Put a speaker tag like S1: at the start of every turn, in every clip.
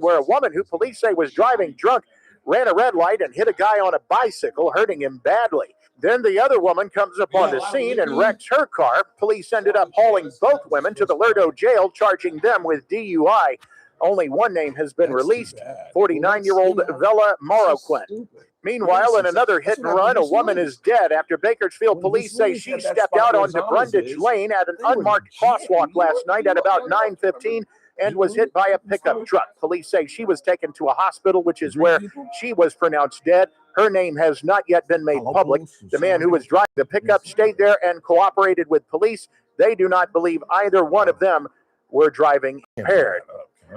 S1: where a woman who police say was driving drunk ran a red light and hit a guy on a bicycle, hurting him badly. Then the other woman comes up on the scene and wrecks her car. Police ended up hauling both women to the Lerdo jail, charging them with DUI. Only one name has been released, 49-year-old Vela Moroquin. Meanwhile, in another hit and run, a woman is dead after Bakersfield police say she stepped out onto Brundage Lane at an unmarked crosswalk last night at about 9:15 and was hit by a pickup truck. Police say she was taken to a hospital, which is where she was pronounced dead. Her name has not yet been made public. The man who was driving the pickup stayed there and cooperated with police. They do not believe either one of them were driving impaired.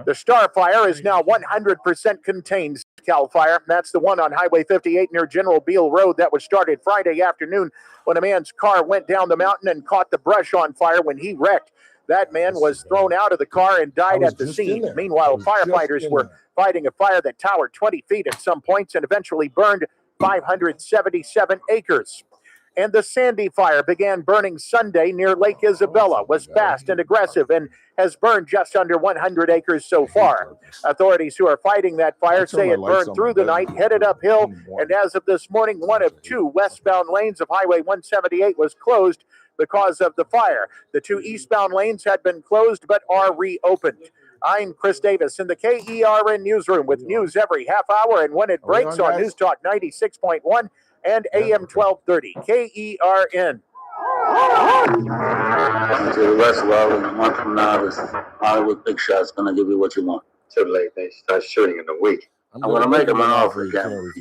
S1: The Star Fire is now 100% contained. Cal Fire. That's the one on Highway 58 near General Beale Road that was started Friday afternoon when a man's car went down the mountain and caught the brush on fire when he wrecked. That man was thrown out of the car and died at the scene. Meanwhile, firefighters were fighting a fire that towered 20 feet at some points and eventually burned 577 acres. And the Sandy Fire began burning Sunday near Lake Isabella, was fast and aggressive, and has burned just under 100 acres so far. Authorities who are fighting that fire say it burned through the night, headed uphill, and as of this morning, one of two westbound lanes of Highway 178 was closed because of the fire. The two eastbound lanes had been closed but are reopened. I'm Chris Davis in the KERN newsroom with news every half hour and when it breaks on News Talk 96.1 and AM 1230 KERN.
S2: To the rest, well, in a month from now, this Hollywood Big Shot's going to give you what you want. Too late. They start shooting in a week. I'm going to make him an offer again.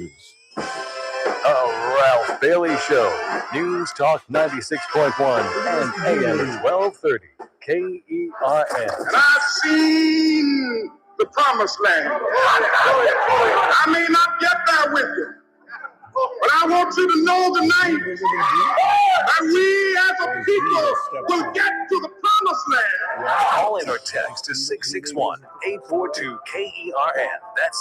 S3: Ralph Bailey Show, News Talk 96.1 and AM 1230 KERN.
S2: And I've seen the promised land. I may not get there with you, but I want you to know tonight that we as a people will get to the promised land.
S3: Call in or text to 661-842-KERN. That's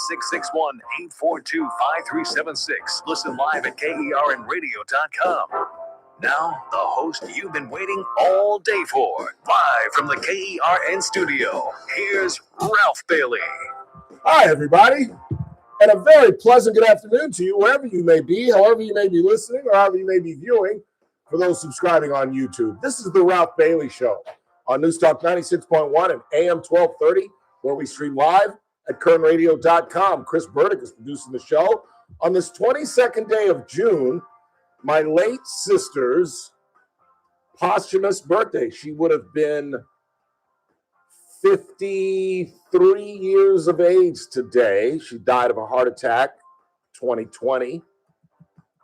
S3: 661-842-5376. Listen live at KERNradio.com. Now, the host you've been waiting all day for. Live from the KERN studio, here's Ralph Bailey.
S4: Hi, everybody. And a very pleasant good afternoon to you, wherever you may be, however you may be listening, or however you may be viewing, for those subscribing on YouTube. This is the Ralph Bailey Show on News Talk 96.1 and AM 1230, where we stream live at kernradio.com. Chris Burdick is producing the show. On this 22nd day of June, my late sister's posthumous birthday. She would have been 53 years of age today. She died of a heart attack 2020.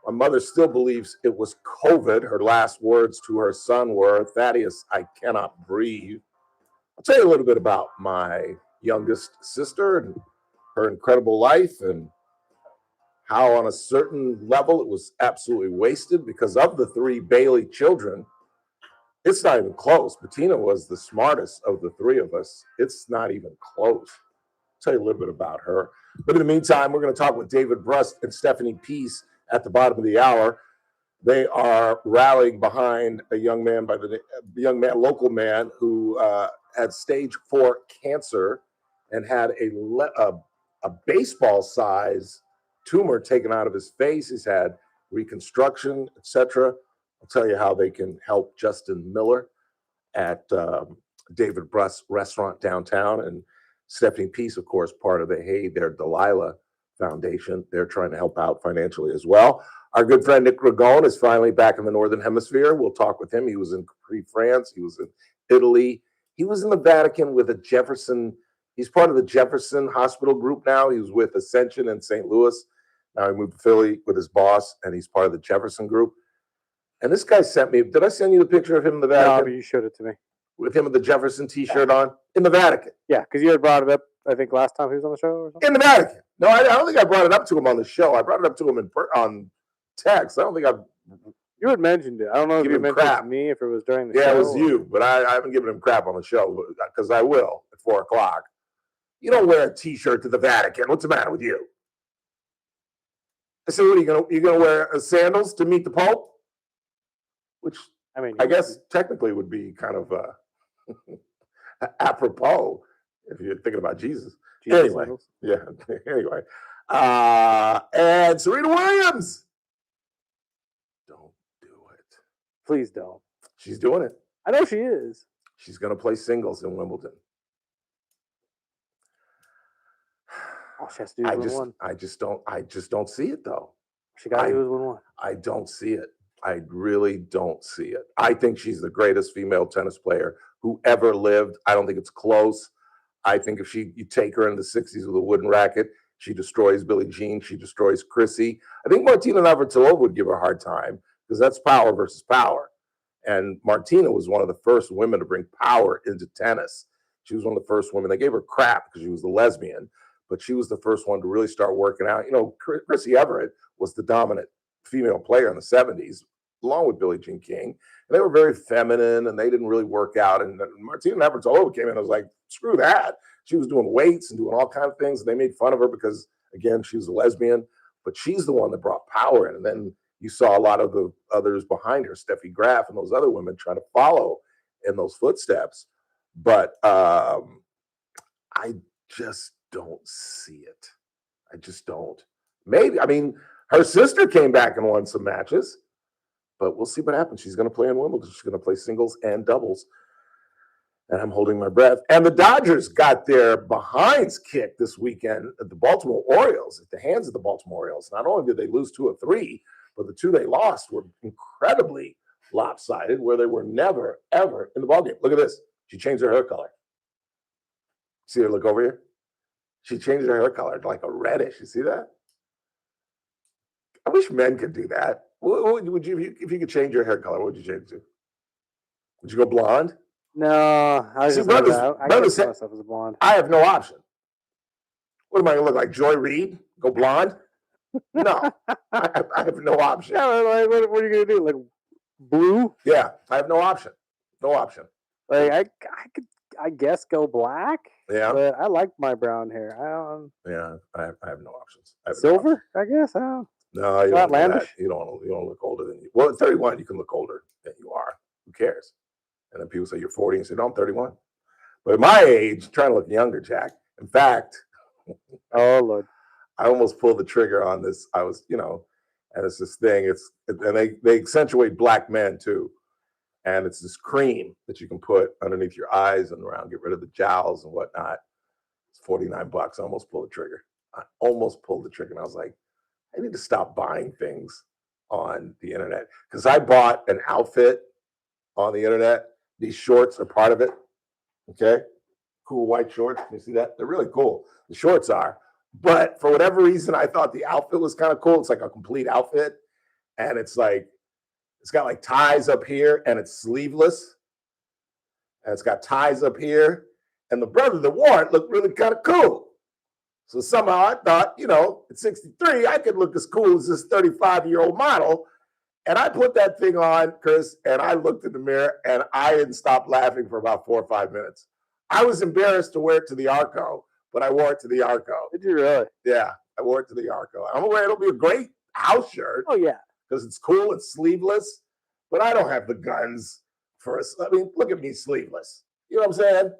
S4: My mother still believes it was COVID. Her last words to her son were, "Thaddeus, I cannot breathe." I'll tell you a little bit about my youngest sister and her incredible life and how on a certain level it was absolutely wasted because of the three Bailey children. It's not even close. Bettina was the smartest of the three of us. It's not even close. I'll tell you a little bit about her. But in the meantime, we're going to talk with David Brust and Stephanie Peace at the bottom of the hour. They are rallying behind a young man local man who had stage 4 cancer and had a baseball-size tumor taken out of his face. He's had reconstruction, etc. I'll tell you how they can help Justin Miller at David Brust's restaurant downtown. And Stephanie Peace, of course, part of the Hey There Delilah Foundation. They're trying to help out financially as well. Our good friend Nick Ragone is finally back in the Northern Hemisphere. We'll talk with him. He was in Capri, France. He was in Italy. He was in the Vatican with a Jefferson. He's part of the Jefferson Hospital group now. He was with Ascension in St. Louis. Now he moved to Philly with his boss, and he's part of the Jefferson group. And this guy sent me, did I send you the picture of him in the Vatican?
S5: No, but you showed it to me.
S4: With him with the Jefferson t-shirt on? In the Vatican.
S5: Yeah, because you had brought it up, I think, last time he was on the show or something?
S4: In the Vatican. No, I don't think I brought it up to him on the show. I brought it up to him on text. I don't think I've...
S5: You had mentioned it. I don't know if you mentioned it to me, if it was during the show.
S4: Yeah, it was you, but I haven't given him crap on the show, because I will at 4 o'clock. You don't wear a t-shirt to the Vatican. What's the matter with you? I said, what, are you gonna wear sandals to meet the Pope? Which I guess technically would be kind of apropos if you're thinking about Jesus.
S5: She did
S4: Anyway,
S5: singles.
S4: yeah. Anyway, and Serena Williams. Don't do it.
S5: Please don't.
S4: She's doing it.
S5: I know she is.
S4: She's going to play singles in Wimbledon.
S5: All she has to do is win one.
S4: I just don't see it though.
S5: She got to do is win one.
S4: I don't see it. I really don't see it. I think she's the greatest female tennis player who ever lived. I don't think it's close. I think if you take her in the 60s with a wooden racket, she destroys Billie Jean. She destroys Chrissy. I think Martina Navratilova would give her a hard time because that's power versus power. And Martina was one of the first women to bring power into tennis. She was one of the first women. They gave her crap because she was the lesbian, but she was the first one to really start working out. You know, Chrissy Everett was the dominant female player in the 70s, along with Billie Jean King. And they were very feminine and they didn't really work out. And Martina Navratilova came in and was like, screw that. She was doing weights and doing all kinds of things. And they made fun of her because, again, she was a lesbian, but she's the one that brought power in. And then you saw a lot of the others behind her, Steffi Graf and those other women trying to follow in those footsteps. But I just don't see it. I just don't. Maybe, I mean, her sister came back and won some matches, but we'll see what happens. She's going to play in Wimbledon. She's going to play singles and doubles. And I'm holding my breath. And the Dodgers got their behinds kicked this weekend at the Baltimore Orioles, at the hands of the Baltimore Orioles. Not only did they lose 2 of 3, but the 2 they lost were incredibly lopsided, where they were never, ever in the ballgame. Look at this. She changed her hair color. See her look over here? She changed her hair color to like a reddish. You see that? I wish men could do that. What would you, if you could change your hair color, what would you change to? Would you go blonde?
S5: No, I was just I see myself as a blonde.
S4: I have no option. What am I going to look like? Joy Reid? Go blonde? No, I have no option.
S5: Yeah, like, what are you going to do? Like blue?
S4: Yeah, I have no option. No option.
S5: Like I could, I guess, go black.
S4: Yeah,
S5: but I like my brown hair.
S4: Yeah, I have no options.
S5: Silver? I guess. I don't.
S4: No, you don't. You don't look older than you. Well, at 31, you can look older than you are. Who cares? And then people say you're 40 and say, no, I'm 31. But at my age, trying to look younger, Jack. In fact,
S5: oh Lord,
S4: I almost pulled the trigger on this. I was, and it's this thing. And they accentuate black men too. And it's this cream that you can put underneath your eyes and around, get rid of the jowls and whatnot. It's $49. I almost pulled the trigger. And I was like, I need to stop buying things on the internet because I bought an outfit on the internet. These shorts are part of it. Okay. Cool white shorts. You see that? They're really cool. The shorts are. But for whatever reason, I thought the outfit was kind of cool. It's like a complete outfit. And it's got like ties up here and it's sleeveless. And it's got ties up here. And the brother that wore it looked really kind of cool. So somehow I thought, at 63, I could look as cool as this 35-year-old model. And I put that thing on, Chris, and I looked in the mirror and I didn't stop laughing for about 4 or 5 minutes. I was embarrassed to wear it to the Arco, but I wore it to the Arco.
S5: Did you really?
S4: Yeah, I wore it to the Arco. I'm aware it'll be a great house shirt.
S5: Oh, yeah.
S4: Because it's cool, it's sleeveless, but I don't have the guns for us. I mean, look at me sleeveless. You know what I'm saying?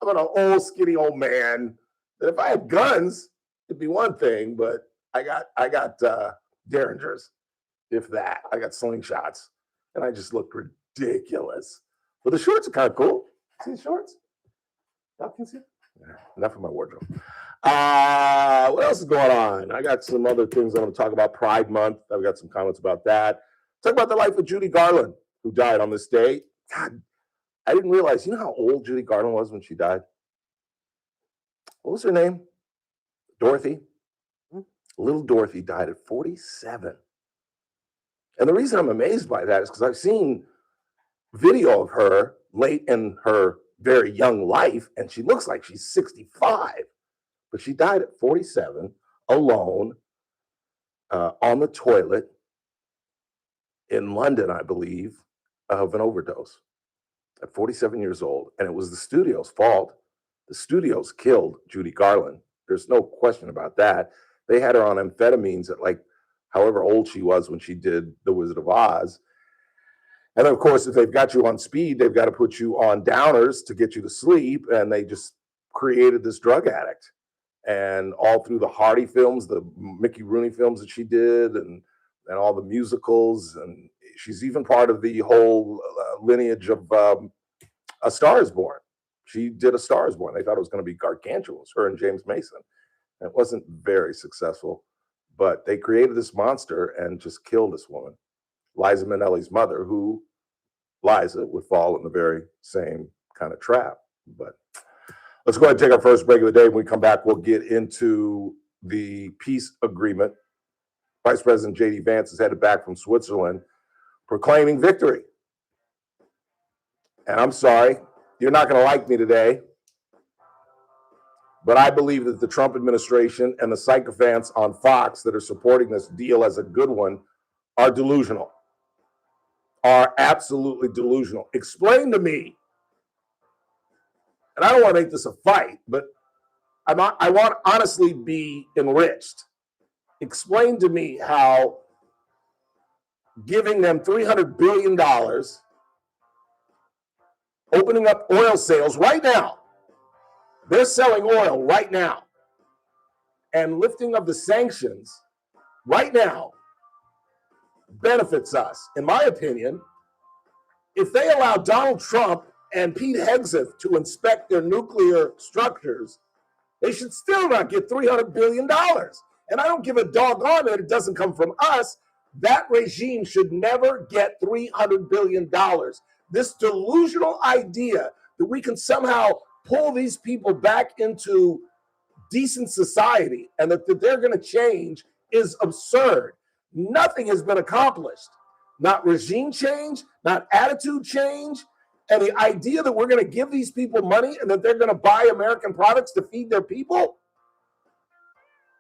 S4: I'm an old, skinny old man. That if I had guns, it'd be one thing, but I got Derringers. If that, I got slingshots, and I just look ridiculous. But the shorts are kind of cool. See the shorts? Y'all can see? Yeah, enough of my wardrobe. What else is going on? I got some other things I want to talk about. Pride Month. I've got some comments about that. Talk about the life of Judy Garland, who died on this day. God, I didn't realize. You know how old Judy Garland was when she died? What was her name? Dorothy. Little Dorothy died at 47. And the reason I'm amazed by that is because I've seen video of her late in her very young life, and she looks like she's 65. But she died at 47, alone, on the toilet in London, I believe, of an overdose at 47 years old. And it was the studio's fault. The studios killed Judy Garland. There's no question about that. They had her on amphetamines at like however old she was when she did The Wizard of Oz. And of course, if they've got you on speed, they've got to put you on downers to get you to sleep. And they just created this drug addict. and all through the Hardy films, the Mickey Rooney films that she did, and all the musicals. And she's even part of the whole lineage of A Star is Born. She did A Star is Born. They thought it was going to be gargantuan. It was her and James Mason. And it wasn't very successful, but they created this monster and just killed this woman, Liza Minnelli's mother, who Liza would fall in the very same kind of trap. But let's go ahead and take our first break of the day. When we come back, we'll get into the peace agreement. Vice President J.D. Vance is headed back from Switzerland, proclaiming victory. And I'm sorry, you're not going to like me today, but I believe that the Trump administration and the sycophants on Fox that are supporting this deal as a good one are delusional, are absolutely delusional. Explain to me, and I don't want to make this a fight, but I want to honestly be enriched. Explain to me how giving them $300 billion, opening up oil sales right now, they're selling oil right now, and lifting of the sanctions right now benefits us. In my opinion, if they allow Donald Trump and Pete Hegseth to inspect their nuclear structures, they should still not get $300 billion. And I don't give a doggone that it doesn't come from us. That regime should never get $300 billion. This delusional idea that we can somehow pull these people back into decent society and that they're going to change is absurd. Nothing has been accomplished. Not regime change, not attitude change. And the idea that we're going to give these people money and that they're going to buy American products to feed their people.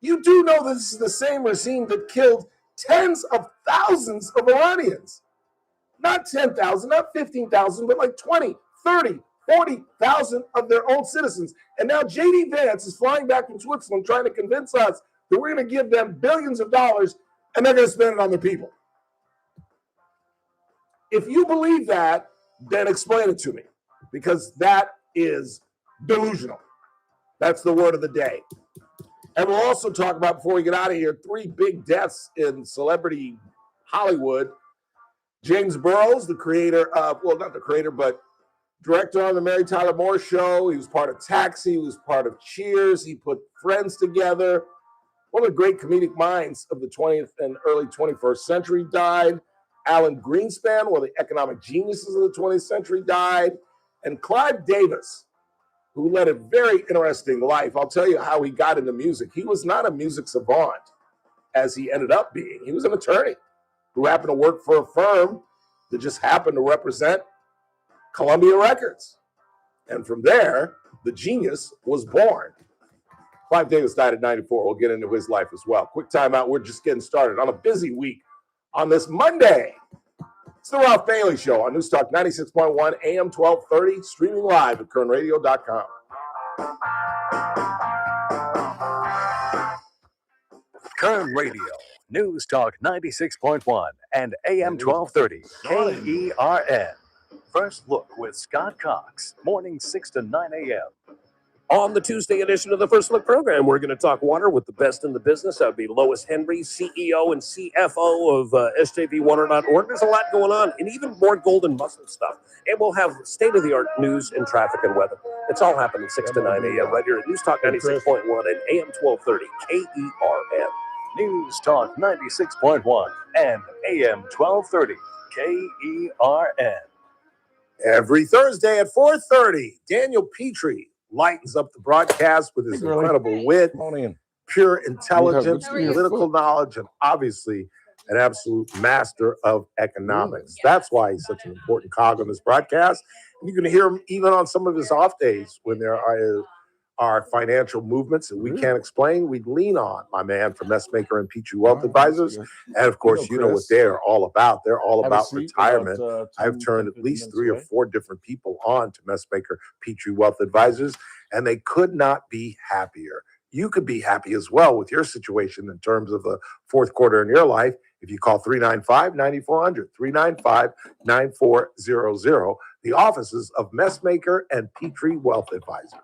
S4: You do know this is the same regime that killed tens of thousands of Iranians. Not 10,000, not 15,000, but like 20, 30, 40,000 of their own citizens. And now J.D. Vance is flying back from Switzerland trying to convince us that we're going to give them billions of dollars and they're going to spend it on the people. If you believe that, then explain it to me, because that is delusional. That's the word of the day. And we'll also talk about, before we get out of here, 3 big deaths in celebrity Hollywood. James Burrows, the creator of, well, not the creator, but director on the Mary Tyler Moore Show. He was part of Taxi. He was part of Cheers. He put Friends together. One of the great comedic minds of the 20th and early 21st century died. Alan Greenspan, one of the economic geniuses of the 20th century, died. And Clive Davis, who led a very interesting life. I'll tell you how he got into music. He was not a music savant, as he ended up being. He was an attorney who happened to work for a firm that just happened to represent Columbia Records. And from there, the genius was born. Clive Davis died at 94. We'll get into his life as well. Quick timeout. We're just getting started on a busy week on this Monday. It's the Ralph Bailey Show on News Talk 96.1 AM 1230, streaming live at kernradio.com.
S3: Kern Radio, News Talk 96.1 and AM 1230, KERN. First Look with Scott Cox, morning 6 to 9 a.m.
S6: On the Tuesday edition of the First Look program, we're going to talk water with the best in the business. That would be Lois Henry, CEO and CFO of SJVWater.org. There's a lot going on, and even more golden muscle stuff. And we'll have state-of-the-art news and traffic and weather. It's all happening 6 to 9 a.m. right here at News Talk 96.1 and AM 1230 KERN.
S3: News Talk 96.1 and AM 1230 KERN.
S4: Every Thursday at 4:30, Daniel Petrie lightens up the broadcast with his incredible wit, pure intelligence, political knowledge, and obviously an absolute master of economics. That's why he's such an important cog on this broadcast. And you can hear him even on some of his off days when there are financial movements that we can't explain. We lean on my man from Messmaker and Petrie Wealth Advisors. And of course, you know what they're all about. They're all about retirement. I've turned at least 3 or 4 different people on to Messmaker Petrie Wealth Advisors, and they could not be happier. You could be happy as well with your situation in terms of the fourth quarter in your life if you call 395-9400, 395-9400, the offices of Messmaker and Petrie Wealth Advisors.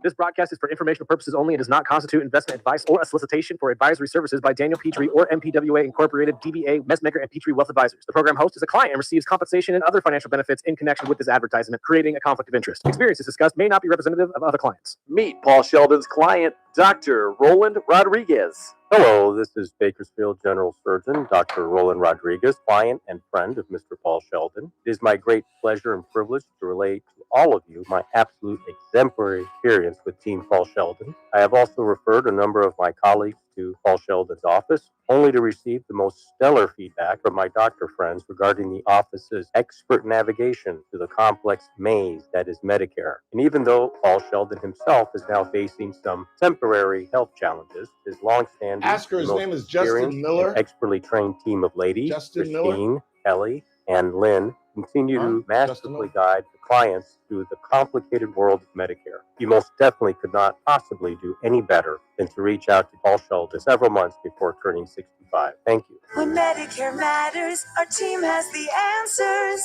S7: This broadcast is for informational purposes only and does not constitute investment advice or a solicitation for advisory services by Daniel Petrie or MPWA Incorporated, DBA, Messmaker, and Petrie Wealth Advisors. The program host is a client and receives compensation and other financial benefits in connection with this advertisement, creating a conflict of interest. Experiences discussed may not be representative of other clients.
S8: Meet Paul Sheldon's client, Dr. Roland Rodriguez.
S9: Hello, this is Bakersfield General Surgeon Dr. Roland Rodriguez, client and friend of Mr. Paul Sheldon. It is my great pleasure and privilege to relate to all of you my absolute exemplary experience with Team Paul Sheldon. I have also referred a number of my colleagues to Paul Sheldon's office, only to receive the most stellar feedback from my doctor friends regarding the office's expert navigation through the complex maze that is Medicare. And even though Paul Sheldon himself is now facing some temporary health challenges, his long-standing,
S4: Ask her, his name is Justin
S9: experienced
S4: Miller.
S9: and expertly trained team of ladies,
S4: Justin
S9: Christine,
S4: Miller?
S9: Kelly, and Lynn, continue to masterfully guide the clients through the complicated world of Medicare. You most definitely could not possibly do any better than to reach out to Paul Sheldon several months before turning 65. Thank you.
S10: When Medicare matters, our team has the answers.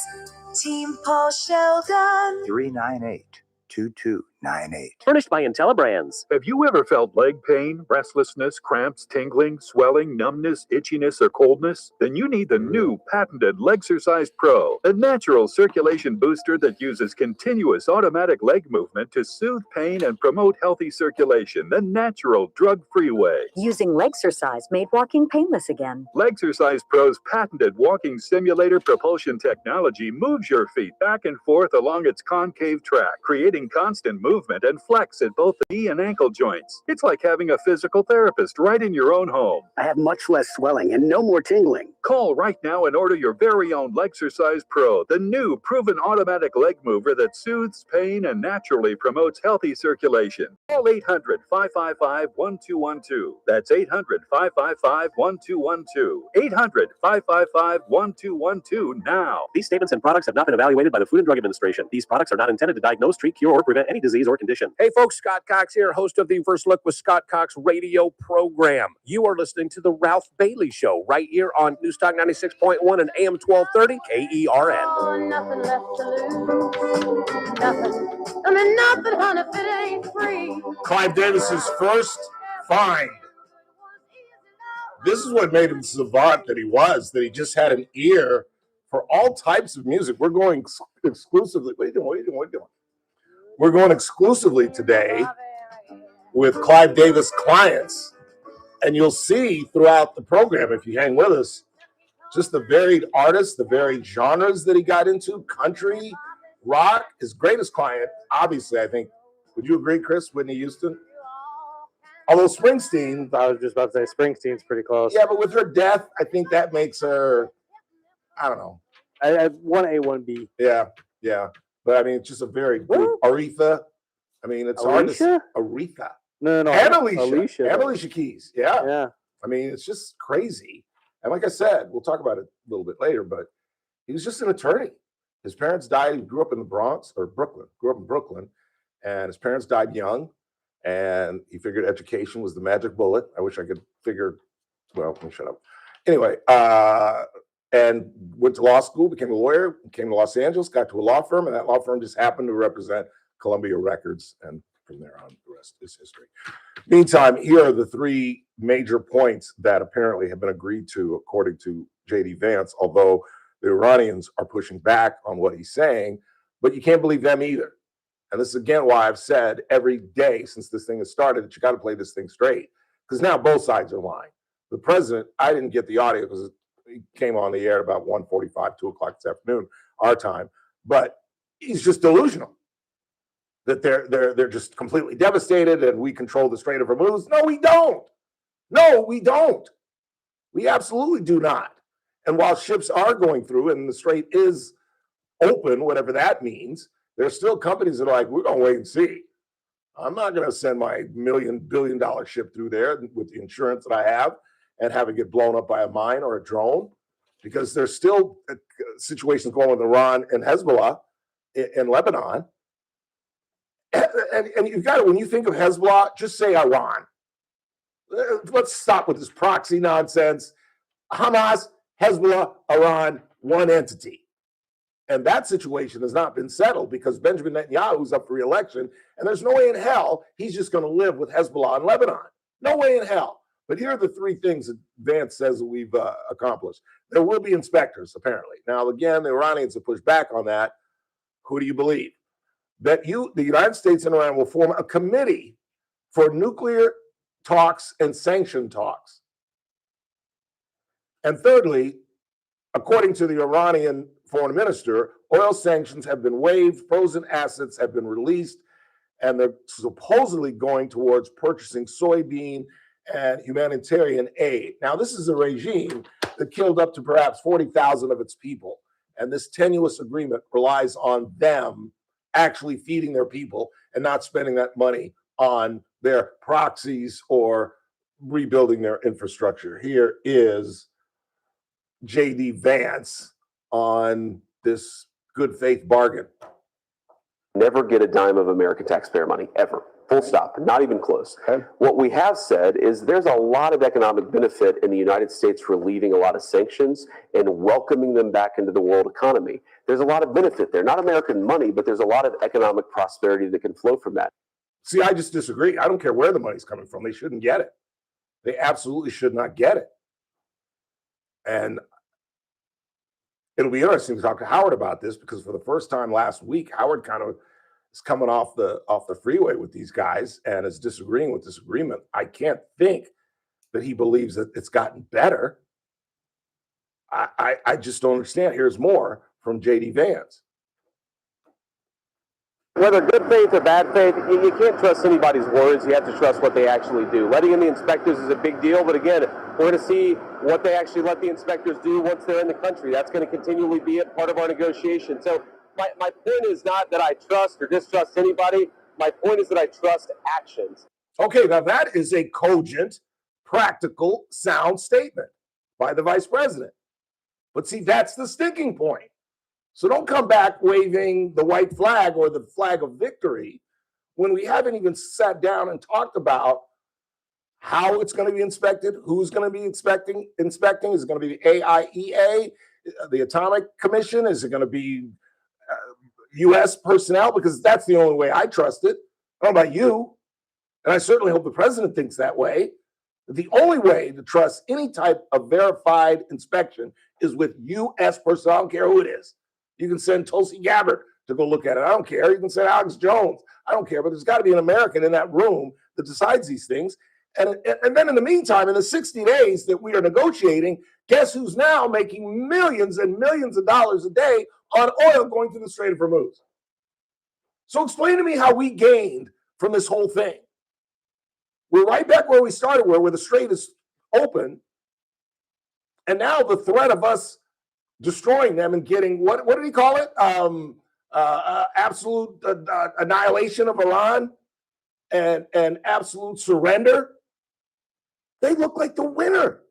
S10: Team Paul Sheldon.
S3: 398-2298.
S7: Furnished by IntelliBrands.
S11: Have you ever felt leg pain, restlessness, cramps, tingling, swelling, numbness, itchiness, or coldness? Then you need the new patented Legsercise Pro, a natural circulation booster that uses continuous automatic leg movement to soothe pain and promote healthy circulation the natural, drug-free way.
S12: Using Legsercise made walking painless again.
S11: Legsercise Pro's patented walking simulator propulsion technology moves your feet back and forth along its concave track, creating constant movement and flex at both the knee and ankle joints. It's like having a physical therapist right in your own home.
S13: I have much less swelling and no more tingling.
S11: Call right now and order your very own Legsercise Pro, the new proven automatic leg mover that soothes pain and naturally promotes healthy circulation. Call 800-555-1212. That's 800-555-1212. 800-555-1212 now.
S7: These statements and products have not been evaluated by the Food and Drug Administration. These products are not intended to diagnose, treat, cure, or prevent any disease or condition.
S6: Hey folks, Scott Cox here, host of the First Look with Scott Cox radio program. You are listening to the Ralph Bailey Show right here on Newstalk 96.1 and AM 1230 KERN.
S14: Oh, nothing left to lose. Nothing. I mean, nothing, honey, if it ain't free.
S4: Clive Davis's first find. This is what made him savant that he was, that he just had an ear for all types of music. We're going exclusively. What are you doing? What are you doing? What are you doing? We're going exclusively today with Clive Davis clients. And you'll see throughout the program, if you hang with us, just the varied artists, the varied genres that he got into, country, rock. His greatest client, obviously, I think, would you agree, Chris, Whitney Houston? Although Springsteen.
S5: I was just about to say Springsteen's pretty close.
S4: Yeah, but with her death, I think that makes her, I don't know.
S5: I 1A, 1B.
S4: Yeah, yeah. But I mean, it's just a very good Aretha. I mean, it's hard to say. Aretha.
S5: No.
S4: And Alicia. And Alicia Keys. Yeah.
S5: Yeah.
S4: I mean, it's just crazy. And like I said, we'll talk about it a little bit later, but he was just an attorney. His parents died. He grew up in the Bronx or Brooklyn, and his parents died young. And he figured education was the magic bullet. I wish I could figure, well, let me shut up. Anyway, and went to law school, became a lawyer, came to Los Angeles, got to a law firm, and that law firm just happened to represent Columbia Records. And from there on, the rest is history. Meantime, here are the three major points that apparently have been agreed to, according to J.D. Vance, although the Iranians are pushing back on what he's saying, but you can't believe them either. And this is, again, why I've said every day since this thing has started that you got to play this thing straight, because now both sides are lying. The president, I didn't get the audio because it came on the air about 1:45, 2 o'clock this afternoon, our time, but he's just delusional that they're just completely devastated and we control the Strait of Hormuz. No, we don't. No, we don't. We absolutely do not. And while ships are going through and the strait is open, whatever that means, there's still companies that are like, we're going to wait and see. I'm not going to send my billion-dollar ship through there with the insurance that I have and have it get blown up by a mine or a drone, because there's still situations going with Iran and Hezbollah in Lebanon. And you've got to, when you think of Hezbollah, just say Iran. Let's stop with this proxy nonsense. Hamas, Hezbollah, Iran, one entity. And that situation has not been settled because Benjamin Netanyahu is up for re-election, and there's no way in hell he's just going to live with Hezbollah in Lebanon. No way in hell. But here are the three things that Vance says that we've accomplished. There will be inspectors, apparently. Now, again, the Iranians have pushed back on that. Who do you believe? That the United States and Iran will form a committee for nuclear talks and sanction talks. And thirdly, according to the Iranian foreign minister, oil sanctions have been waived, frozen assets have been released, and they're supposedly going towards purchasing soybean and humanitarian aid. Now, this is a regime that killed up to perhaps 40,000 of its people, and this tenuous agreement relies on them actually feeding their people and not spending that money on their proxies or rebuilding their infrastructure. Here is J.D. Vance on this good faith bargain.
S8: Never get a dime of American taxpayer money, ever. Full stop, not even close. What we have said is there's a lot of economic benefit in the United States relieving a lot of sanctions and welcoming them back into the world economy. There's a lot of benefit there, not American money, but there's a lot of economic prosperity that can flow from that.
S4: See, I just disagree. I don't care where the money's coming from. They shouldn't get it. They absolutely should not get it. And it'll be interesting to talk to Howard about this because for the first time last week, Howard kind of is coming off the freeway with these guys and is disagreeing with this agreement. I can't think that he believes that it's gotten better. I just don't understand. Here's more from J.D. Vance.
S9: Whether good faith or bad faith, you can't trust anybody's words. You have to trust what they actually do. Letting in the inspectors is a big deal, but again, we're going to see what they actually let the inspectors do once they're in the country. That's going to continually be a part of our negotiation. So my point is not that I trust or distrust anybody. My point is that I trust actions.
S4: Okay, now that is a cogent, practical, sound statement by the vice president. But see, that's the sticking point. So don't come back waving the white flag or the flag of victory when we haven't even sat down and talked about how it's going to be inspected, who's going to be inspecting. Is it going to be the AIEA, the Atomic Commission? Is it going to be U.S. personnel? Because that's the only way I trust it. I don't know about you, and I certainly hope the president thinks that way. The only way to trust any type of verified inspection is with U.S. personnel. I don't care who it is. You can send Tulsi Gabbard to go look at it. I don't care. You can send Alex Jones. I don't care. But there's got to be an American in that room that decides these things. And then in the meantime, in the 60 days that we are negotiating, guess who's now making millions and millions of dollars a day on oil going through the Strait of Hormuz? So explain to me how we gained from this whole thing. We're right back where we started, where the strait is open. And now the threat of us destroying them and getting, what did he call it? Absolute annihilation of Iran and absolute surrender. They look like the winner.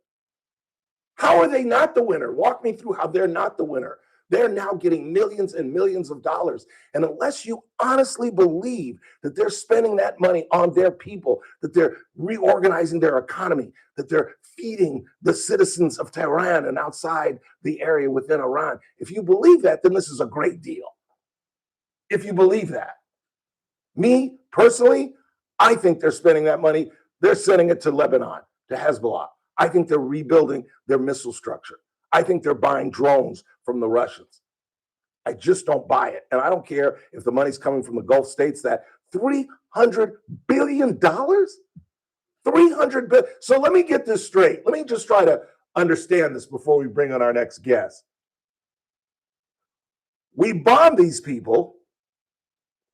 S4: How are they not the winner? Walk me through how they're not the winner. They're now getting millions and millions of dollars. And unless you honestly believe that they're spending that money on their people, that they're reorganizing their economy, that they're feeding the citizens of Tehran and outside the area within Iran, if you believe that, then this is a great deal. If you believe that. Me, personally, I think they're spending that money. They're sending it to Lebanon, to Hezbollah. I think they're rebuilding their missile structure. I think they're buying drones from the Russians. I just don't buy it. And I don't care if the money's coming from the Gulf states, that $300 billion? 300 billion. So let me get this straight. Let me just try to understand this before we bring on our next guest. We bombed these people.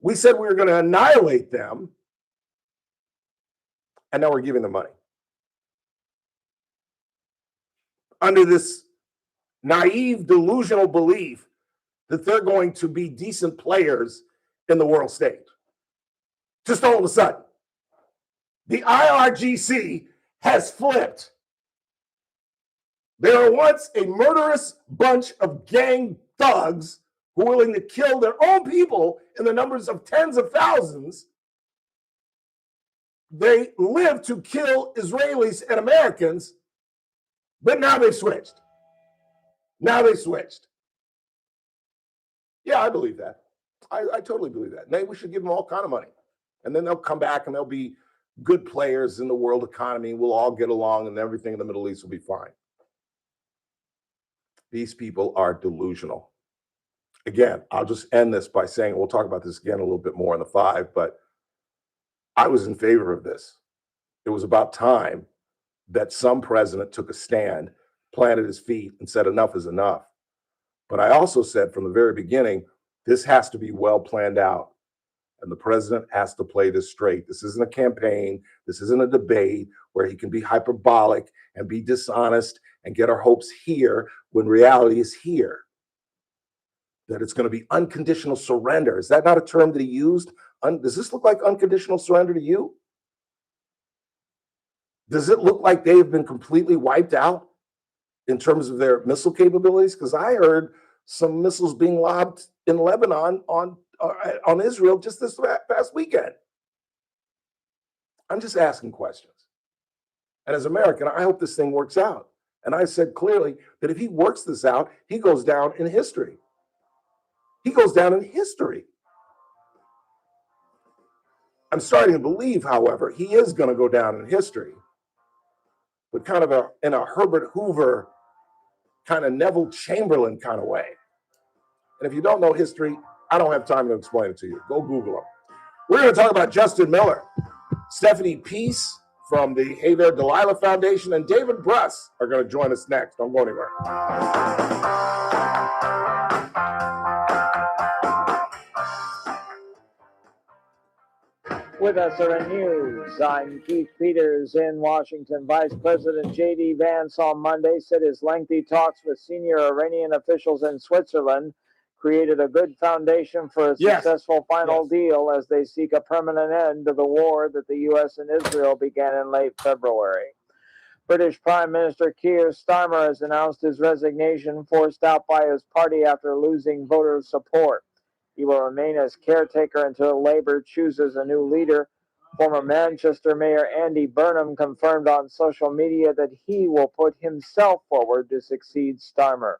S4: We said we were going to annihilate them. And now we're giving them money. Under this naive, delusional belief that they're going to be decent players in the world stage. Just all of a sudden, the IRGC has flipped. They were once a murderous bunch of gang thugs who were willing to kill their own people in the numbers of tens of thousands. They lived to kill Israelis and Americans, but now they've switched. Now they switched. Yeah, I believe that. I totally believe that. Maybe we should give them all kind of money. And then they'll come back and they'll be good players in the world economy. We'll all get along and everything in the Middle East will be fine. These people are delusional. Again, I'll just end this by saying, we'll talk about this again a little bit more in the 5, but I was in favor of this. It was about time that some president took a stand, planted his feet, and said enough is enough. But I also said from the very beginning, this has to be well planned out. And the president has to play this straight. This isn't a campaign. This isn't a debate where he can be hyperbolic and be dishonest and get our hopes here when reality is here. That it's going to be unconditional surrender. Is that not a term that he used? Does this look like unconditional surrender to you? Does it look like they have been completely wiped out in terms of their missile capabilities? Because I heard some missiles being lobbed in Lebanon on Israel just this past weekend. I'm just asking questions. And as an American, I hope this thing works out. And I said clearly that if he works this out, he goes down in history. He goes down in history. I'm starting to believe, however, he is going to go down in history, but kind of in a Herbert Hoover, kind of Neville Chamberlain kind of way. And if you don't know history, I don't have time to explain it to you. Go Google him. We're going to talk about Justin Miller, Stephanie Peace from the Hey There Delilah Foundation, and David Brust are going to join us next. Don't go anywhere.
S15: With SRN News, I'm Keith Peters in Washington. Vice President J.D. Vance on Monday said his lengthy talks with senior Iranian officials in Switzerland created a good foundation for a successful final deal as they seek a permanent end to the war that the U.S. and Israel began in late February. British Prime Minister Keir Starmer has announced his resignation, forced out by his party after losing voter support. He will remain as caretaker until Labour chooses a new leader. Former Manchester Mayor Andy Burnham confirmed on social media that he will put himself forward to succeed Starmer.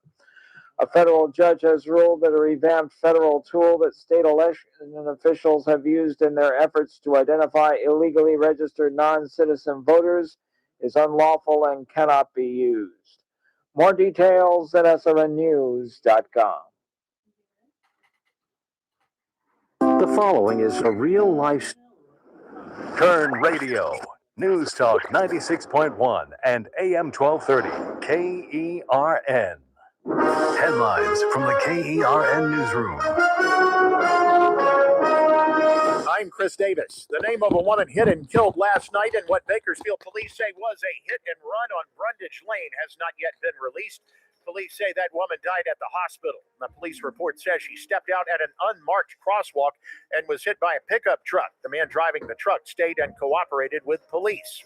S15: A federal judge has ruled that a revamped federal tool that state election officials have used in their efforts to identify illegally registered non-citizen voters is unlawful and cannot be used. More details at srnnews.com.
S3: The following is a real-life Kern Radio, News Talk 96.1 and AM 1230, KERN. Headlines from the KERN Newsroom.
S1: I'm Chris Davis. The name of a woman hit and killed last night in what Bakersfield police say was a hit and run on Brundage Lane has not yet been released. Police say that woman died at the hospital. The police report says she stepped out at an unmarked crosswalk and was hit by a pickup truck. The man driving the truck stayed and cooperated with police.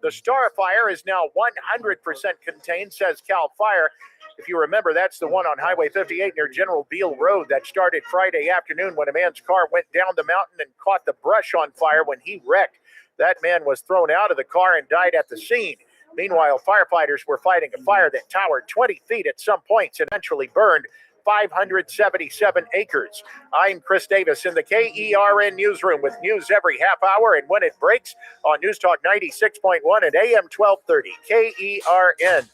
S1: The Star Fire is now 100% contained, says CAL FIRE. If you remember, that's the one on Highway 58 near General Beale Road that started Friday afternoon when a man's car went down the mountain and caught the brush on fire when he wrecked. That man was thrown out of the car and died at the scene. Meanwhile, firefighters were fighting a fire that towered 20 feet at some points and eventually burned 577 acres. I'm Chris Davis in the KERN newsroom with news every half hour and when it breaks on News Talk 96.1 and AM 1230 KERN.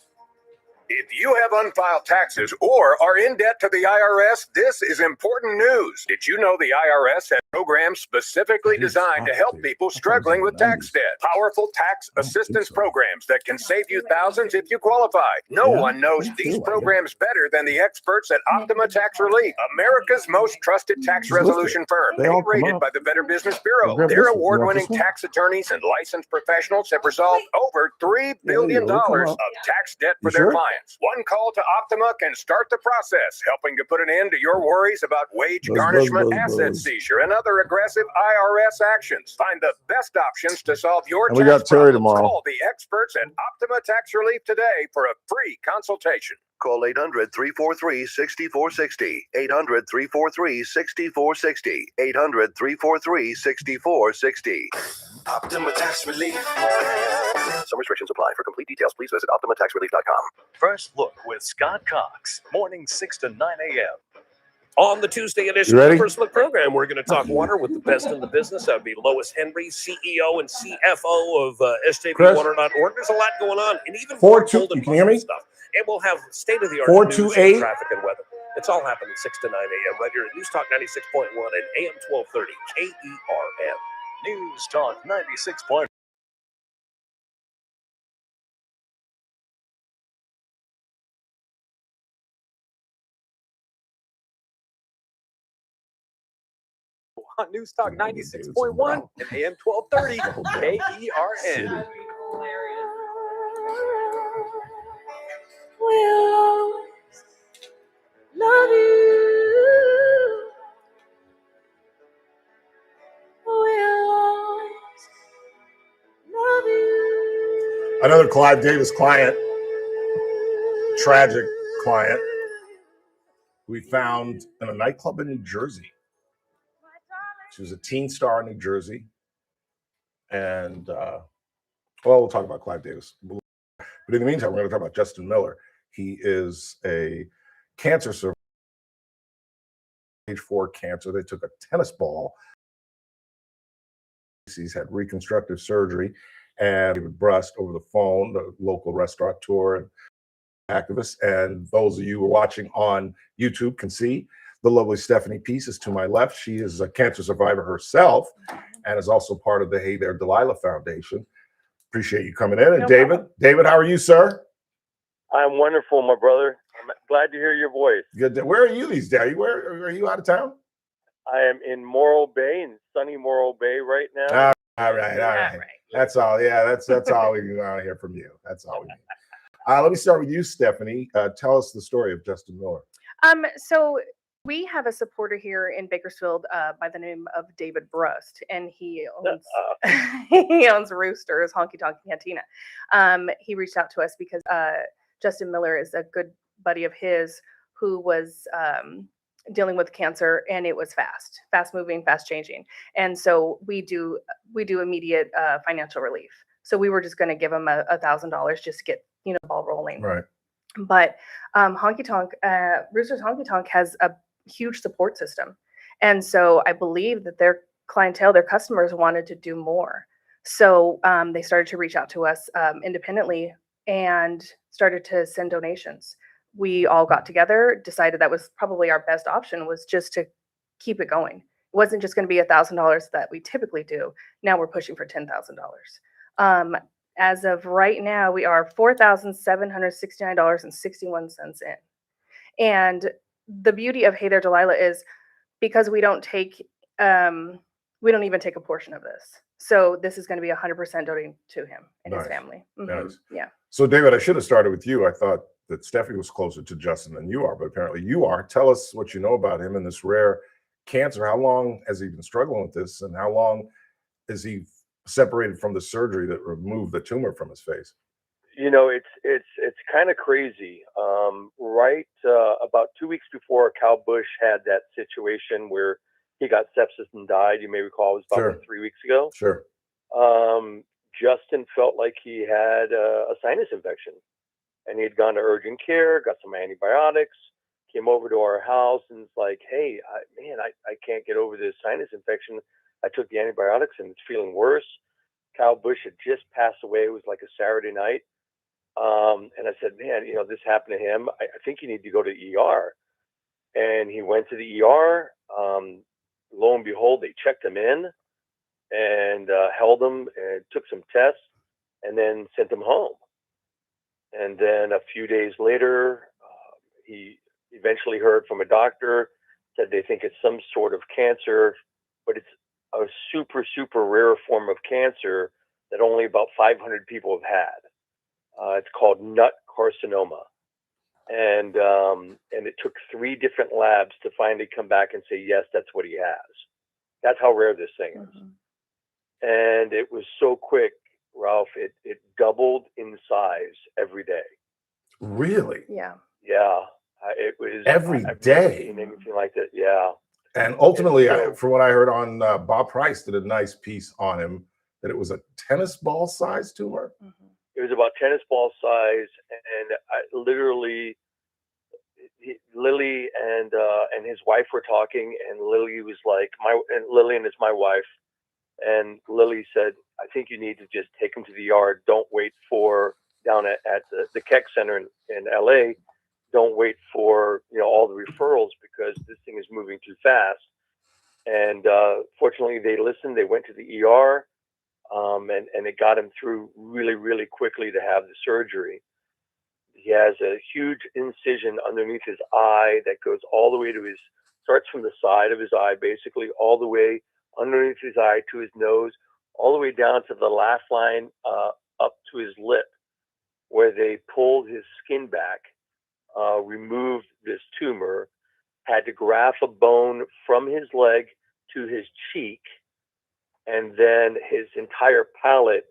S16: If you have unfiled taxes or are in debt to the IRS, this is important news. Did you know the IRS has programs specifically designed to help people struggling with tax debt? Powerful tax assistance programs that can save you thousands if you qualify. No one knows these programs better than the experts at Optima Tax Relief, America's most trusted tax resolution firm, rated by the Better Business Bureau. Their award-winning tax attorneys and licensed professionals have resolved over $3 billion of tax debt for their clients. One call to Optima can start the process, helping to put an end to your worries about wage garnishment, asset seizure, and other aggressive IRS actions. Find the best options to solve your tax problems. Call the experts at Optima Tax Relief today for a free consultation.
S3: Call 800-343-6460. 800-343-6460. 800-343-6460.
S16: Optima Tax Relief.
S3: Some restrictions apply. For complete details, please visit OptimaTaxRelief.com. First Look with Scott Cox. Mornings 6 to 9 a.m.
S6: On the Tuesday edition of the First Look program, we're going to talk water with the best in the business. That would be Lois Henry, CEO and CFO of SJVWater.org. There's a lot going on, and even more golden muscle stuff. And we'll have state-of-the-art news, traffic, and weather. It's all happening 6 to 9 a.m. right here at News Talk 96.1 and AM 1230 KERN.
S3: News Talk 96.1.
S17: On News Talk 96.1 and AM 1230 KERN.
S10: We'll love you. We'll love you.
S4: Another Clive Davis client, tragic client, we found in a nightclub in New Jersey. She was a teen star in New Jersey. And, well, we'll talk about Clive Davis. But in the meantime, we're going to talk about Justin Miller. He is a cancer survivor, stage 4 cancer. They took a tennis ball. He's had reconstructive surgery, and with Brust over the phone, the local restaurateur and activist. And those of you who are watching on YouTube can see the lovely Stephanie Peace is to my left. She is a cancer survivor herself and is also part of the Hey There Delilah Foundation. Appreciate you coming in. And David, how are you, sir?
S18: I'm wonderful, my brother. I'm glad to hear your voice.
S4: Good. Where are you these days? Where are you out of town?
S18: I am in Morro Bay, in sunny Morro Bay right now.
S4: All right. That's all. Yeah, that's all we want to hear from you. That's all we need. Let me start with you, Stephanie. Tell us the story of Justin Miller.
S19: So we have a supporter here in Bakersfield by the name of David Brust, and he owns he owns Roosters Honky Tonk Cantina. He reached out to us because Justin Miller is a good buddy of his who was dealing with cancer, and it was fast moving, fast changing. And so we do immediate financial relief. So we were just going to give him $1,000 just to get the ball rolling.
S4: Right.
S19: But Honky Tonk, Roosters Honky Tonk has a huge support system, and so I believe that their clientele, their customers, wanted to do more. So they started to reach out to us independently and started to send donations. We all got together, decided that was probably our best option, was just to keep it going. It wasn't just going to be $1,000 that we typically do. Now we're pushing for $10,000. As of right now, we are $4,769.61 in. And the beauty of Hey There Delilah is because we don't even take a portion of this. So this is going to be 100% donated to him and his family.
S4: Nice.
S19: Yeah.
S4: So David, I should have started with you. I thought that Stephanie was closer to Justin than you are, but apparently you are. Tell us what you know about him and this rare cancer. How long has he been struggling with this, and how long is he separated from the surgery that removed the tumor from his face?
S18: It's kind of crazy. About 2 weeks before Cal Bush had that situation where he got sepsis and died, you may recall, it was about 3 weeks ago.
S4: Sure.
S18: Justin felt like he had a sinus infection, and he had gone to urgent care, got some antibiotics, came over to our house, and it's like, hey, I can't get over this sinus infection. I took the antibiotics and it's feeling worse. Cal Bush had just passed away. It was like a Saturday night. And I said, man, this happened to him. I think you need to go to the ER. And he went to the ER. Lo and behold, they checked him in and held him and took some tests and then sent him home. And then a few days later, he eventually heard from a doctor, said they think it's some sort of cancer, but it's a super, super rare form of cancer that only about 500 people have had. It's called nut carcinoma. And it took 3 different labs to finally come back and say, yes, that's what he has. That's how rare this thing is. And it was so quick, Ralph, it doubled in size every day.
S4: Really?
S19: Yeah.
S18: Yeah. It was
S4: every
S18: I've
S4: day.
S18: Never seen anything like that. Yeah.
S4: And ultimately, from what I heard on Bob Price did a nice piece on him, that it was a tennis ball size tumor.
S18: It was about tennis ball size, and I literally, Lily and his wife were talking, and Lily was like, Lillian is my wife, and Lily said, I think you need to just take him to the yard. Don't wait for down at the Keck Center in LA. Don't wait for all the referrals because this thing is moving too fast. And fortunately, they listened. They went to the ER, and it got him through really, really quickly to have the surgery. He has a huge incision underneath his eye that goes all the way to starts from the side of his eye, basically all the way underneath his eye to his nose, all the way down to the last line up to his lip, where they pulled his skin back, removed this tumor, had to graft a bone from his leg to his cheek, and then his entire palate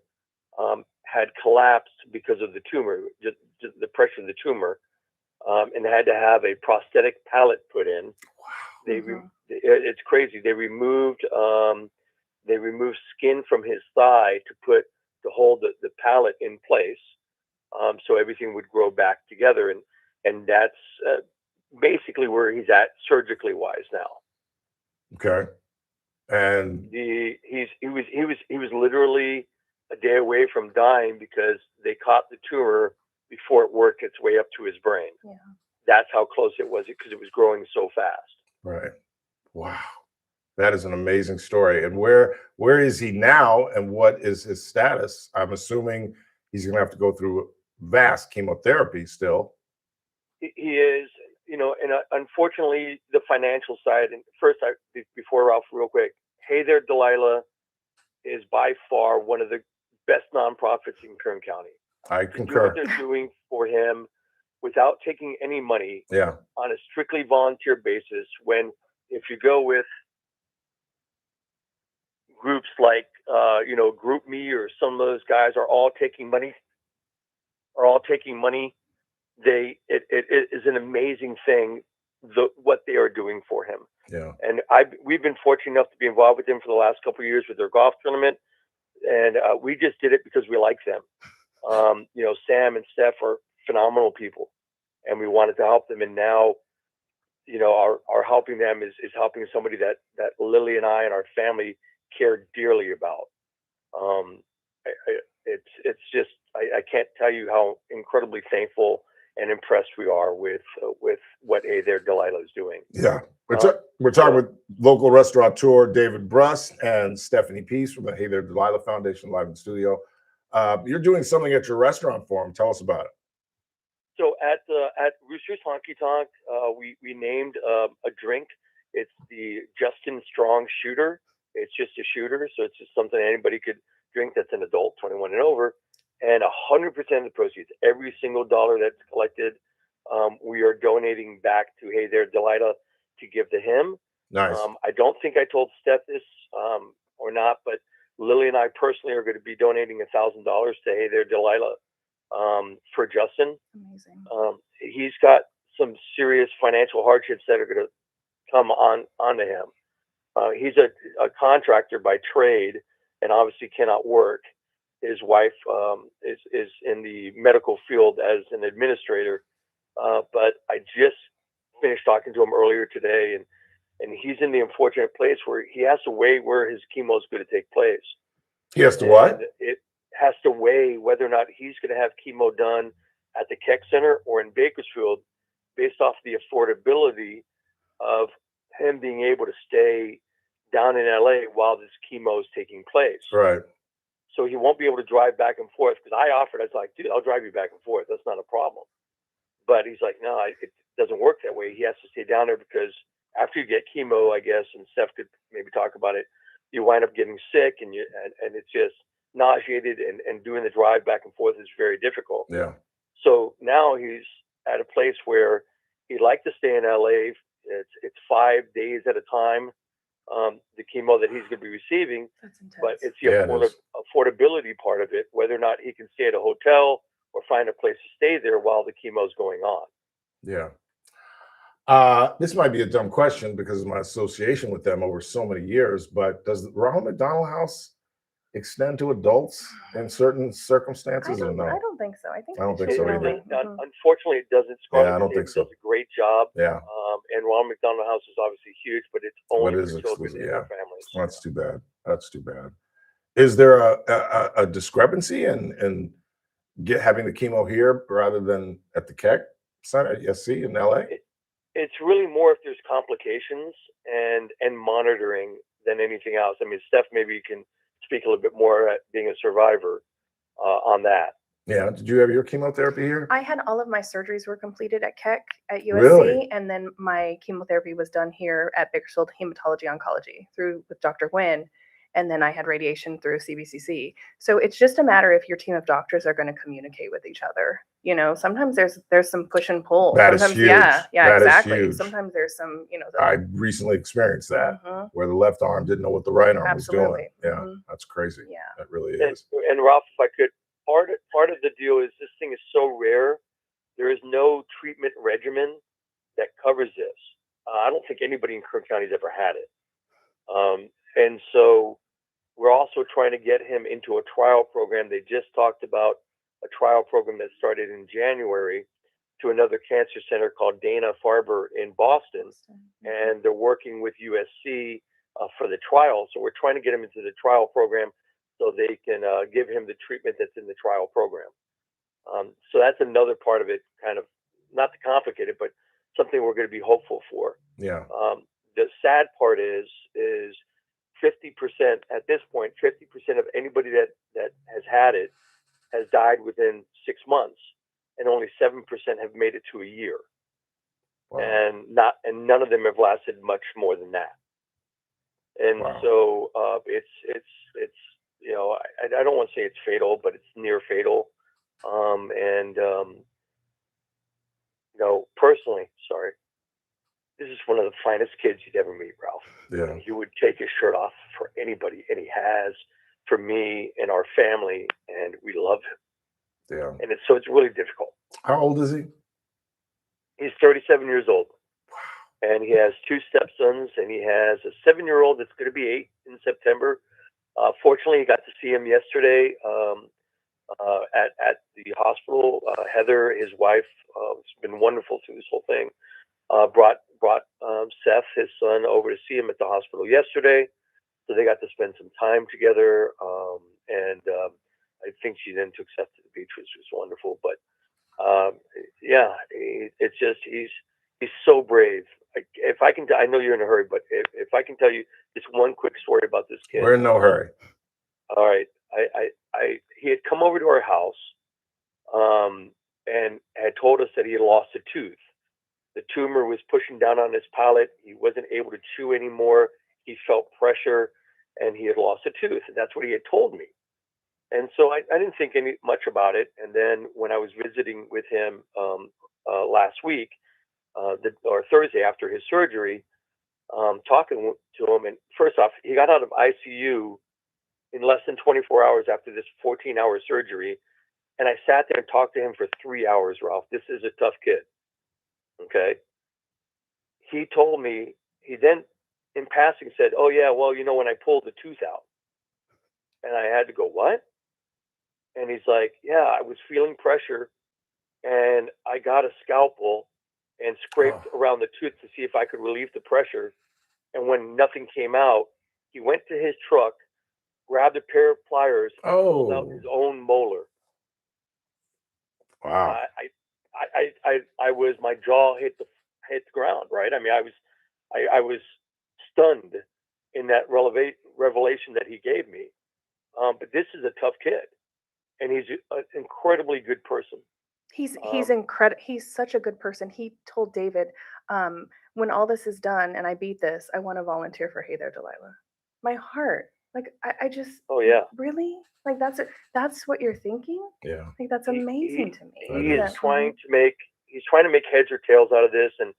S18: had collapsed because of the tumor, just the pressure of the tumor, and had to have a prosthetic palate put in. Wow. It's crazy. They removed skin from his thigh to hold the palate in place, so everything would grow back together, and that's basically where he's at surgically wise now.
S4: Okay. And
S18: he was literally a day away from dying because they caught the tumor before it worked its way up to his brain. Yeah. That's how close it was because it was growing so fast.
S4: Right. Wow. That is an amazing story. And where is he now and what is his status? I'm assuming he's going to have to go through vast chemotherapy still.
S18: He is, and unfortunately the financial side, and first before Ralph, real quick, Hey There Delilah is by far one of the best nonprofits in Kern County.
S4: I concur.
S18: What they're doing for him without taking any money, on a strictly volunteer basis. If you go with groups like Group Me or some of those guys are all taking money. It is an amazing thing what they are doing for him.
S4: Yeah.
S18: And we've been fortunate enough to be involved with them for the last couple of years with their golf tournament, and we just did it because we like them. Sam and Steph are phenomenal people, and we wanted to help them. And now, our helping them is helping somebody that Lily and I and our family care dearly about. It's just I can't tell you how incredibly thankful and impressed we are with what Hey There Delilah is doing.
S4: Yeah, we're talking with local restaurateur David Brust and Stephanie Peace from the Hey There Delilah Foundation live in studio. You're doing something at your restaurant for him. Tell us about it.
S18: So at Rooster's Honky Tonk, we named a drink. It's the Justin Strong Shooter. It's just a shooter, so it's just something anybody could drink that's an adult, 21 and over. And 100% of the proceeds, every single dollar that's collected, we are donating back to Hey There Delilah to give to him.
S4: Nice.
S18: I don't think I told Steph this or not, but Lily and I personally are going to be donating $1,000 to Hey There Delilah for Justin.
S19: Amazing.
S18: He's got some serious financial hardships that are going to come onto him. He's a contractor by trade and obviously cannot work. His wife is in the medical field as an administrator, but I just finished talking to him earlier today, and he's in the unfortunate place where he has to weigh where his chemo is going to take place.
S4: He has to what?
S18: It has to weigh whether or not he's going to have chemo done at the Keck Center or in Bakersfield, based off the affordability of him being able to stay down in LA while this chemo is taking place.
S4: Right.
S18: So he won't be able to drive back and forth, because I offered, I was like, dude, I'll drive you back and forth. That's not a problem. But he's like, no, it doesn't work that way. He has to stay down there because after you get chemo, I guess, and Steph could maybe talk about it, you wind up getting sick and it's just nauseated, and doing the drive back and forth is very difficult.
S4: Yeah.
S18: So now he's at a place where he'd like to stay in LA. It's 5 days at a time. The chemo that he's going to be receiving, but it's the affordability part of it, whether or not he can stay at a hotel or find a place to stay there while the chemo is going on.
S4: Yeah. This might be a dumb question because of my association with them over so many years, but does the Ronald McDonald House extend to adults in certain circumstances, or no?
S19: I don't think so. I think
S4: I don't
S19: it
S4: think
S19: should
S4: so
S19: be
S4: either.
S19: only.
S18: Unfortunately, it doesn't. Scarlett
S4: Yeah, I don't think
S18: does
S4: so.
S18: a great job.
S4: Yeah.
S18: And Ronald McDonald House is obviously huge, but it's only
S4: What
S18: for
S4: is
S18: children
S4: exclusive?
S18: and
S4: Yeah.
S18: their families.
S4: That's too bad. That's too bad. Is there a discrepancy in having the chemo here rather than at the Keck Center, SC in LA?
S18: It's really more if there's complications and monitoring than anything else. I mean, Steph, maybe you can speak a little bit more at being a survivor on that.
S4: Yeah. Did you have your chemotherapy here?
S19: I had all of my surgeries were completed at Keck at USC,
S4: Really?
S19: and then my chemotherapy was done here at Bakersfield Hematology Oncology with Dr. Nguyen, and then I had radiation through CBCC. So it's just a matter if your team of doctors are going to communicate with each other. You know, sometimes there's some push and pull.
S4: That is
S19: Sometimes,
S4: huge.
S19: yeah,
S4: That is
S19: exactly.
S4: huge.
S19: Sometimes there's some,
S4: I recently experienced that
S19: Mhm.
S4: where the left arm didn't know what the right arm was doing.
S19: Absolutely.
S4: Yeah,
S19: Mhm.
S4: that's crazy.
S19: Yeah.
S4: That really
S18: And,
S4: is.
S18: and Ralph, if I could, part of the deal is this thing is so rare. There is no treatment regimen that covers this. I don't think anybody in Kern County has ever had it. And so we're also trying to get him into a trial program. They just talked about a trial program that started in January to another cancer center called Dana-Farber in Boston. And they're working with USC for the trial. So we're trying to get him into the trial program so they can give him the treatment that's in the trial program. So that's another part of it, kind of not to complicate it, but something we're going to be hopeful for.
S4: Yeah.
S18: The sad part is 50% at this point, 50% of anybody that has had it has died within 6 months, and only 7% have made it to a year.
S4: Wow.
S18: And none of them have lasted much more than that. And
S4: Wow.
S18: so it's you know, I don't want to say it's fatal, but it's near fatal. You know, personally, sorry, this is one of the finest kids you'd ever meet, Ralph.
S4: Yeah.
S18: He would take his shirt off for anybody, and he has for me and our family, and we love him.
S4: Yeah.
S18: And it's really difficult.
S4: How old is he?
S18: He's 37 years old, and he has 2 stepsons, and he has a 7-year-old that's going to be 8 in September. Fortunately, he got to see him yesterday at the hospital. Heather, his wife, has been wonderful through this whole thing. Brought Seth, his son, over to see him at the hospital yesterday. So they got to spend some time together. I think she then took Seth to the beach, which was wonderful. But yeah, it's just he's so brave. If I can, I know you're in a hurry, but if I can tell you just one quick story about this kid.
S4: We're in no hurry.
S18: All right, he had come over to our house, and had told us that he had lost a tooth. The tumor was pushing down on his palate. He wasn't able to chew anymore. He felt pressure, and he had lost a tooth. And that's what he had told me. And so I didn't think much about it. And then when I was visiting with him last week, or Thursday after his surgery, talking to him, and first off, he got out of ICU in less than 24 hours after this 14-hour surgery. And I sat there and talked to him for 3 hours, Ralph. This is a tough kid. Okay. He told me, he then in passing said, "Oh yeah, well, you know, when I pulled the tooth out." And I had to go, "What?" And he's like, "Yeah, I was feeling pressure, and I got a scalpel and scraped around the tooth to see if I could relieve the pressure. And when nothing came out, he went to his truck, grabbed a pair of pliers, and pulled out his own molar."
S4: Wow.
S18: I was, my jaw hit the ground, right? I mean, I was stunned in that revelation that he gave me. But this is a tough kid, and he's an incredibly good person.
S19: He's incredible. He's such a good person. He told David, when all this is done and I beat this, I want to volunteer for Hey There, Delilah. My heart, like I just,
S18: oh yeah,
S19: really, like that's what you're thinking.
S4: Yeah,
S19: like that's amazing to me.
S18: He is trying to make heads or tails out of this, and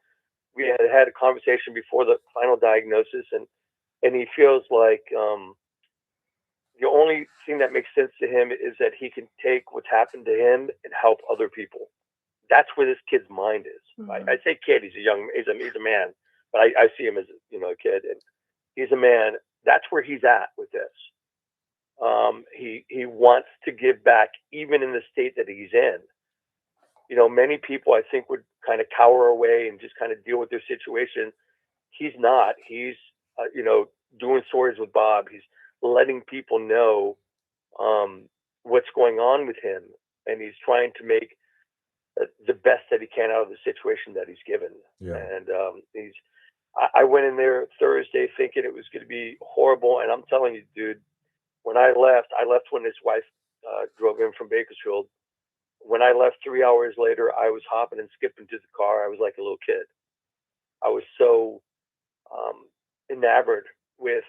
S18: we had a conversation before the final diagnosis, and he feels like the only thing that makes sense to him is that he can take what's happened to him and help other people. That's where this kid's mind is.
S19: Mhm.
S18: I say kid, he's a man, but I see him as, you know, a kid, and he's a man. That's where he's at with this. He wants to give back, even in the state that he's in. You know, many people I think would kind of cower away and just kind of deal with their situation. He's not. He's you know, doing stories with Bob. He's letting people know what's going on with him, and he's trying to make the best that he can out of the situation that he's given.
S4: Yeah.
S18: And I went in there Thursday thinking it was going to be horrible, and I'm telling you, dude, when I left when his wife drove in from Bakersfield. When I left 3 hours later, I was hopping and skipping to the car. I was like a little kid. I was so enamored with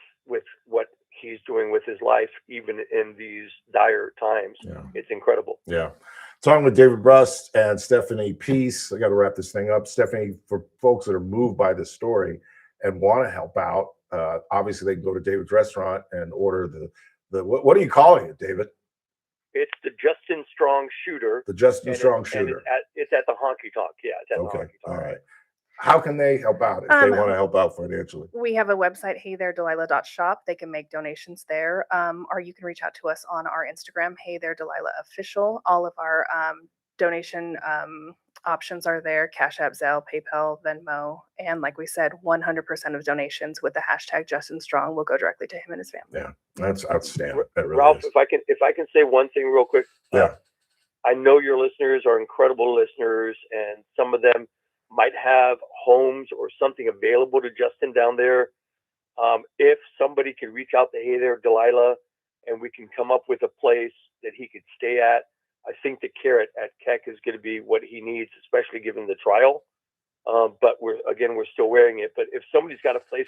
S18: what he's doing with his life, even in these dire times.
S4: Yeah.
S18: It's incredible.
S4: Yeah. Talking with David Brust and Stephanie Peace. I got to wrap this thing up. Stephanie, for folks that are moved by this story and want to help out, obviously they can go to David's restaurant and order the what are you calling it, David?
S18: It's the Justin Strong Shooter.
S4: The Justin Strong Shooter.
S18: It's at the Honky Tonk. Yeah, it's at the
S4: Okay.
S18: Honky Tonk.
S4: All right. How can they help out if they want to help out financially?
S19: We have a website, heytheredelilah.shop. They can make donations there, or you can reach out to us on our Instagram, Hey There Delilah Official. All of our donation options are there: Cash App, Zelle, PayPal, Venmo, and like we said, 100% of donations with the hashtag Justin Strong will go directly to him and his family.
S4: Yeah, that's outstanding. That really
S18: Ralph,
S4: is.
S18: if I can say one thing real quick.
S4: Yeah.
S18: I know your listeners are incredible listeners, and some of them might have homes or something available to Justin down there. If somebody could reach out to Hey There Delilah, and we can come up with a place that he could stay at, I think the carrot at Keck is going to be what he needs, especially given the trial. But we're still wearing it. But if somebody's got a place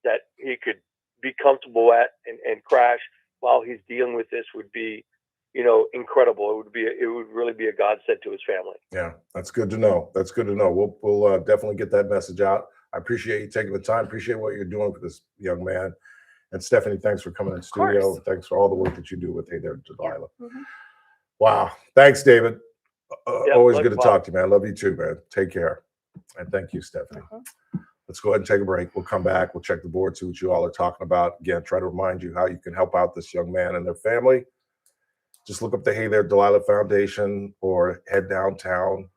S18: that he could be comfortable at and crash while he's dealing with this, would be, you know, incredible. It would really be a godsend to his family.
S4: Yeah, that's good to know. That's good to know. We'll definitely get that message out. I appreciate you taking the time. Appreciate what you're doing for this young man. And Stephanie, thanks for coming in studio. Thanks for all the work that you do with Hey There Delilah.
S19: Yeah. Mm-hmm.
S4: Wow. Thanks, David. Always good to
S18: Bob.
S4: talk to you, man. Love you too, man. Take care. And thank you, Stephanie. Let's go ahead and take a break. We'll come back. We'll check the board, see what you all are talking about. Again, try to remind you how you can help out this young man and their family. Just look up the Hey There Delilah Foundation or head downtown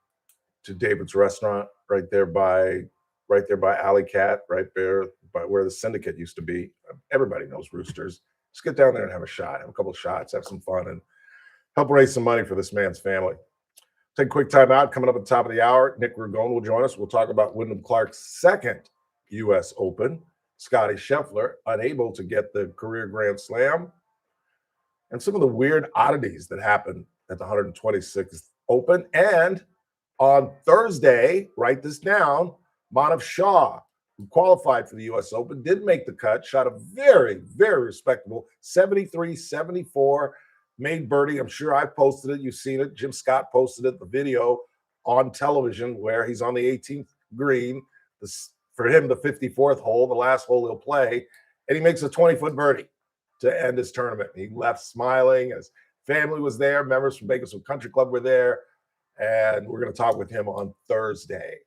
S4: to David's restaurant right there by Alley Cat, right there by where the Syndicate used to be. Everybody knows Roosters. Just get down there and have a shot, have a couple of shots, have some fun, and help raise some money for this man's family. Take a quick time out. Coming up at the top of the hour, Nick Ragone will join us. We'll talk about Wyndham Clark's second U.S. Open. Scotty Scheffler unable to get the career Grand Slam. And some of the weird oddities that happened at the 126th Open. And on Thursday, write this down, Manav Shah, who qualified for the U.S. Open, did make the cut, shot a very, very respectable 73-74, made birdie. I'm sure I posted it. You've seen it. Jim Scott posted it, the video on television where he's on the 18th green. For him, the 54th hole, the last hole he'll play, and he makes a 20-foot birdie to end his tournament. He left smiling. His family was there. Members from Bakersfield Country Club were there. And we're going to talk with him on Thursday.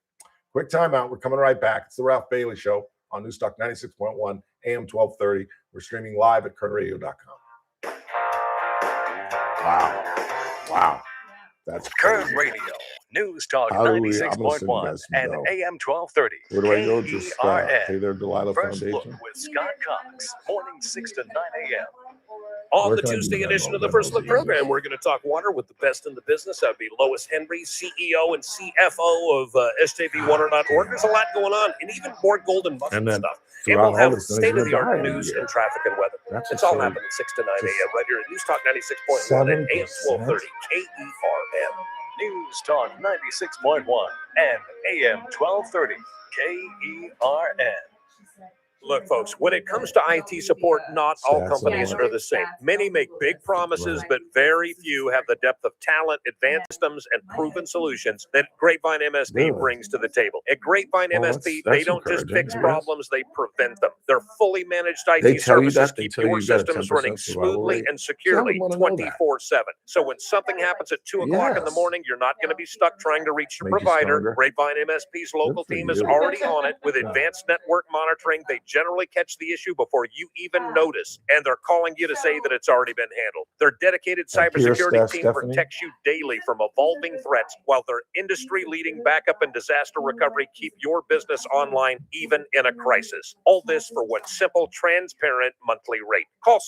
S4: Quick timeout. We're coming right back. It's the Ralph Bailey Show on Newstalk 96.1, AM 1230. We're streaming live at KernRadio.com. Wow. That's
S3: Kern
S4: crazy.
S3: Radio, News Talk
S4: Hallelujah. I'm gonna send you
S3: 96.1
S4: guys some
S3: and
S4: dough.
S3: AM 1230.
S4: Where do I go? Just
S3: KERN.
S4: Hey There Delilah
S3: First
S4: Foundation.
S3: Look with Scott Cox, morning 6 to 9 a.m.
S6: On
S4: Where
S6: the
S4: can I do
S6: Tuesday
S4: that?
S6: edition of the
S4: That
S6: First
S4: knows
S6: Look
S4: the English.
S6: program, we're going to talk water with the best in the business. That would be Lois Henry, CEO and CFO of SJVwater.org. There's a lot going on, and even more golden mussel
S4: And then
S6: stuff. And
S4: throughout
S6: we'll
S4: all
S6: have
S4: this, then he's gonna
S6: state-of-the-art
S4: die in a
S6: news
S4: year.
S6: and traffic and weather.
S4: That's
S6: It's all
S4: so-
S6: happening 6 to 9
S4: just
S6: a.m. right here at News Talk 96.1 and AM 1230 KERN.
S3: News Talk 96.1 and AM 1230 KERN.
S6: Look, folks, when it comes to IT support, not all
S4: Stats
S6: companies
S4: and
S6: are the same. Many make big promises, but very few have the depth of talent, advanced systems, and proven solutions that Grapevine MSP
S4: Really?
S6: brings to the table. At Grapevine
S4: Well,
S6: MSP,
S4: that's
S6: they don't just
S4: encouraging,
S6: fix
S4: I guess.
S6: problems, they prevent them. Their fully managed IT
S4: They tell you
S6: services
S4: that? They
S6: keep
S4: tell you
S6: your
S4: you got a
S6: systems
S4: 10%
S6: running
S4: survival
S6: smoothly
S4: rate?
S6: and
S4: See, I
S6: securely
S4: would wanna know that.
S6: 24/7. So when something happens at 2 o'clock in the
S4: Yes.
S6: morning, you're not going to be stuck trying to reach your
S4: Make you
S6: provider.
S4: stronger.
S6: Grapevine MSP's local
S4: for
S6: team is
S4: you.
S6: already on it with
S4: Yeah.
S6: advanced network monitoring. They just generally catch the issue before you even notice, and they're calling you to say that it's already been handled. Their dedicated cybersecurity team protects you daily from evolving threats, while their industry-leading backup and disaster recovery keep your business online even in a crisis. All this for one simple, transparent monthly rate. Call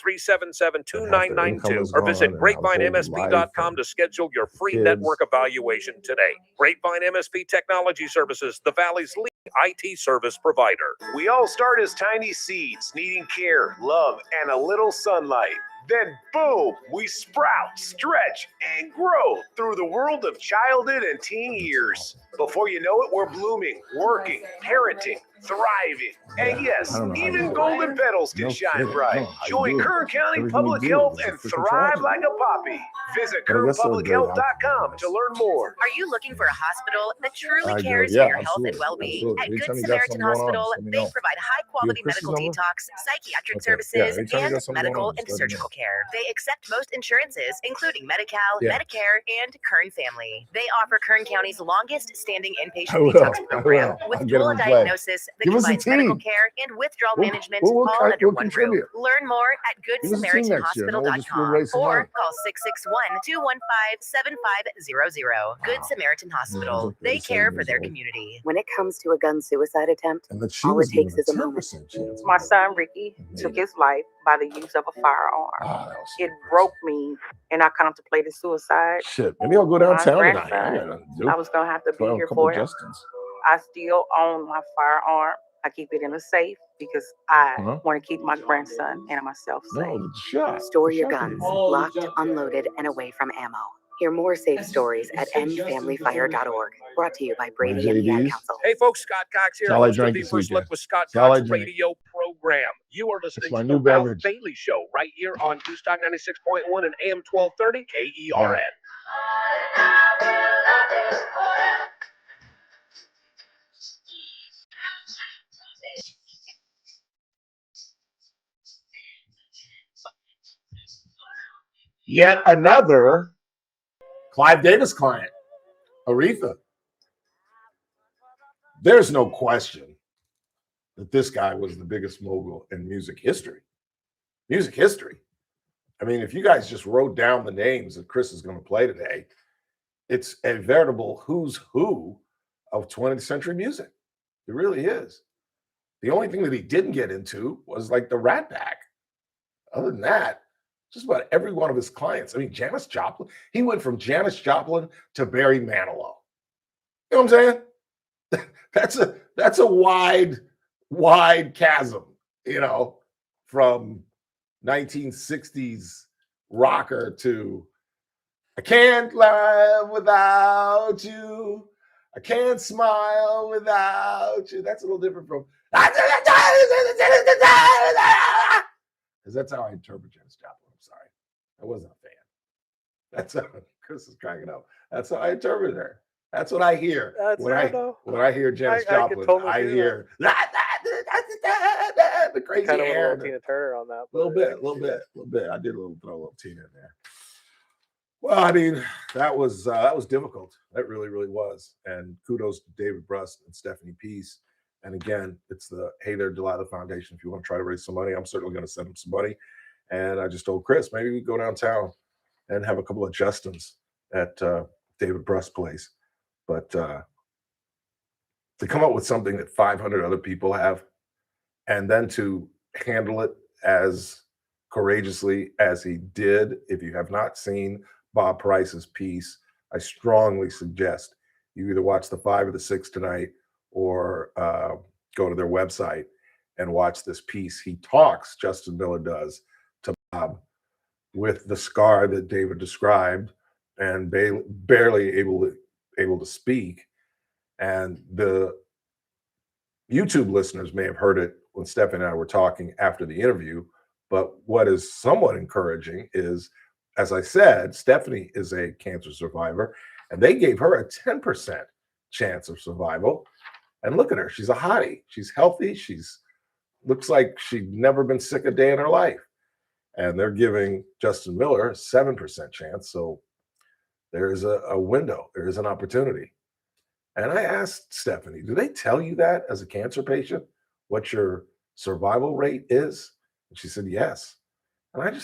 S6: 661-377-2992 or visit GrapevineMSP.com to schedule your free network evaluation today. Grapevine MSP Technology Services, the Valley's leading IT service provider.
S3: We all start as tiny seeds, needing care, love, and a little sunlight. Then boom, we sprout, stretch, and grow through the world of childhood and teen years. Before you know it, we're blooming, working, parenting, thriving. And yes, even golden petals can shine bright. Join Kern County Public Health and thrive like a poppy. Visit KernPublicHealth.com to learn more.
S20: Are you looking for a hospital that truly cares for your health and well-being? At Good Samaritan Hospital, they provide high-quality medical detox, psychiatric services, and medical and surgical care. They accept most insurances, including Medi-Cal, Medicare, and Kern Family. They offer Kern County's longest-standing inpatient detox program with dual diagnosis that combines medical care and withdrawal management all under one roof. Learn more at GoodSamaritanHospital.com or call 661-215-7500. Good Samaritan Hospital. They care for their community.
S12: When it comes to a gun suicide attempt, all it takes is a moment.
S21: My son Ricky took his life by the use of a firearm. It broke me, and I contemplated suicide.
S4: Shit, maybe I'll go downtown tonight.
S21: I was gonna have to be here for him. I still own my firearm. I keep it in a safe because I want to keep my grandson and myself safe.
S12: Store your guns locked, unloaded, and away from ammo. Hear more safe stories at endfamilyfire.org. Brought to you by Brady and the Ad Council.
S6: Hey folks, Scott Cox here. Host of the First Look with Scott Cox radio program. You are listening to the Ralph Bailey Show right here on News Talk 96.1 and AM 1230 KERN.
S4: Yet another Clive Davis client, Aretha. There's no question that this guy was the biggest mogul in music history. Music history. I mean, if you guys just wrote down the names that Chris is going to play today, it's a veritable who's who of 20th century music. It really is. The only thing that he didn't get into was like the Rat Pack. Other than that, just about every one of his clients. I mean, Janis Joplin, he went from Janis Joplin to Barry Manilow. You know what I'm saying? That's a wide chasm, you know, from 1960s rocker to I can't live without you. I can't smile without you. That's a little different from because that's how I interpret Janis Joplin. I'm sorry. I wasn't a fan. That's how Chris is cracking up. That's how I interpret her. That's what I hear. When I hear Janis Joplin, I hear the crazy
S5: kind of a
S4: hair.
S5: little Tina Turner on that.
S4: A little bit. I did throw a little Tina in there. Well, I mean, that was difficult. That really, really was. And kudos to David Brust and Stephanie Peace. And again, it's the Hey There Delilah Foundation. If you want to try to raise some money, I'm certainly going to send them some money. And I just told Chris, maybe we go downtown and have a couple of Justins at David Brust's place. But to come up with something that 500 other people have, and then to handle it as courageously as he did, if you have not seen Bob Price's piece, I strongly suggest you either watch the 5 or the 6 tonight, or go to their website and watch this piece. He talks, Justin Miller does, to Bob with the scar that David described and barely able to speak. And the YouTube listeners may have heard it when Stephanie and I were talking after the interview. But what is somewhat encouraging is, as I said, Stephanie is a cancer survivor, and they gave her a 10% chance of survival. And look at her. She's a hottie. She's healthy. Looks like she'd never been sick a day in her life. And they're giving Justin Miller a 7% chance. So there is a window. There is an opportunity. And I asked Stephanie, do they tell you that as a cancer patient what your survival rate is? And she said, yes. And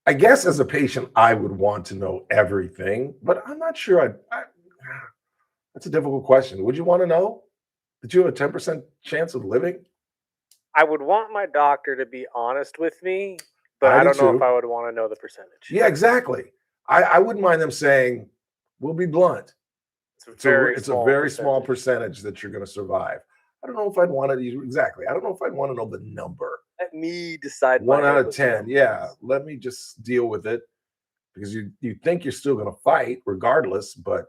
S4: I guess as a patient, I would want to know everything, but I'm not sure. That's a difficult question. Would you want to know that you have a 10% chance of living?
S5: I would want my doctor to be honest with me, but I don't know if I would want to know the percentage.
S4: Yeah, exactly. I wouldn't mind them saying, we'll be blunt. It's a very small percentage that you're going to survive. I don't know if I'd want to, exactly. I don't know if I'd want to know the number.
S5: Let me decide.
S4: 1 out of 10. Yeah. Let me just deal with it, because you think you're still going to fight regardless. But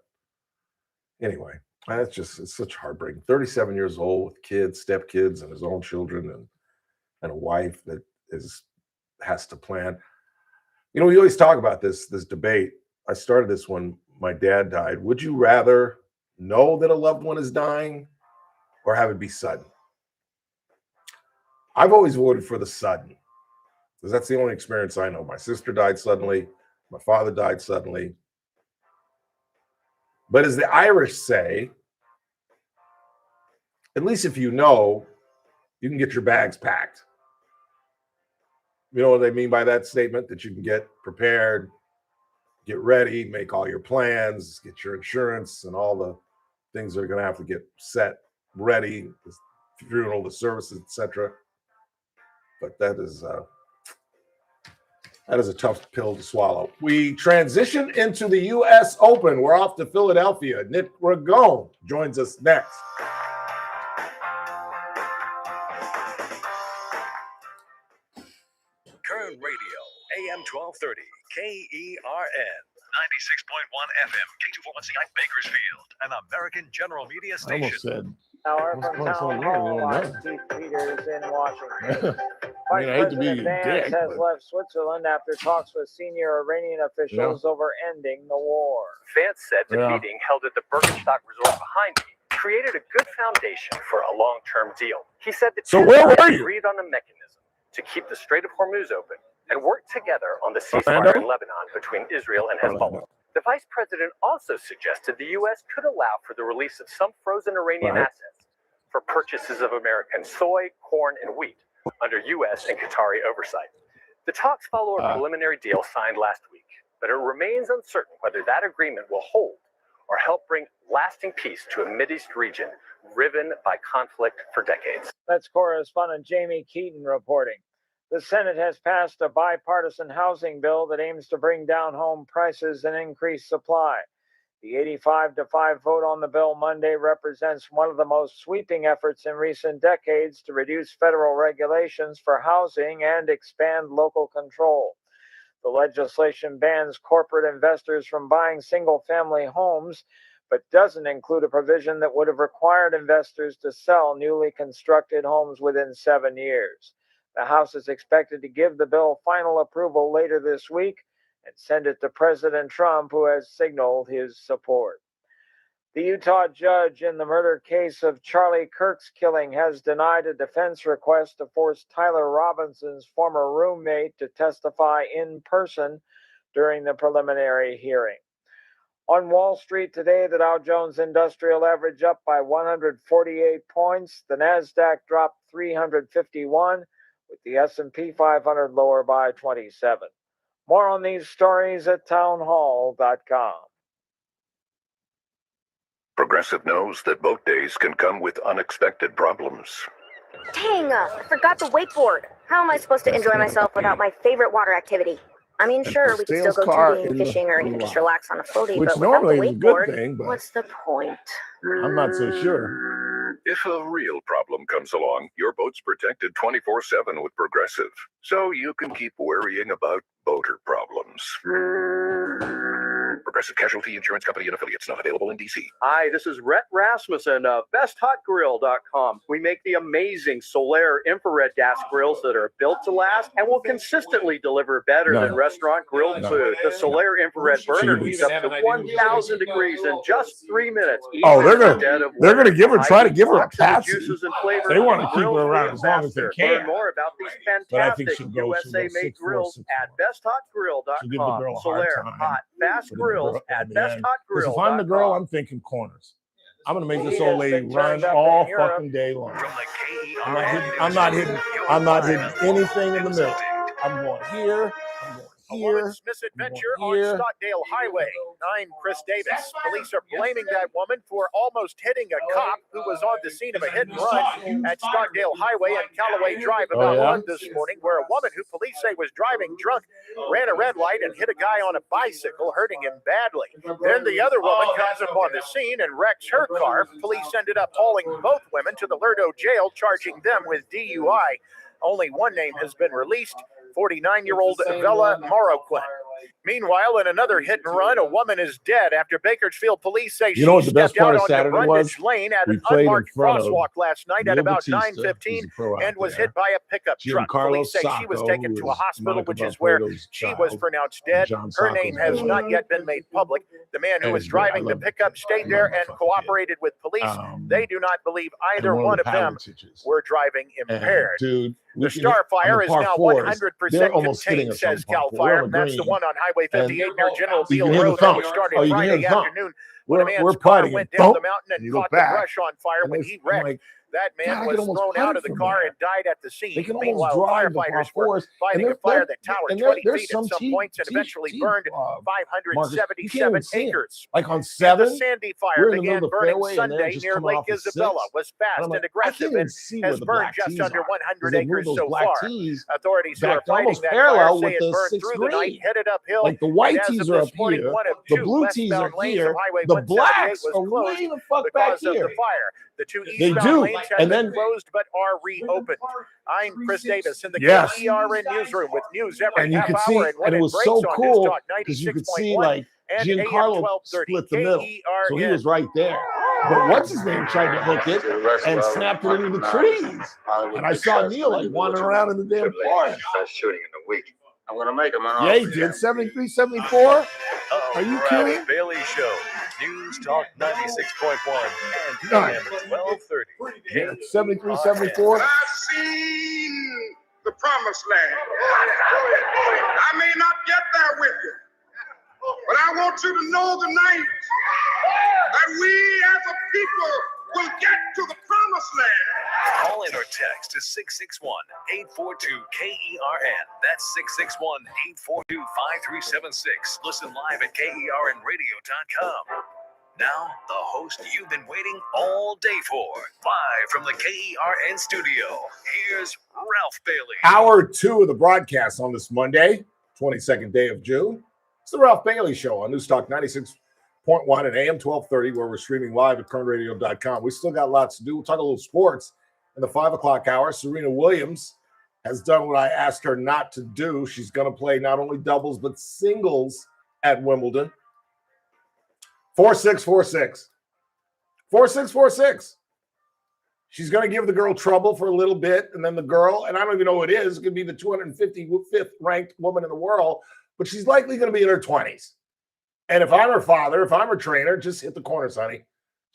S4: anyway, it's such heartbreaking. 37 years old with kids, stepkids, and his own children, and a wife that has to plan. We always talk about this debate. I started this when my dad died. Would you rather know that a loved one is dying or have it be sudden? I've always voted for the sudden, because that's the only experience I know. My sister died suddenly. My father died suddenly. But as the Irish say, at least if you know, you can get your bags packed. You know what they mean by that statement? That you can get prepared, get ready, make all your plans, get your insurance and all the things that are going to have to get set ready, the funeral, the services, etc. But that is a tough pill to swallow. We transition into the U.S. Open. We're off to Philadelphia. Nick Ragone joins us next.
S3: Kern Radio, AM 1230, KERN, 96.1 FM, K241CI Bakersfield, an American General Media
S4: I almost
S3: station.
S4: said,
S15: Hour from Town Hall, I'm Keith Peters in Washington.
S4: I hate to be
S15: President Vance
S4: dick,
S15: has
S4: but
S15: left Switzerland after talks with senior Iranian officials over ending the war.
S17: Vance said the meeting held at the Birkenstock Resort behind me created a good foundation for a long-term deal. He said that
S4: So where were you?
S17: agreed on a mechanism to keep the Strait of Hormuz open and work together on the ceasefire in Lebanon between Israel and Hezbollah. The vice president also suggested the U.S. could allow for the release of some frozen Iranian assets for purchases of American soy, corn, and wheat under U.S. and Qatari oversight. The talks follow a preliminary deal signed last week, but it remains uncertain whether that agreement will hold or help bring lasting peace to a Mideast region riven by conflict for decades.
S15: That's correspondent Jamie Keaton reporting. The Senate has passed a bipartisan housing bill that aims to bring down home prices and increase supply. The 85-5 vote on the bill Monday represents one of the most sweeping efforts in recent decades to reduce federal regulations for housing and expand local control. The legislation bans corporate investors from buying single-family homes, but doesn't include a provision that would have required investors to sell newly constructed homes within 7 years. The House is expected to give the bill final approval later this week and send it to President Trump, who has signaled his support. The Utah judge in the murder case of Charlie Kirk's killing has denied a defense request to force Tyler Robinson's former roommate to testify in person during the preliminary hearing. On Wall Street today, the Dow Jones Industrial Average up by 148 points. The Nasdaq dropped 351, with the S&P 500 lower by 27. More on these stories at townhall.com.
S16: Progressive knows that boat days can come with unexpected problems.
S20: Dang, I forgot the wakeboard. How am I supposed to enjoy myself without my favorite water activity? I mean, sure, we could still go tubing, fishing, or even just relax on a floaty,
S4: which
S20: but
S4: normally
S20: without
S4: is
S20: the
S4: a good
S20: wakeboard,
S4: thing, but
S20: what's the point?
S4: I'm not so sure.
S16: If a real problem comes along, your boat's protected 24/7 with Progressive, so you can keep worrying about boater problems. Progressive Casualty Insurance Company and affiliates, not available in D.C.
S17: Hi, this is Rhett Rasmussen of BestHotGrill.com. We make the amazing Solaire infrared gas grills that are built to last and will consistently deliver better than restaurant grilled food. The Solaire infrared burner heats up to 1,000 degrees in just 3 minutes.
S4: Oh, they're gonna try to give her a pass. They want to keep her around as long as they can.
S17: Learn more about these
S4: But I think
S17: fantastic
S4: she'll go
S17: USA-made grills at
S4: She'll give the
S17: BestHotGrill.com.
S4: girl a hard
S17: Solaire
S4: time.
S17: hot fast grills at
S4: Because if I'm the
S17: BestHotGrill.com.
S4: girl, I'm thinking corners. I'm gonna make this old lady run all fucking day long. I'm not hitting anything in the middle. I'm going here. I'm going
S1: A
S4: here.
S1: woman's misadventure on Stockdale Highway. 9 Chris Davis. Police are blaming that woman for almost hitting a cop who was on the scene of a hit and run at Stockdale Highway and Callaway Drive about 1 this morning, where a woman who police say was driving drunk ran a red light and hit a guy on a bicycle, hurting him badly. Then the other woman comes up on the scene and wrecks her car. Police ended up hauling both women to the Lerdo jail, charging them with DUI. Only one name has been released, 49-year-old Vela Moroquin. Meanwhile, in another hit and run, a woman is dead after Bakersfield police say she stepped out onto Brundage Lane at an unmarked crosswalk last night at about 9:15 and was hit by a pickup truck. Police say she was taken to a hospital, which is where she was pronounced dead. Her name has not yet been made public. The man who was driving the pickup stayed there and cooperated with police. They do not believe either one of them were driving impaired.
S4: Dude,
S1: the Star Fire is now 100% contained, says CAL FIRE. That's the one on Highway 58 near General Beale Road that was started Friday afternoon when a man's car went down the mountain and caught the brush on fire when he wrecked. That man was thrown out of the car and died at the scene. Meanwhile, firefighters were fighting a fire that towered 20 feet at some points and eventually burned 577 acres.
S4: Like on 7,
S1: the Sandy Fire began burning Sunday near Lake Isabella, was fast and aggressive, and has burned just under 100 acres so far. Authorities who are fighting that fire say it burned through the night, headed uphill.
S4: Like the white tees are up here, the blue tees are here, the blacks are way the fuck back here.
S1: The 2 eastbound lanes have been closed but are reopened. I'm Chris Davis in the KERN newsroom with news every half hour and when
S4: it was so cool because you could see like Giancarlo split the middle, so he was right there. But what's his name tried to hook it and snapped it into the trees, and I saw Neil like wandering around in the damn forest.
S2: Best shooting in the week. I'm gonna make him.
S4: Yeah, he did 73, 74. Are you kidding?
S3: Ralph Bailey Show. News Talk 96.1 and AM 1230.
S4: Yeah, 73, 74.
S2: I've seen the promised land. I may not get there with you, but I want you to know tonight that we as a people will get to the promised land.
S3: Call in or text to 661-842-KERN. That's 661-842-5376. Listen live at KERNradio.com. Now, the host you've been waiting all day for. Live from the KERN studio, here's Ralph Bailey.
S4: Hour 2 of the broadcast on this Monday, 22nd day of June. It's the Ralph Bailey Show on News Talk 96.1 and AM 1230, where we're streaming live at KERNradio.com. We still got lots to do. We'll talk a little sports in the 5 o'clock hour. Serena Williams has done what I asked her not to do. She's going to play not only doubles, but singles at Wimbledon. 4-6, 4-6. 4-6. She's going to give the girl trouble for a little bit, and then the girl, and I don't even know who it is, could be the 255th ranked woman in the world, but she's likely going to be in her 20s. And if I'm her father, if I'm her trainer, just hit the corners, honey.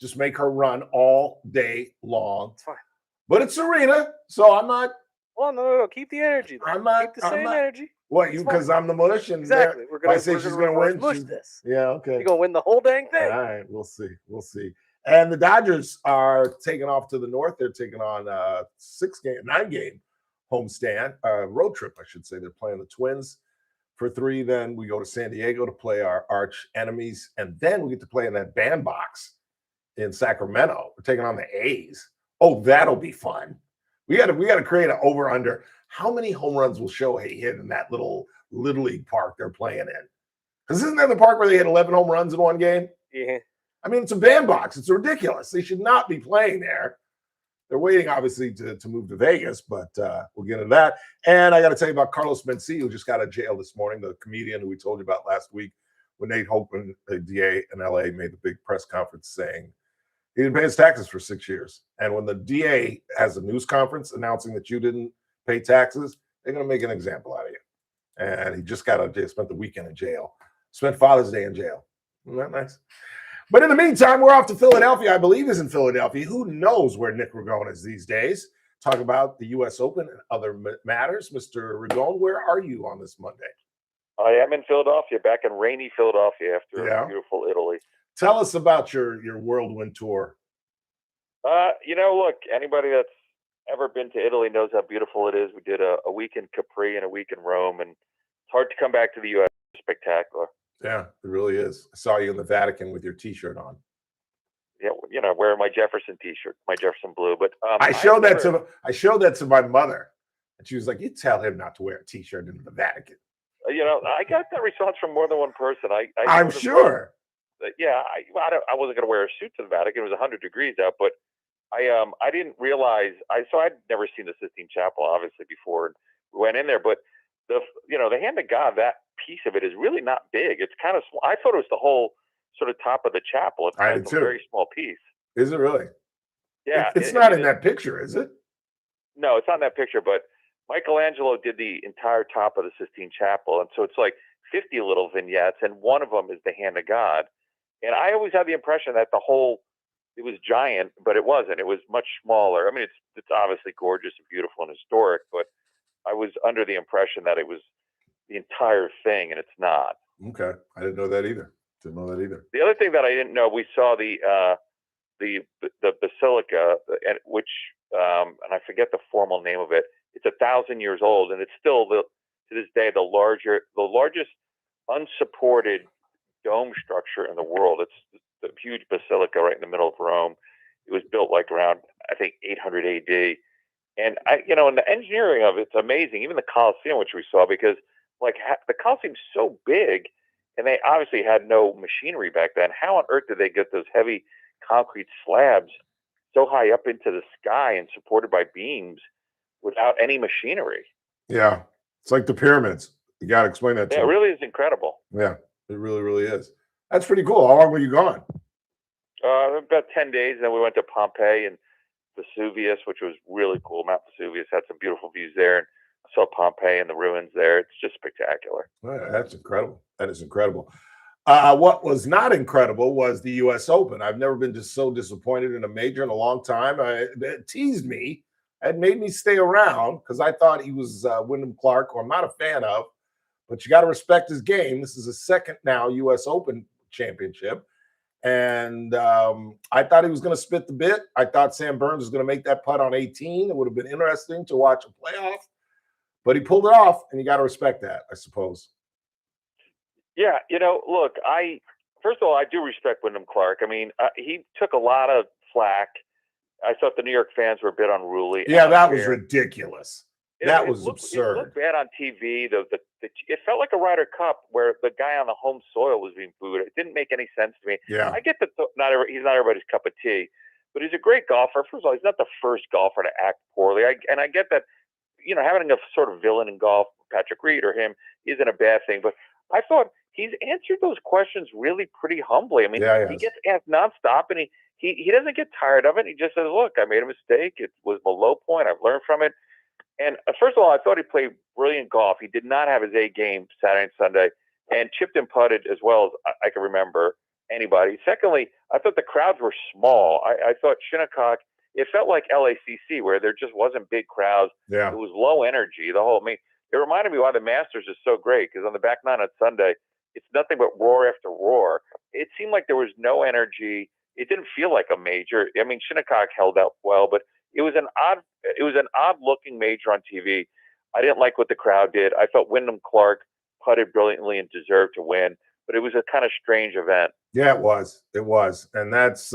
S4: Just make her run all day long.
S5: It's fine.
S4: But it's Serena, so I'm not.
S5: Well, no. Keep the energy.
S4: I'm not.
S5: Keep the same energy.
S4: What, you, because I'm the mush? And
S5: exactly.
S4: I say she's going to win.
S5: Mush this.
S4: Yeah, okay.
S5: You're going to win the whole dang thing.
S4: All right, we'll see. We'll see. And the Dodgers are taking off to the north. They're taking on a 9-game homestand, road trip, I should say. They're playing the Twins for 3. Then we go to San Diego to play our arch enemies. And then we get to play in that bandbox in Sacramento. We're taking on the A's. Oh, that'll be fun. We got to create an over-under. How many home runs will Shohei hit in that little League park they're playing in? Because isn't that the park where they hit 11 home runs in one game?
S5: Yeah.
S4: I mean, it's a bandbox. It's ridiculous. They should not be playing there. They're waiting, obviously, to move to Vegas, but we'll get into that. And I got to tell you about Carlos Mencia, who just got out of jail this morning, the comedian who we told you about last week when Nate Hochman, the DA in L.A., made the big press conference saying he didn't pay his taxes for 6 years. And when the DA has a news conference announcing that you didn't pay taxes, they're going to make an example out of you. And he just got out of jail, spent the weekend in jail, spent Father's Day in jail. Isn't that nice? But in the meantime, we're off to Philadelphia. I believe is in Philadelphia. Who knows where Nick Ragone is these days? Talk about the U.S. Open and other matters. Mr. Ragone, where are you on this Monday?
S18: I am in Philadelphia, back in rainy Philadelphia after beautiful Italy.
S4: Tell us about your whirlwind tour
S18: Look, anybody that's ever been to Italy knows how beautiful it is. We did a week in Capri and a week in Rome, and it's hard to come back to the U.S. It's spectacular.
S4: Yeah, it really is. I saw you in the Vatican with your T-shirt on.
S18: Yeah, wearing my Jefferson T-shirt, my Jefferson blue. But
S4: I showed that to my mother, and she was like, "You tell him not to wear a T-shirt in the Vatican."
S18: I got that response from more than one person.
S4: I'm sure.
S18: I wasn't going to wear a suit to the Vatican. It was 100 degrees out, but I didn't realize. So I'd never seen the Sistine Chapel, obviously, before we went in there. But the hand of God, that piece of it is really not big. It's kind of small. I thought it was the whole sort of top of the chapel. It's kind of a very small piece.
S4: Is it really?
S18: Yeah.
S4: It's not in that picture, is it?
S18: No, it's not in that picture, but Michelangelo did the entire top of the Sistine Chapel. And so it's like 50 little vignettes, and one of them is the hand of God. And I always had the impression that it was giant, but it wasn't. It was much smaller. I mean, it's obviously gorgeous and beautiful and historic, but I was under the impression that it was the entire thing, and it's not.
S4: Okay. I didn't know that either.
S18: The other thing that I didn't know, we saw the basilica, which and I forget the formal name of it. It's 1,000 years old, and it's still to this day the largest unsupported dome structure in the world. It's the huge basilica right in the middle of Rome. It was built like around, I think, 800 AD. And and the engineering of it's amazing. Even the Colosseum, which we saw, because the Colosseum's so big, and they obviously had no machinery back then. How on earth did they get those heavy concrete slabs so high up into the sky and supported by beams without any machinery?
S4: Yeah, it's like the pyramids. You got to explain that to
S18: me. It
S4: me.
S18: really is incredible.
S4: Yeah, it really, really is. That's pretty cool. How long were you gone?
S18: About 10 days. And then we went to Pompeii and Vesuvius, which was really cool. Mount Vesuvius had some beautiful views there. And I saw Pompeii and the ruins there. It's just spectacular.
S4: Oh, that's incredible. That is incredible. What was not incredible was the U.S. Open. I've never been just so disappointed in a major in a long time. It teased me. It made me stay around because I thought he was Wyndham Clark, who I'm not a fan of. But you got to respect his game. This is his second now U.S. Open championship. And I thought he was going to spit the bit. I thought Sam Burns was going to make that putt on 18. It would have been interesting to watch a playoff. But he pulled it off, and you got to respect that, I suppose.
S18: Yeah, look, first of all, I do respect Wyndham Clark. I mean, he took a lot of flack. I thought the New York fans were a bit unruly.
S4: Yeah, that was ridiculous. That was absurd.
S18: It looked bad on TV. It felt like a Ryder Cup where the guy on the home soil was being booed. It didn't make any sense to me.
S4: Yeah.
S18: I get that he's not everybody's cup of tea, but he's a great golfer. First of all, he's not the first golfer to act poorly. I get that, having a sort of villain in golf, Patrick Reed or him, isn't a bad thing. But I thought he's answered those questions really pretty humbly. I mean, he gets asked nonstop, and he doesn't get tired of it. He just says, "Look, I made a mistake. It was my low point. I've learned from it." And first of all, I thought he played brilliant golf. He did not have his A game Saturday and Sunday, and chipped and putted as well as I can remember anybody. Secondly, I thought the crowds were small. I thought Shinnecock, it felt like LACC where there just wasn't big crowds.
S4: Yeah.
S18: It was low energy. It reminded me why the Masters is so great, because on the back nine on Sunday, it's nothing but roar after roar. It seemed like there was no energy. It didn't feel like a major. I mean, Shinnecock held out well, but it was an odd looking major on TV. I didn't like what the crowd did. I thought Wyndham Clark putted brilliantly and deserved to win, but it was a kind of strange event.
S4: Yeah, it was. And that's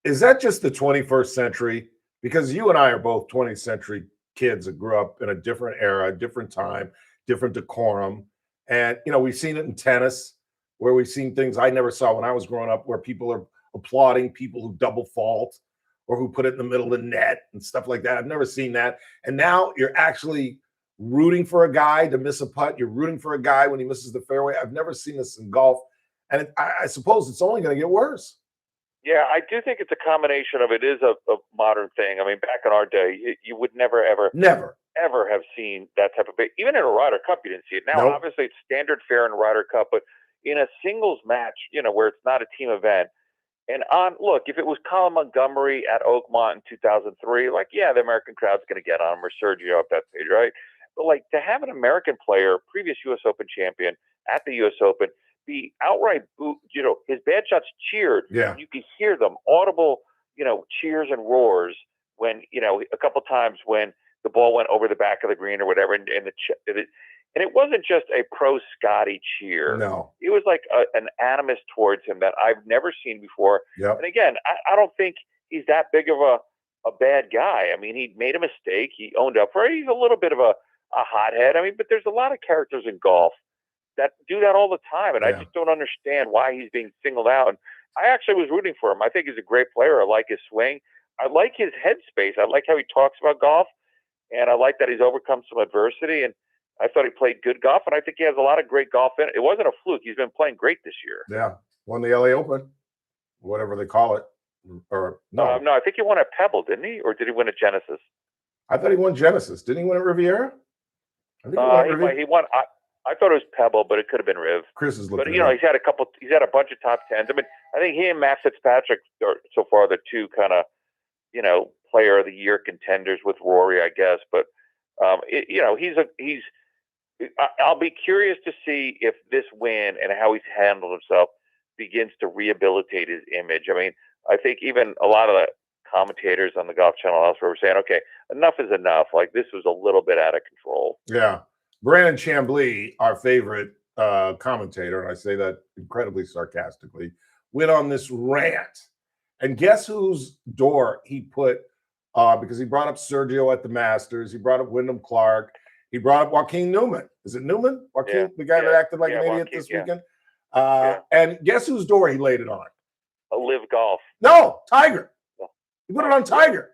S4: is that just the 21st century? Because you and I are both 20th century kids that grew up in a different era, different time, different decorum. And, we've seen it in tennis, where we've seen things I never saw when I was growing up, where people are applauding people who double fault or who put it in the middle of the net and stuff like that. I've never seen that. And now you're actually rooting for a guy to miss a putt. You're rooting for a guy when he misses the fairway. I've never seen this in golf. And I suppose it's only going to get worse.
S18: Yeah, I do think it's a combination of it is a modern thing. I mean, back in our day, you would never, ever have seen that type of thing. Even in a Ryder Cup, you didn't see it. Now, Obviously, it's standard fare in a Ryder Cup, but in a singles match, where it's not a team event. And look, if it was Colin Montgomery at Oakmont in 2003, the American crowd's going to get on him, or Sergio at that stage, right? But to have an American player, previous U.S. Open champion at the U.S. Open, be outright booed, his bad shots cheered.
S4: Yeah.
S18: You could hear them audible,
S13: cheers and roars when, a couple times when the ball went over the back of the green or whatever, and it wasn't just a pro Scotty cheer.
S4: No,
S13: it was like an animus towards him that I've never seen before.
S4: Yep.
S13: And again, I don't think he's that big of a bad guy. I mean, he made a mistake. He owned up for it. He's a little bit of a hothead. I mean, but there's a lot of characters in golf that do that all the time, and I just don't understand why he's being singled out. And I actually was rooting for him. I think he's a great player. I like his swing. I like his headspace. I like how he talks about golf, and I like that he's overcome some adversity. And I thought he played good golf, and I think he has a lot of great golf in it. It wasn't a fluke. He's been playing great this year.
S4: Yeah, won the LA Open, whatever they call it, or no?
S13: No, I think he won at Pebble, didn't he? Or did he win at Genesis?
S4: I thought he won Genesis. Didn't he win at Riviera? I think
S13: he won. I thought it was Pebble, but it could have been Riv.
S4: Chris is looking.
S13: But he's had a bunch of top tens. I mean, I think he and Matt Fitzpatrick are so far the two kind of, player of the year contenders with Rory, I guess. But I'll be curious to see if this win and how he's handled himself begins to rehabilitate his image. I mean, I think even a lot of the commentators on the Golf Channel elsewhere were saying, okay, enough is enough. Like, this was a little bit out of control.
S4: Yeah. Brandon Chambly, our favorite commentator, and I say that incredibly sarcastically, went on this rant. And guess whose door he put, because he brought up Sergio at the Masters, he brought up Wyndham Clark, he brought up Joaquin Newman. Is it Newman? Joaquin, the guy that acted like an idiot this weekend? And guess whose door he laid it on?
S13: Live Golf.
S4: No, Tiger. He put it on Tiger.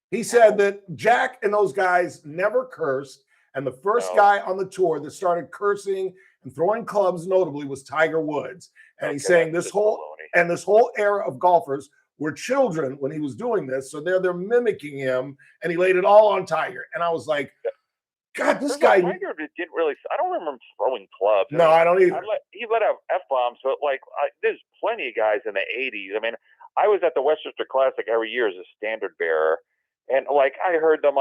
S4: He said that Jack and those guys never cursed, and the first guy on the tour that started cursing and throwing clubs notably was Tiger Woods. And he's saying this whole era of golfers were children when he was doing this, so they're mimicking him, and he laid it all on Tiger. And I was like, God, this guy.
S13: Tiger didn't really. I don't remember him throwing clubs.
S4: No, I don't either.
S13: He let out F-bombs. So there's plenty of guys in the '80s. I mean, I was at the Westchester Classic every year as a standard bearer, and I heard them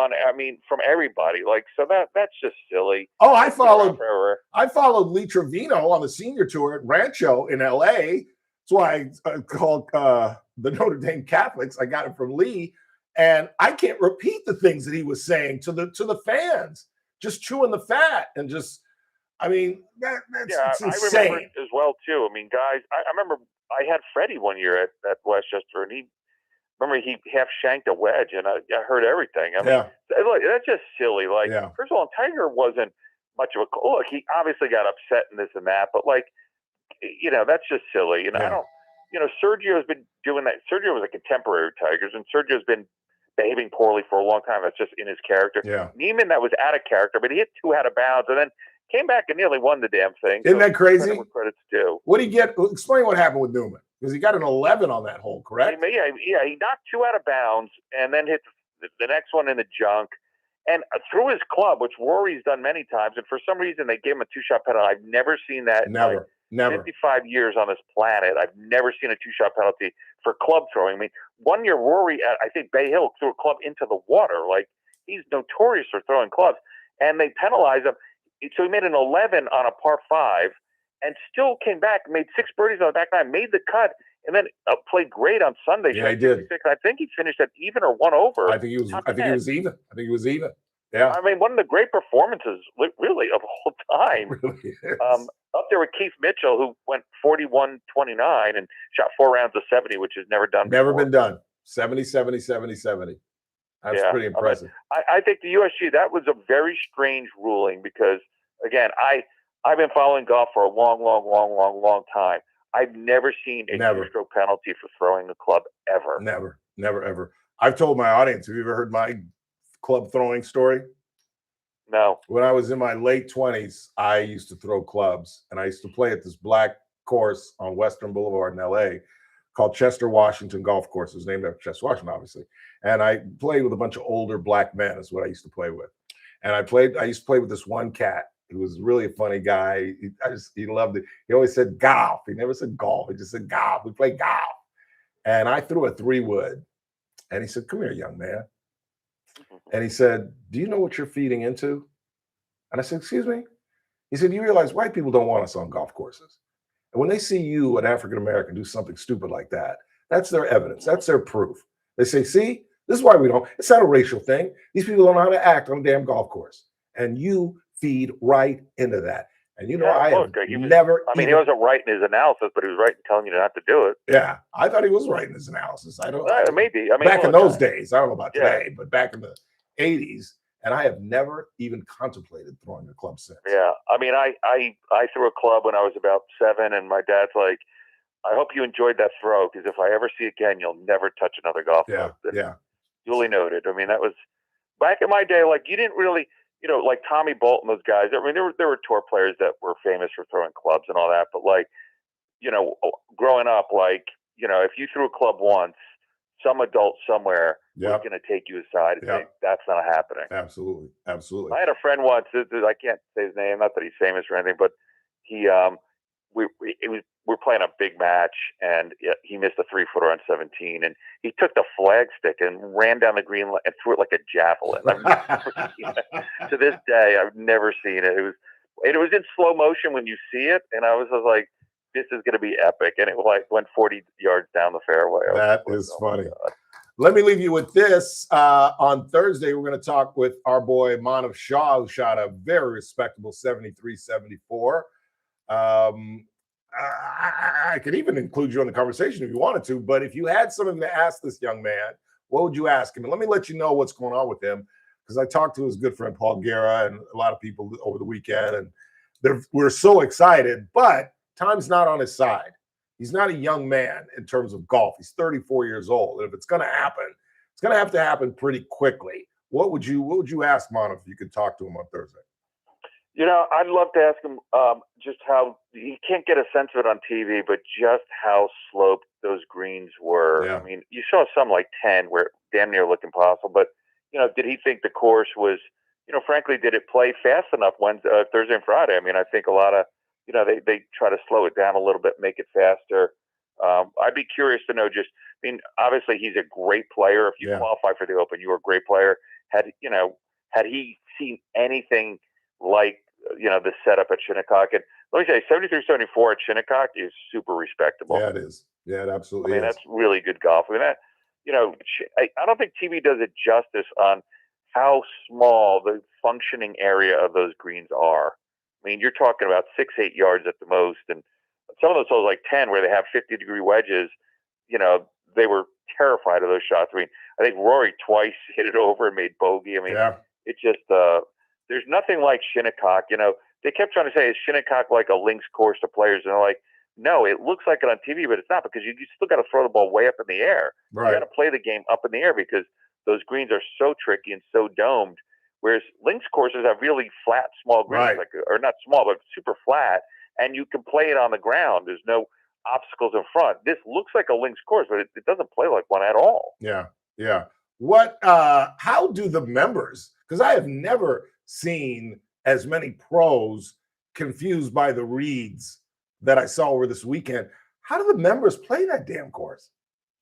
S13: from everybody. So that's just silly.
S4: Oh, I followed Lee Trevino on the senior tour at Rancho in LA. That's why I called the Notre Dame Catholics. I got it from Lee, and I can't repeat the things that he was saying to the fans. Just chewing the fat and just, that's insane.
S13: I remember it as well too. I mean, guys, I remember I had Freddie one year at Westchester, and he half shanked a wedge, and I heard everything. I mean, that's just silly. First of all, Tiger wasn't much of a look. He obviously got upset and this and that, but that's just silly. And I don't, Sergio's been doing that. Sergio was a contemporary of Tiger's, and Sergio's been behaving poorly for a long time. That's just in his character.
S4: Yeah.
S13: Neiman, that was out of character, but he hit 2 out of bounds and then came back and nearly won the damn thing.
S4: Isn't that crazy?
S13: Credit's due.
S4: What did he get? Explain what happened with Newman, because he got an 11 on that hole, correct?
S13: Yeah, he knocked 2 out of bounds and then hit the next one in the junk. And threw his club, which Rory's done many times, and for some reason they gave him a 2-shot penalty. I've never seen that.
S4: Never.
S13: 55 years on this planet, I've never seen a 2-shot penalty for club throwing. I mean, one year Rory at, I think, Bay Hill threw a club into the water. He's notorious for throwing clubs, and they penalized him. So he made an 11 on a par 5 and still came back, made 6 birdies on the back nine, made the cut, and then played great on Sunday.
S4: Yeah, he did.
S13: I think he finished at even or 1 over.
S4: I think he was even. Yeah.
S13: I mean, one of the great performances, really, of all time.
S4: It really is.
S13: Up there with Keith Mitchell, who went 41-29 and shot 4 rounds of 70, which is never done
S4: Never
S13: before.
S4: been done. 70, 70, 70, 70. That's pretty impressive.
S13: I think the USG, that was a very strange ruling because, again, I've been following golf for a long time. I've never seen a 2-stroke penalty for throwing a club ever.
S4: Never, ever. I've told my audience, have you ever heard my club throwing story?
S13: No.
S4: When I was in my late 20s, I used to throw clubs, and I used to play at this black course on Western Boulevard in LA called Chester Washington Golf Course. It was named after Chester Washington, obviously. And I played with a bunch of older black men is what I used to play with. And I used to play with this one cat who was really a funny guy. He loved it. He always said golf. He never said golf. He just said golf. We play golf. And I threw a 3-wood. And he said, "Come here, young man." And he said, "Do you know what you're feeding into?" And I said, "Excuse me?" He said, "You realize white people don't want us on golf courses. And when they see you, an African-American, do something stupid like that, that's their evidence. That's their proof. They say, see, this is why we don't. It's not a racial thing. These people don't know how to act on a damn golf course. And you feed right into that. And you know, I have never.
S13: He wasn't right in his analysis, but he was right in telling you not to do it.
S4: Yeah, I thought he was right in his analysis. I don't.
S13: Maybe.
S4: Back in those days, I don't know about today, but back in the 80s, and I have never even contemplated throwing a club since.
S13: Yeah, I mean, I threw a club when I was about 7, and my dad's like, I hope you enjoyed that throw, because if I ever see it again, you'll never touch another golf club.
S4: Yeah.
S13: Duly noted. I mean, that was back in my day. Like, you didn't really. Like Tommy Bolton, those guys. I mean, there were tour players that were famous for throwing clubs and all that. But growing up, if you threw a club once, some adult somewhere was going to take you aside and say, that's not happening.
S4: Absolutely.
S13: I had a friend once. I can't say his name. Not that he's famous or anything, but he we're playing a big match, and he missed a 3-footer on 17, and he took the flag stick and ran down the green and threw it like a javelin. I've never seen it. To this day, I've never seen it. It was in slow motion when you see it, and I was just like, this is going to be epic, and it went 40 yards down the fairway.
S4: That is funny. God. Let me leave you with this. On Thursday, we're going to talk with our boy Manav Shah, who shot a very respectable 73-74. I could even include you in the conversation if you wanted to, but if you had something to ask this young man, what would you ask him? And let me let you know what's going on with him, because I talked to his good friend Paul Guerra and a lot of people over the weekend, and we're so excited, but time's not on his side. He's not a young man in terms of golf. He's 34 years old, and if it's going to happen, it's going to have to happen pretty quickly. What would you ask Manav if you could talk to him on Thursday?
S13: I'd love to ask him just how you can't get a sense of it on TV, but just how sloped those greens were.
S4: Yeah.
S13: I mean, you saw some like 10 where damn near looked impossible, but did he think the course was, frankly, did it play fast enough Thursday and Friday? I mean, I think a lot of, they try to slow it down a little bit, make it faster. I'd be curious to know obviously he's a great player. If you qualify for the Open, you were a great player. Had he seen anything like, the setup at Shinnecock? And let me say, 73-74 at Shinnecock is super respectable.
S4: Yeah, it is. Yeah, it absolutely
S13: is. That's really good golf. I mean, I don't think TV does it justice on how small the functioning area of those greens are. I mean, you're talking about 6-8 yards at the most, and some of those holes like 10 where they have 50-degree wedges, they were terrified of those shots. I mean, I think Rory twice hit it over and made bogey. I mean, it's just there's nothing like Shinnecock. They kept trying to say, is Shinnecock like a links course to players? And they're like, no, it looks like it on TV, but it's not, because you still got to throw the ball way up in the air.
S4: Right.
S13: You got to play the game up in the air because those greens are so tricky and so domed. Whereas links courses have really flat, small greens, or not small, but super flat, and you can play it on the ground. There's no obstacles in front. This looks like a links course, but it doesn't play like one at all.
S4: Yeah. How do the members, because I have never seen as many pros confused by the reads that I saw over this weekend. How do the members play that damn course?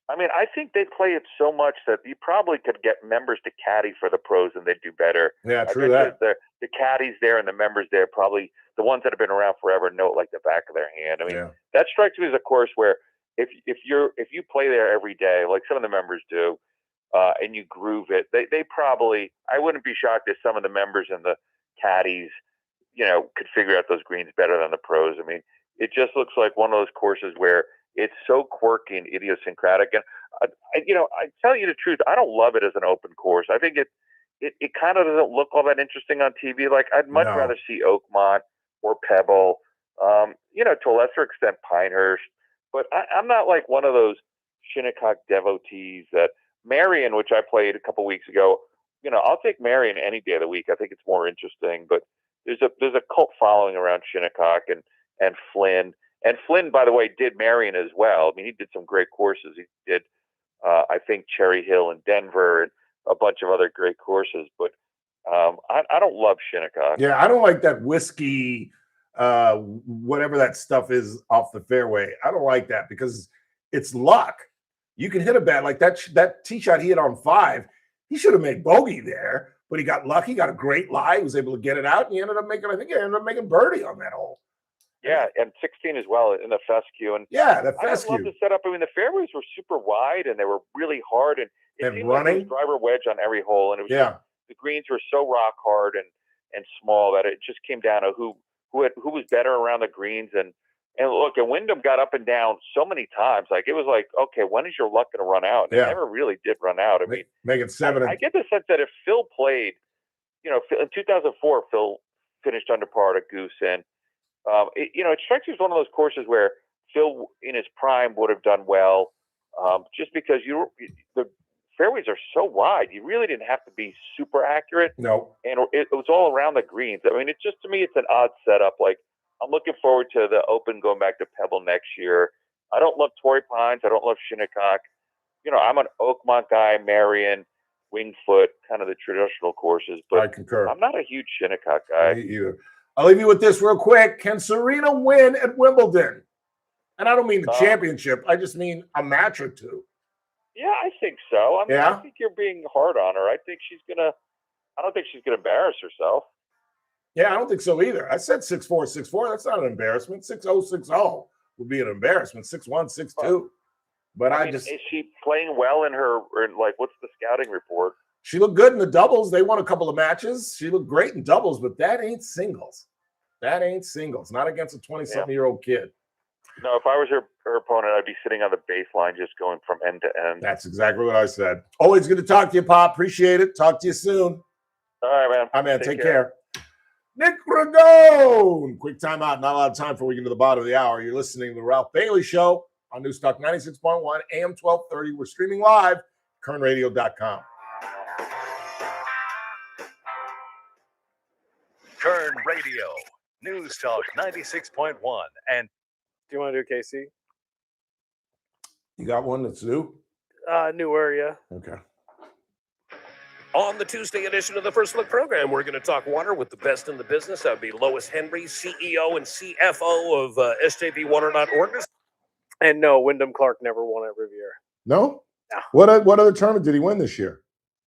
S13: I mean, I think they play it so much that you probably could get members to caddy for the pros and they'd do better.
S4: Yeah, true that.
S13: The caddies there and the members there, probably the ones that have been around forever, know it like the back of their hand. I mean, that strikes me as a course where if you play there every day, like some of the members do, and you groove it, they probably, I wouldn't be shocked if some of the members and the caddies, could figure out those greens better than the pros. I mean, it just looks like one of those courses where it's so quirky and idiosyncratic. And I tell you the truth, I don't love it as an open course. I think it kind of doesn't look all that interesting on TV. Like, I'd much rather see Oakmont or Pebble, to a lesser extent Pinehurst. But I'm not like one of those Shinnecock devotees that Marion, which I played a couple weeks ago. I'll take Marion any day of the week. I think it's more interesting. But there's a cult following around Shinnecock and Flynn. And Flynn, by the way, did Marion as well. I mean, he did some great courses. He did, I think, Cherry Hill in Denver and a bunch of other great courses. But I don't love Shinnecock.
S4: Yeah, I don't like that whiskey, whatever that stuff is off the fairway. I don't like that because it's luck. You can hit a bat like that tee shot he hit on 5. He should have made bogey there, but he got lucky, got a great lie. He was able to get it out, and he ended up making birdie on that hole.
S13: Yeah, and 16 as well in the fescue. And
S4: the fescue.
S13: I love the setup. I mean, the fairways were super wide, and they were really hard. And It
S4: And
S13: seemed like
S4: running?
S13: it was driver wedge on every hole, and it was
S4: Yeah.
S13: just, the greens were so rock hard and small that it just came down to who was better around the greens. And look, and Wyndham got up and down so many times. Like, it was like, okay, when is your luck going to run out? And
S4: Yeah.
S13: it never really did run out. I mean,
S4: Make it 7.
S13: I get the sense that if Phil played, in 2004, Phil finished under par at Goose, and it strikes me as one of those courses where Phil in his prime would have done well, just because the fairways are so wide. You really didn't have to be super accurate.
S4: No.
S13: And it was all around the greens. I mean, to me, it's an odd setup. Like, I'm looking forward to the Open going back to Pebble next year. I don't love Torrey Pines. I don't love Shinnecock. I'm an Oakmont guy, Marion, Wingfoot, kind of the traditional courses. But
S4: I concur.
S13: I'm not a huge Shinnecock guy.
S4: Me either. I'll leave you with this real quick. Can Serena win at Wimbledon? And I don't mean the championship. I just mean a match or two.
S13: Yeah, I think so. I mean,
S4: Yeah?
S13: I think you're being hard on her. I don't think she's gonna embarrass herself.
S4: Yeah, I don't think so either. I said 6'4", 6'4". That's not an embarrassment. 6'0", 6'0" would be an embarrassment. 6'1", 6'2". But I mean,
S13: is she playing well in her? Or like, what's the scouting report?
S4: She looked good in the doubles. They won a couple of matches. She looked great in doubles, but that ain't singles. That ain't singles. Not against a 20-something-year-old kid.
S13: No, if I was her opponent, I'd be sitting on the baseline just going from end to end.
S4: That's exactly what I said. Always good to talk to you, Pop. Appreciate it. Talk to you soon.
S13: All right, man.
S4: All right, man. Take care. Nick Ragone. Quick timeout. Not a lot of time before we get to the bottom of the hour. You're listening to the Ralph Bailey Show on News Talk 96.1, AM 1230. We're streaming live, kernradio.com.
S3: Kern Radio, News Talk 96.1. And
S5: do you want to do KC?
S4: You got one that's new?
S5: Newer, yeah.
S4: Okay.
S6: On the Tuesday edition of the First Look program, we're going to talk water with the best in the business. That would be Lois Henry, CEO and CFO of SJVWater.org.
S5: And no, Wyndham Clark never won at Riviera.
S4: No?
S5: No.
S4: What other tournament did he win this year?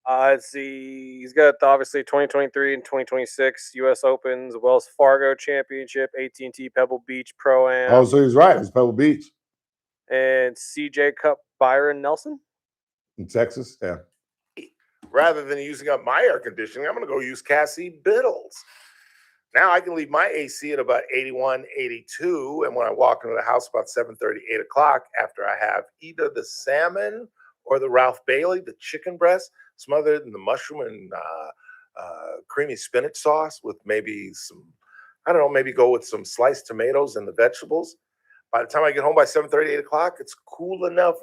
S5: Let's see. He's got obviously 2023 and 2026 U.S. Opens, Wells Fargo Championship, AT&T Pebble Beach Pro-Am.
S4: Oh, so he's right. It's Pebble Beach.
S5: And CJ Cup Byron Nelson?
S4: In Texas, yeah. Rather than using up my air conditioning, I'm going to go use Cassie Biddles. Now I can leave my AC at about 81, 82, and when I walk into the house about 7:30, 8 o'clock, after I have either the salmon or the Ralph Bailey, the chicken breast, smothered in the mushroom and creamy spinach sauce with maybe some, I don't know, maybe go with some sliced tomatoes and the vegetables. By the time I get home by 7:30, 8 o'clock, it's cool enough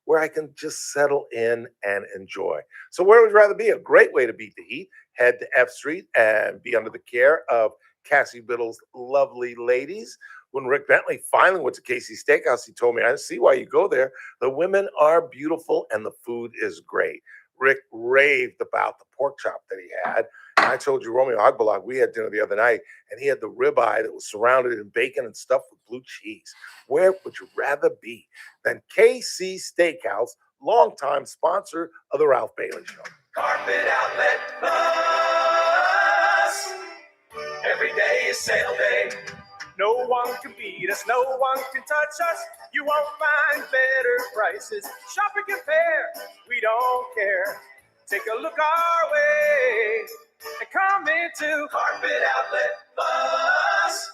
S4: where I can just settle in and enjoy. So where would you rather be? A great way to beat the heat. Head to F Street and be under the care of Cassie Biddle's lovely ladies. When Rick Bentley finally went to Casey's Steakhouse, he told me, I see why you go there. The women are beautiful and the food is great. Rick raved about the pork chop that he had. And I told you, Romeo Agbalag, we had dinner the other night, and he had the ribeye that was surrounded in bacon and stuffed with blue cheese. Where would you rather be than KC Steakhouse, longtime sponsor of the Ralph Bailey Show?
S10: Carpet Outlet Plus. Every day is sale day.
S11: No one can beat us, no one can touch us. You won't find better prices. Shop and compare, we don't care. Take a look our way and come into
S10: Carpet Outlet Plus.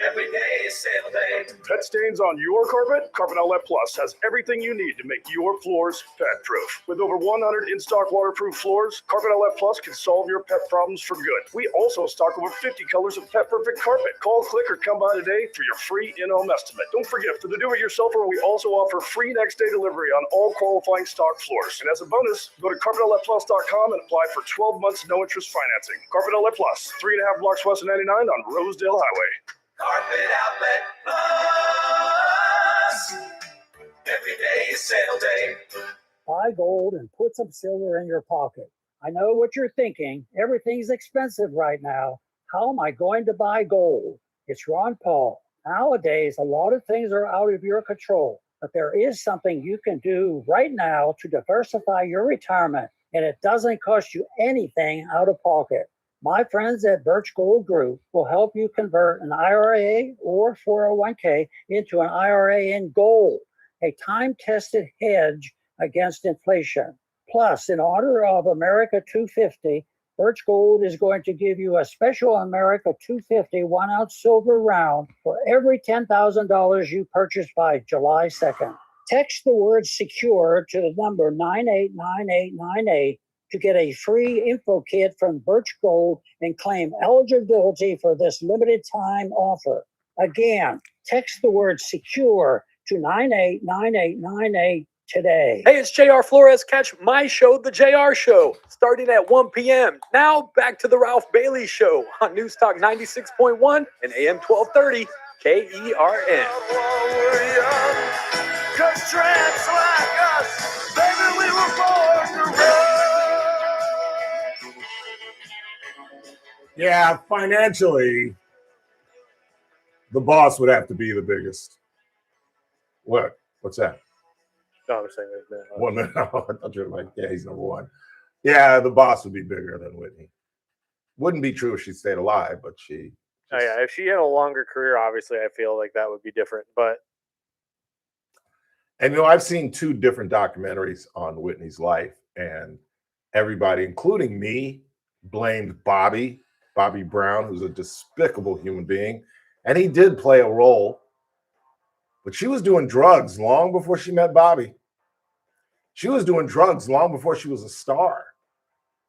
S10: Every day is sale day.
S22: Pet stains on your carpet? Carpet Outlet Plus has everything you need to make your floors pet-proof. With over 100 in-stock waterproof floors, Carpet Outlet Plus can solve your pet problems for good. We also stock over 50 colors of pet-perfect carpet. Call, click, or come by today for your free in-home estimate. Don't forget, for the do-it-yourselfer, we also offer free next-day delivery on all qualifying stock floors. And as a bonus, go to carpetoutletplus.com and apply for 12 months no-interest financing. Carpet Outlet Plus, 3.5 blocks west of 99 on Rosedale Highway.
S10: Carpet Outlet Plus. Every day is sale day.
S23: Buy gold and put some silver in your pocket. I know what you're thinking. Everything's expensive right now. How am I going to buy gold? It's Ron Paul. Nowadays, a lot of things are out of your control, but there is something you can do right now to diversify your retirement, and it doesn't cost you anything out of pocket. My friends at Birch Gold Group will help you convert an IRA or 401k into an IRA in gold, a time-tested hedge against inflation. Plus, in honor of America 250, Birch Gold is going to give you a special America 250 1-ounce silver round for every $10,000 you purchase by July 2nd. Text the word secure to the number 989898 to get a free info kit from Birch Gold and claim eligibility for this limited time offer. Again, text the word secure to 989898 today.
S7: Hey, it's JR Flores. Catch my show, The JR Show, starting at 1 p.m. Now back to the Ralph Bailey Show on News Talk 96.1 and AM 1230 KERN.
S11: Cause tramps like us, baby, we were born to run.
S4: Yeah, financially, the boss would have to be the biggest. What? What's that?
S5: No, I'm saying that.
S4: Well, no, I thought you were like, yeah, he's number one. Yeah, the boss would be bigger than Whitney. Wouldn't be true if she stayed alive, but she.
S5: Oh yeah, if she had a longer career, obviously, I feel like that would be different. But
S4: and I've seen 2 different documentaries on Whitney's life, and everybody, including me, blamed Bobby Brown, who's a despicable human being, and he did play a role. But she was doing drugs long before she met Bobby. She was doing drugs long before she was a star.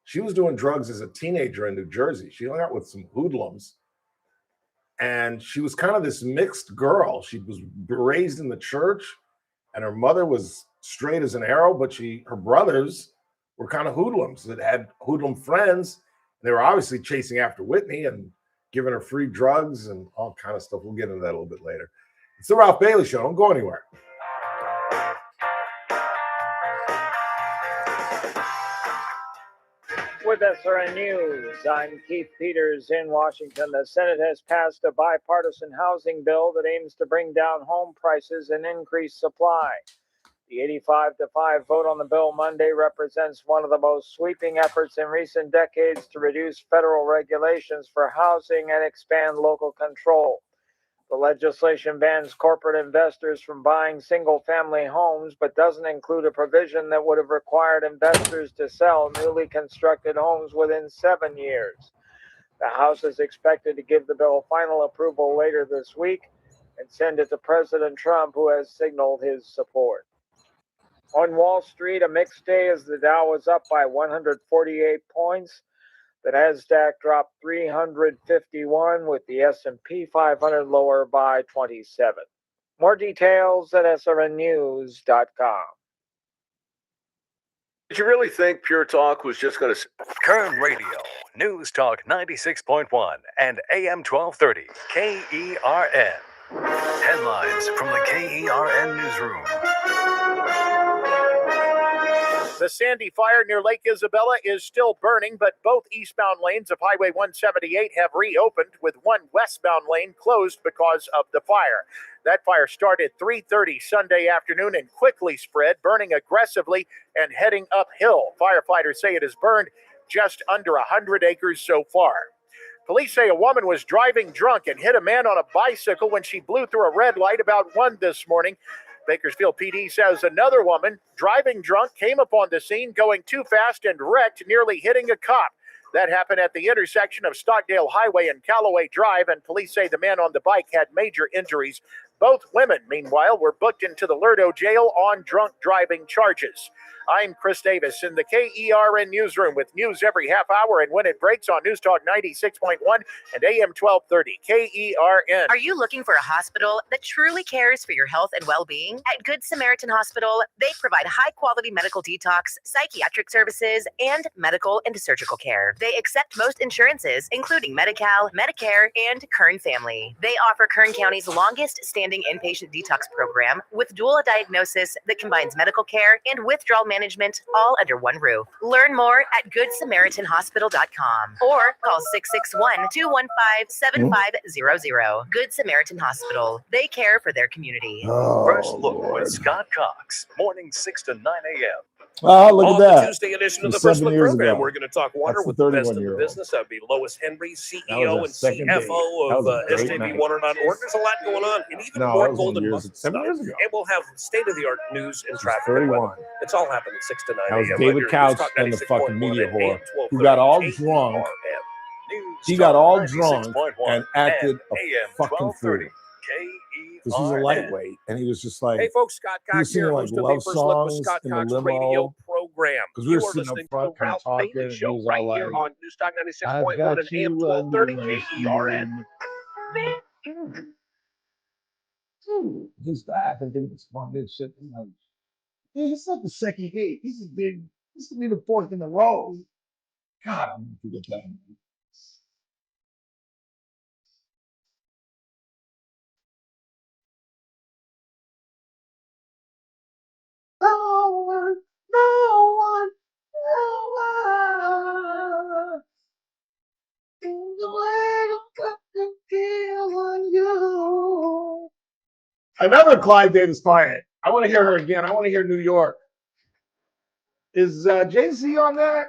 S4: She was doing drugs as a teenager in New Jersey. She hung out with some hoodlums. And she was kind of this mixed girl. She was raised in the church, and her mother was straight as an arrow, but her brothers were kind of hoodlums that had hoodlum friends. And they were obviously chasing after Whitney and giving her free drugs and all kind of stuff. We'll get into that a little bit later. It's the Ralph Bailey Show. Don't go anywhere.
S15: With SRN News, I'm Keith Peters in Washington. The Senate has passed a bipartisan housing bill that aims to bring down home prices and increase supply. The 85-5 vote on the bill Monday represents one of the most sweeping efforts in recent decades to reduce federal regulations for housing and expand local control. The legislation bans corporate investors from buying single-family homes, but doesn't include a provision that would have required investors to sell newly constructed homes within 7 years. The House is expected to give the bill final approval later this week and send it to President Trump, who has signaled his support. On Wall Street, a mixed day as the Dow was up by 148 points. The NASDAQ dropped 351, with the S&P 500 lower by 27. More details at srnnews.com.
S3: Did you really think Pure Talk was just going to... Kern Radio, News Talk 96.1 and AM 1230, KERN. Headlines from the KERN Newsroom.
S1: The Sandy fire near Lake Isabella is still burning, but both eastbound lanes of Highway 178 have reopened, with one westbound lane closed because of the fire. That fire started 3:30 Sunday afternoon and quickly spread, burning aggressively and heading uphill. Firefighters say it has burned just under 100 acres so far. Police say a woman was driving drunk and hit a man on a bicycle when she blew through a red light about 1 this morning. Bakersfield PD says another woman driving drunk came upon the scene going too fast and wrecked, nearly hitting a cop. That happened at the intersection of Stockdale Highway and Callaway Drive, and police say the man on the bike had major injuries. Both women, meanwhile, were booked into the Lerdo jail on drunk driving charges. I'm Chris Davis in the KERN Newsroom with news every half hour and when it breaks on News Talk 96.1 and AM 1230 KERN.
S20: Are you looking for a hospital that truly cares for your health and well-being? At Good Samaritan Hospital, they provide high-quality medical detox, psychiatric services, and medical and surgical care. They accept most insurances, including Medi-Cal, Medicare, and Kern Family. They offer Kern County's longest-standing inpatient detox program with dual diagnosis that combines medical care and withdrawal management all under one roof. Learn more at GoodSamaritanHospital.com or call 661-215-7500. Good Samaritan Hospital. They care for their community.
S3: First Look with Scott Cox, morning 6 to 9 a.m.
S6: Oh, look
S3: On
S6: at that.
S3: the Tuesday edition
S6: From
S3: of the First
S6: 7
S3: Look
S6: years
S3: program,
S6: ago.
S3: we're going to talk water
S6: That's
S3: with
S6: the
S3: the best in the
S6: 31-year-old.
S3: business. That would be Lois Henry,
S6: That
S3: CEO
S6: was
S3: and
S6: our second date.
S3: CFO
S6: That
S3: of
S6: was a great
S3: SJV
S6: night.
S3: Water.org. There's a lot going on. And even
S6: even
S4: No, that
S6: more
S4: was
S6: golden
S4: 7
S6: muscle stuff.
S4: years ago.
S6: And we'll have state-of-the-art news and traffic.
S4: 31.
S6: It's all happening 6 to 9
S4: That was
S6: a.m.
S4: David
S6: on your
S4: Couch
S6: News Talk
S4: and the
S6: 96.1
S4: fucking media
S6: and
S4: whore
S6: AM
S4: who got all
S6: 1230
S4: drunk.
S6: KERN.
S4: He got
S6: News
S4: all
S6: Talk
S4: drunk
S6: 96.1
S4: and acted
S6: and
S4: a
S6: AM
S4: fucking fool
S6: 1230
S4: because he's a
S6: KERN.
S4: lightweight, and he was just like,
S6: Hey folks, Scott
S4: he
S6: Cox
S4: was singing
S6: here,
S4: like
S6: host of the
S4: love
S6: First Look with
S4: songs
S6: Scott
S4: in the
S6: Cox
S4: limo
S6: radio program.
S4: because we were
S6: You are
S4: sitting up
S6: listening
S4: front
S6: to the
S4: kind of
S6: Ralph
S4: talking.
S6: Bailey
S4: And he
S6: Show
S4: was
S6: right
S4: all
S6: here
S4: like,
S6: on News Talk
S4: I've
S6: 96.1
S4: got
S6: and AM
S4: you
S6: 1230 KERN.
S4: Just laugh and think it's fun. This shit, yeah, it's not the second gate. This is big. This could be the fourth in a row. God, I'm gonna forget that. No one, no one, no one. In the way of the feel on you. Another Clive Davis client. I want to hear her again. I want to hear New York. Is Jay-Z on that?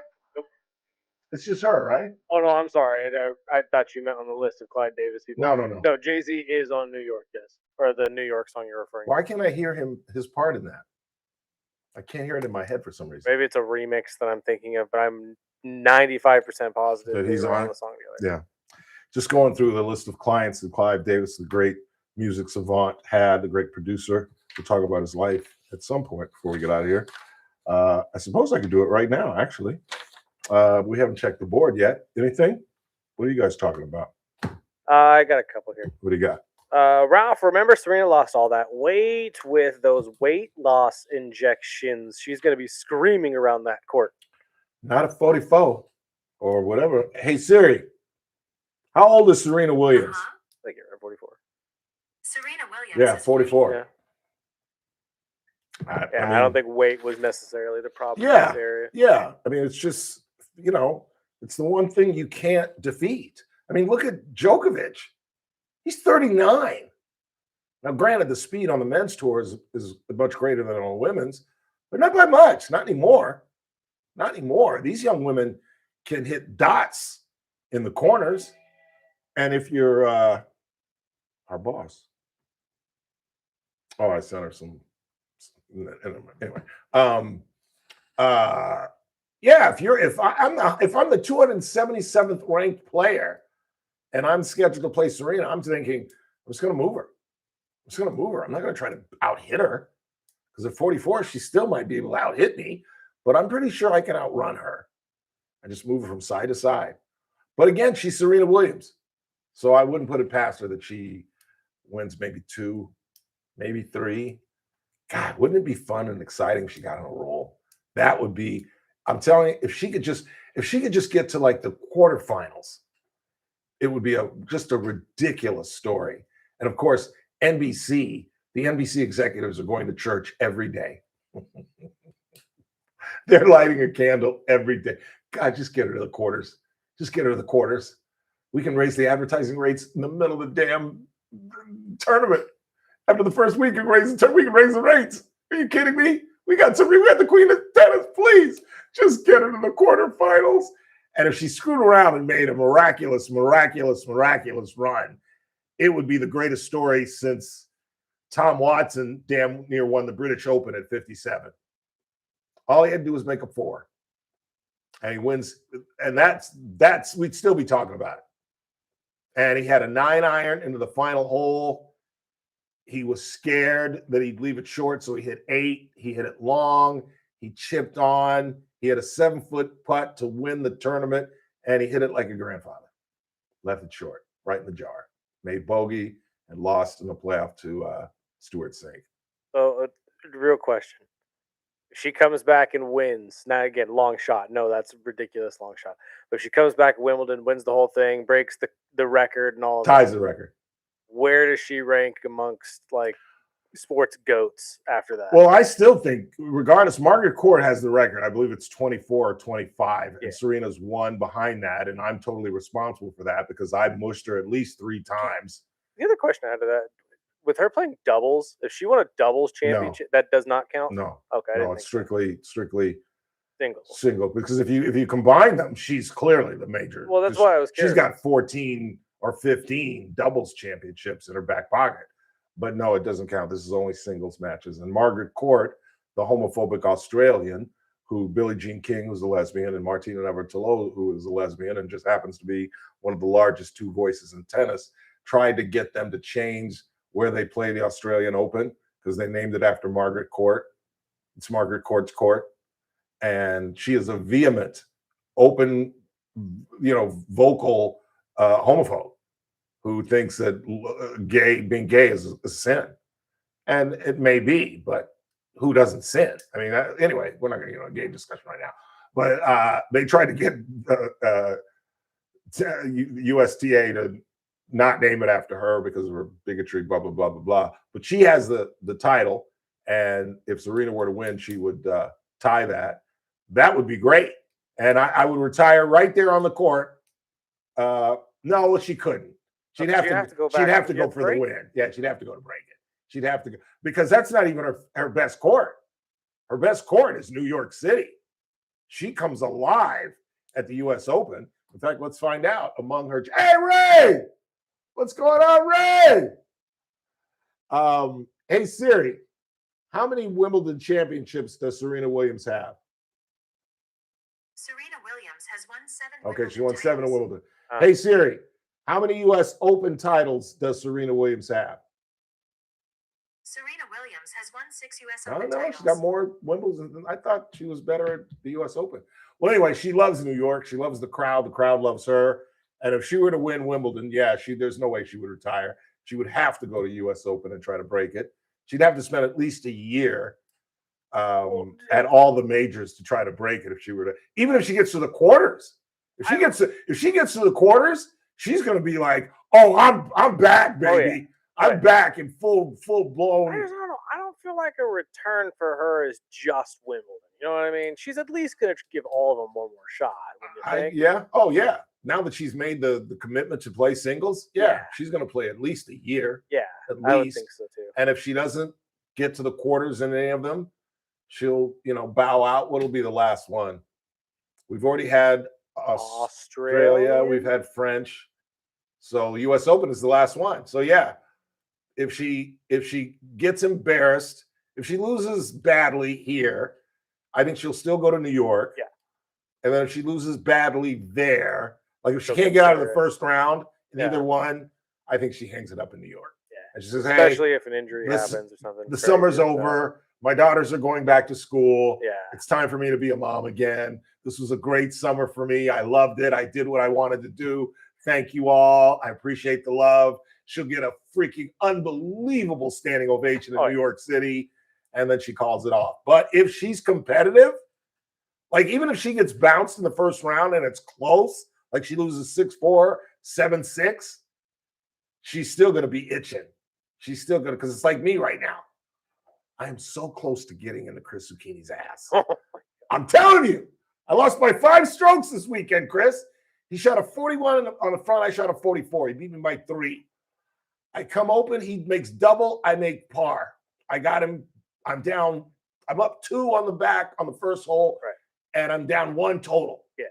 S4: It's just her, right?
S5: Oh no, I'm sorry. I thought you meant on the list of Clyde Davis people.
S4: No.
S5: No, Jay-Z is on New York, yes, or the New York song you're referring to.
S4: Why can't I hear his part in that? I can't hear it in my head for some reason.
S5: Maybe it's a remix that I'm thinking of, but I'm 95% positive
S4: That he's
S5: they were
S4: on
S5: the song together.
S4: Yeah. Just going through the list of clients that Clive Davis, the great music savant, had, the great producer. We'll talk about his life at some point before we get out of here. I suppose I could do it right now, actually. We haven't checked the board yet. Anything? What are you guys talking about?
S5: I got a couple here.
S4: What do you got?
S5: Ralph, remember Serena lost all that weight with those weight loss injections. She's going to be screaming around that court.
S4: Not a 44 or whatever. Hey, Siri, how old is Serena Williams?
S5: I think you're 44.
S20: Serena Williams.
S4: Yeah, 44.
S5: Yeah.
S4: I
S5: I
S4: mean,
S5: don't think weight was necessarily the problem in
S4: yeah,
S5: this area.
S4: yeah. I mean, it's just, it's the one thing you can't defeat. I mean, look at Djokovic. He's 39. Now, granted, the speed on the men's tour is much greater than on the women's, but not by much. Not anymore. Not anymore. These young women can hit dots in the corners. And if you're our boss. Oh, I sent her some. Anyway. Yeah, if I'm the 277th ranked player and I'm scheduled to play Serena, I'm thinking, I'm just going to move her. I'm not going to try to out-hit her because at 44, she still might be able to out-hit me, but I'm pretty sure I can outrun her. I just move her from side to side. But again, she's Serena Williams, so I wouldn't put it past her that she wins maybe 2, maybe 3. God, wouldn't it be fun and exciting if she got on a roll? That would be, I'm telling you, if she could just get to like the quarterfinals, it would be just a ridiculous story. And of course, the NBC executives are going to church every day. They're lighting a candle every day. God, just get her to the quarters. We can raise the advertising rates in the middle of the damn tournament. After the first week, we can raise the rates. Are you kidding me? We got the queen of tennis. Please, just get her to the quarterfinals. And if she screwed around and made a miraculous run, it would be the greatest story since Tom Watson damn near won the British Open at 57. All he had to do was make a 4. And he wins. And that's we'd still be talking about it. And he had a 9-iron into the final hole. He was scared that he'd leave it short, so he hit 8. He hit it long. He chipped on. He had a 7-foot putt to win the tournament, and he hit it like a grandfather. Left it short, right in the jar. Made bogey and lost in the playoff to Stuart Sink.
S5: So, real question. If she comes back and wins, now again, long shot. No, that's a ridiculous long shot. But if she comes back at Wimbledon, wins the whole thing, breaks the record and all of
S4: Ties
S5: that,
S4: the record.
S5: where does she rank amongst like sports goats after that?
S4: Well, I still think, regardless, Margaret Court has the record. I believe it's 24 or 25, and Serena's 1 behind that, and I'm totally responsible for that because I mushed her at least 3 times.
S5: The other question I had to that, with her playing doubles, if she won a doubles championship, that does not count?
S4: No.
S5: Okay.
S4: No, it's strictly
S5: singles.
S4: Single, because if you combine them, she's clearly the major.
S5: Well, that's why I was curious.
S4: She's got 14 or 15 doubles championships in her back pocket. But no, it doesn't count. This is only singles matches. And Margaret Court, the homophobic Australian, who Billie Jean King, who's a lesbian, and Martina Navratilova, who is a lesbian and just happens to be one of the largest two voices in tennis, tried to get them to change where they play the Australian Open because they named it after Margaret Court. It's Margaret Court's court. And she is a vehement, open, vocal homophobe who thinks that being gay is a sin. And it may be, but who doesn't sin? I mean, anyway, we're not going to get on a gay discussion right now. But they tried to get USTA to not name it after her because of her bigotry, blah, blah, blah, blah, blah. But she has the title. And if Serena were to win, she would tie that. That would be great. And I would retire right there on the court. No, she couldn't. She'd have to go back. She'd have to go for the win. Yeah, she'd have to go to break it. She'd have to go because that's not even her best court. Her best court is New York City. She comes alive at the U.S. Open. In fact, let's find out among her. Hey, Ray! What's going on, Ray? Hey, Siri, how many Wimbledon championships does Serena Williams have?
S20: Serena Williams has won 7.
S4: Okay, she won 7 at Wimbledon. Hey, Siri, how many U.S. Open titles does Serena Williams have?
S20: Serena Williams has won 6 U.S.
S4: I
S20: Open
S4: don't know.
S20: titles.
S4: She got more Wimbledon than I thought. She was better at the U.S. Open. Well, anyway, she loves New York. She loves the crowd. The crowd loves her. And if she were to win Wimbledon, there's no way she would retire. She would have to go to U.S. Open and try to break it. She'd have to spend at least a year at all the majors to try to break it. If she were to, even if she gets to the quarters, if she gets to the quarters, she's going to be like, "Oh, I'm back, baby.
S5: Oh, yeah.
S4: I'm back in full blown."
S5: I don't feel like a return for her is just Wimbledon. You know what I mean? She's at least going to give all of them one more shot. Wouldn't you think?
S4: Yeah. Oh, yeah. Now that she's made the commitment to play singles, she's going to play at least a year.
S5: Yeah,
S4: at
S5: I would
S4: least.
S5: think so too.
S4: And if she doesn't get to the quarters in any of them, she'll bow out. What'll be the last one? We've already had Australia. We've had French. So the U.S. Open is the last one. So yeah, if she gets embarrassed, if she loses badly here, I think she'll still go to New York.
S5: Yeah.
S4: And then if she loses badly there, like if she can't get out of the first round in either one, I think she hangs it up in New York.
S5: Yeah.
S4: And she says, "Hey,
S5: especially if an injury happens or something.
S4: The summer's over. My daughters are going back to school.
S5: Yeah.
S4: It's time for me to be a mom again. This was a great summer for me. I loved it. I did what I wanted to do. Thank you all. I appreciate the love." She'll get a freaking unbelievable standing ovation in New York City, and then she calls it off. But if she's competitive, like even if she gets bounced in the first round and it's close, like she loses 6-4, 7-6, she's still going to be itching. She's still going to, because it's like me right now. I am so close to getting into Chris Zucchini's ass. I'm telling you, I lost by 5 strokes this weekend, Chris. He shot a 41 on the front. I shot a 44. He beat me by 3. I come open. He makes double. I make par. I got him. I'm down. I'm up 2 on the back on the first hole, and I'm down 1 total.
S5: Yeah.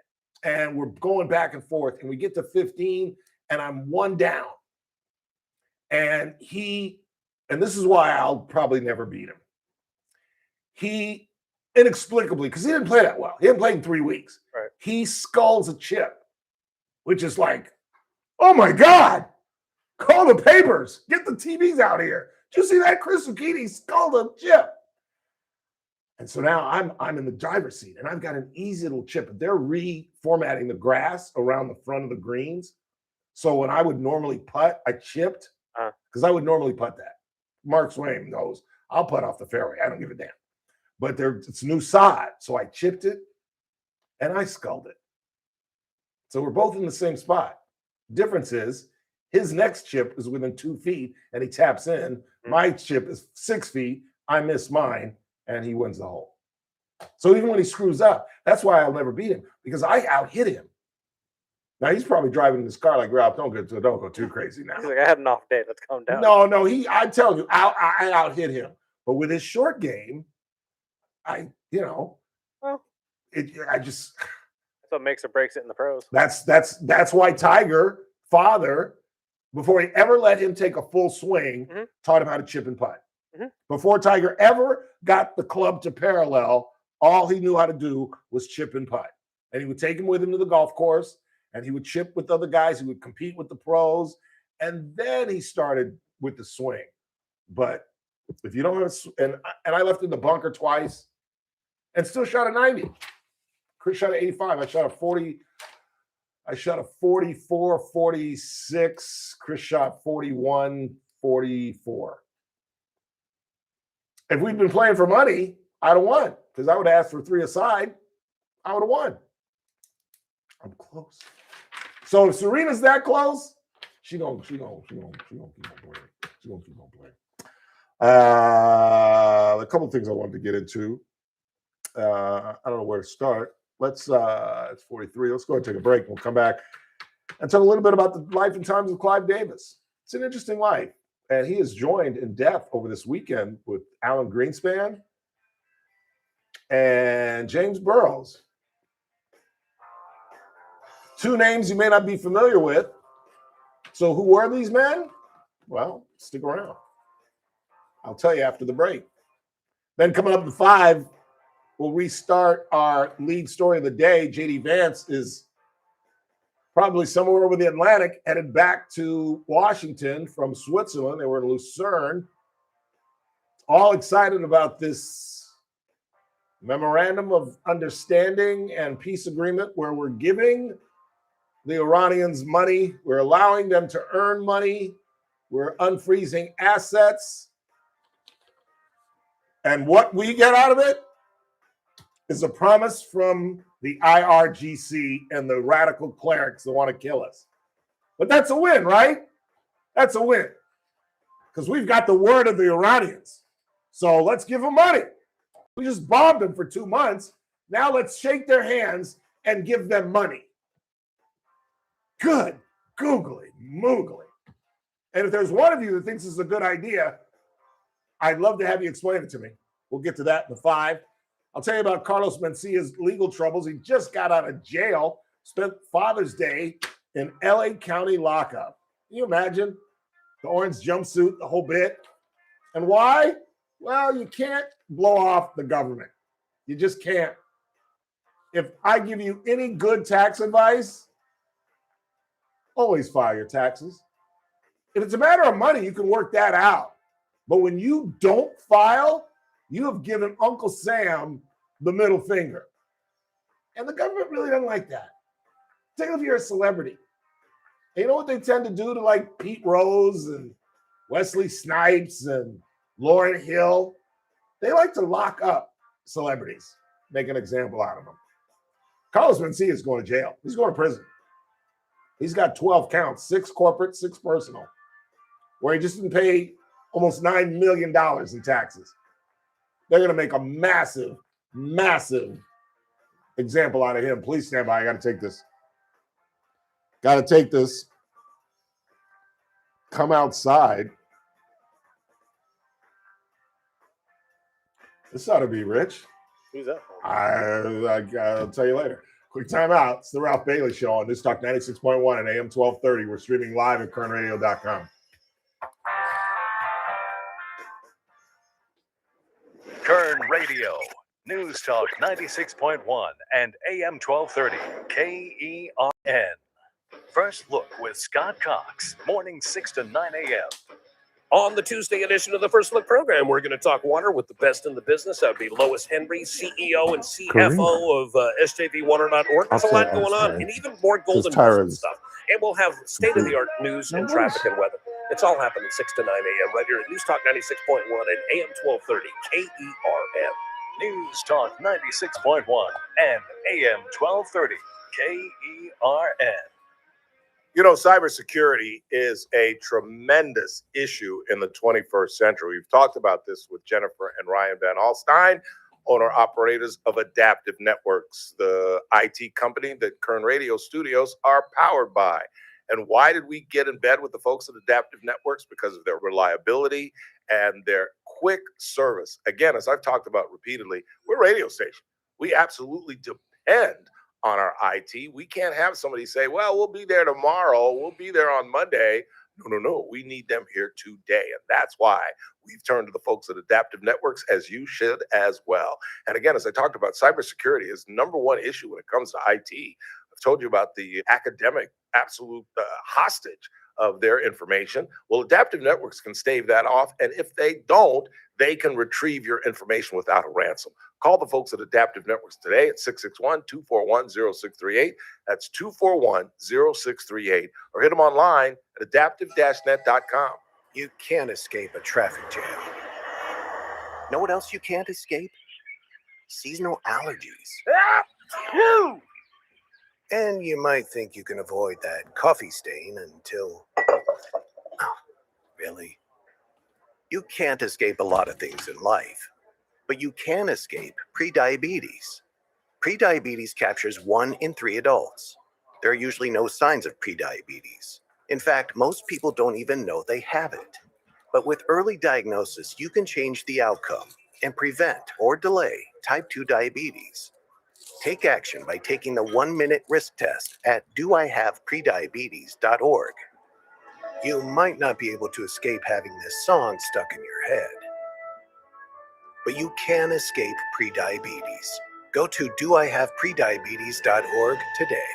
S4: And we're going back and forth, and we get to 15, and I'm 1 down. And this is why I'll probably never beat him. He inexplicably, because he didn't play that well. He hadn't played in 3 weeks.
S5: Right.
S4: He sculls a chip, which is like, oh my God, call the papers, get the TVs out here. Did you see that? Chris Zucchini sculled a chip. And so now I'm in the driver's seat, and I've got an easy little chip. They're reformatting the grass around the front of the greens. So when I would normally putt, I chipped, because I would normally putt that. Mark Swain knows I'll putt off the fairway. I don't give a damn. But it's new sod. So I chipped it and I sculled it. So we're both in the same spot. Difference is his next chip is within 2 feet and he taps in. My chip is 6 feet. I miss mine and he wins the hole. So even when he screws up, that's why I'll never beat him, because I out-hit him. Now he's probably driving in his car like, Ralph, don't go too crazy now.
S5: He's like, I had an off day. Let's calm down.
S4: No, I'm telling you, I out-hit him. But with his short game,
S5: That's what makes or breaks it in the pros.
S4: That's why Tiger, father, before he ever let him take a full swing, taught him how to chip and putt. Before Tiger ever got the club to parallel, all he knew how to do was chip and putt. And he would take him with him to the golf course, and he would chip with other guys. He would compete with the pros. And then he started with the swing. But if you don't have, and I left in the bunker twice and still shot a 90. Chris shot a 85. I shot a 40. I shot a 44, 46. Chris shot 41, 44. If we'd been playing for money, I'd have won because I would have asked for 3 aside. I would have won. I'm close. So if Serena's that close, she gonna keep on playing. She gonna keep on playing. A couple of things I wanted to get into. I don't know where to start. It's 43. Let's go ahead and take a break. We'll come back and talk a little bit about the life and times of Clive Davis. It's an interesting life. And he is joined in death over this weekend with Alan Greenspan and James Burrows. 2 names you may not be familiar with. So who were these men? Well, stick around. I'll tell you after the break. Then coming up at 5, we'll restart our lead story of the day. J.D. Vance is probably somewhere over the Atlantic, headed back to Washington from Switzerland. They were in Lucerne. All excited about this memorandum of understanding and peace agreement where we're giving the Iranians money. We're allowing them to earn money. We're unfreezing assets. And what we get out of it is a promise from the IRGC and the radical clerics that want to kill us. But that's a win, right? That's a win. Because we've got the word of the Iranians. So let's give them money. We just bombed them for 2 months. Now let's shake their hands and give them money. Good. Googly moogly. And if there's one of you that thinks this is a good idea, I'd love to have you explain it to me. We'll get to that in the 5. I'll tell you about Carlos Mencia's legal troubles. He just got out of jail, spent Father's Day in LA County lockup. Can you imagine? The orange jumpsuit, the whole bit. And why? Well, you can't blow off the government. You just can't. If I give you any good tax advice, always file your taxes. If it's a matter of money, you can work that out. But when you don't file, you have given Uncle Sam the middle finger. And the government really doesn't like that. Think if you're a celebrity. And you know what they tend to do to like Pete Rose and Wesley Snipes and Lauryn Hill? They like to lock up celebrities, make an example out of them. Carlos Mencia is going to jail. He's going to prison. He's got 12 counts, 6 corporate, 6 personal, where he just didn't pay almost $9 million in taxes. They're going to make a massive, massive example out of him. Please stand by. I got to take this. Got to take this. Come outside. This ought to be rich.
S5: Who's that?
S4: I'll tell you later. Quick time out. It's the Ralph Bailey Show on News Talk 96.1 and AM 1230. We're streaming live at kernradio.com.
S3: Kern Radio, News Talk 96.1 and AM 1230, KERN. First Look with Scott Cox, morning 6 to 9 a.m.
S6: On the Tuesday edition of the First Look program, we're going to talk water with the best in the business. That would be Lois Henry, CEO and CFO of SJVwater.org. There's a lot going on, and even more golden stuff. And we'll have state-of-the-art news and traffic and weather. It's all happening 6 to 9 a.m. right here at News Talk 96.1 and AM 1230, KERN.
S3: News Talk 96.1 and AM 1230, KERN.
S4: You know, cybersecurity is a tremendous issue in the 21st century. We've talked about this with Jennifer and Ryan Van Alstyne, owner-operators of Adaptive Networks, the IT company that Kern Radio Studios are powered by. And why did we get in bed with the folks at Adaptive Networks? Because of their reliability and their quick service. Again, as I've talked about repeatedly, we're a radio station. We absolutely depend on our IT. We can't have somebody say, well, we'll be there tomorrow. We'll be there on Monday. No. We need them here today. And that's why we've turned to the folks at Adaptive Networks, as you should as well. And again, as I talked about, cybersecurity is number one issue when it comes to IT. I've told you about the academic absolute hostage of their information. Well, Adaptive Networks can stave that off. And if they don't, they can retrieve your information without a ransom. Call the folks at Adaptive Networks today at 661-241-0638. That's 241-0638. Or hit them online at adaptive-net.com.
S3: You can't escape a traffic jam. Know what else you can't escape? Seasonal allergies. And you might think you can avoid that coffee stain until... Oh, really? You can't escape a lot of things in life, but you can escape prediabetes. Prediabetes captures 1 in 3 adults. There are usually no signs of prediabetes. In fact, most people don't even know they have it. But with early diagnosis, you can change the outcome and prevent or delay type 2 diabetes. Take action by taking the 1-minute risk test at doihaveprediabetes.org. You might not be able to escape having this song stuck in your head, but you can escape prediabetes. Go to doihaveprediabetes.org today.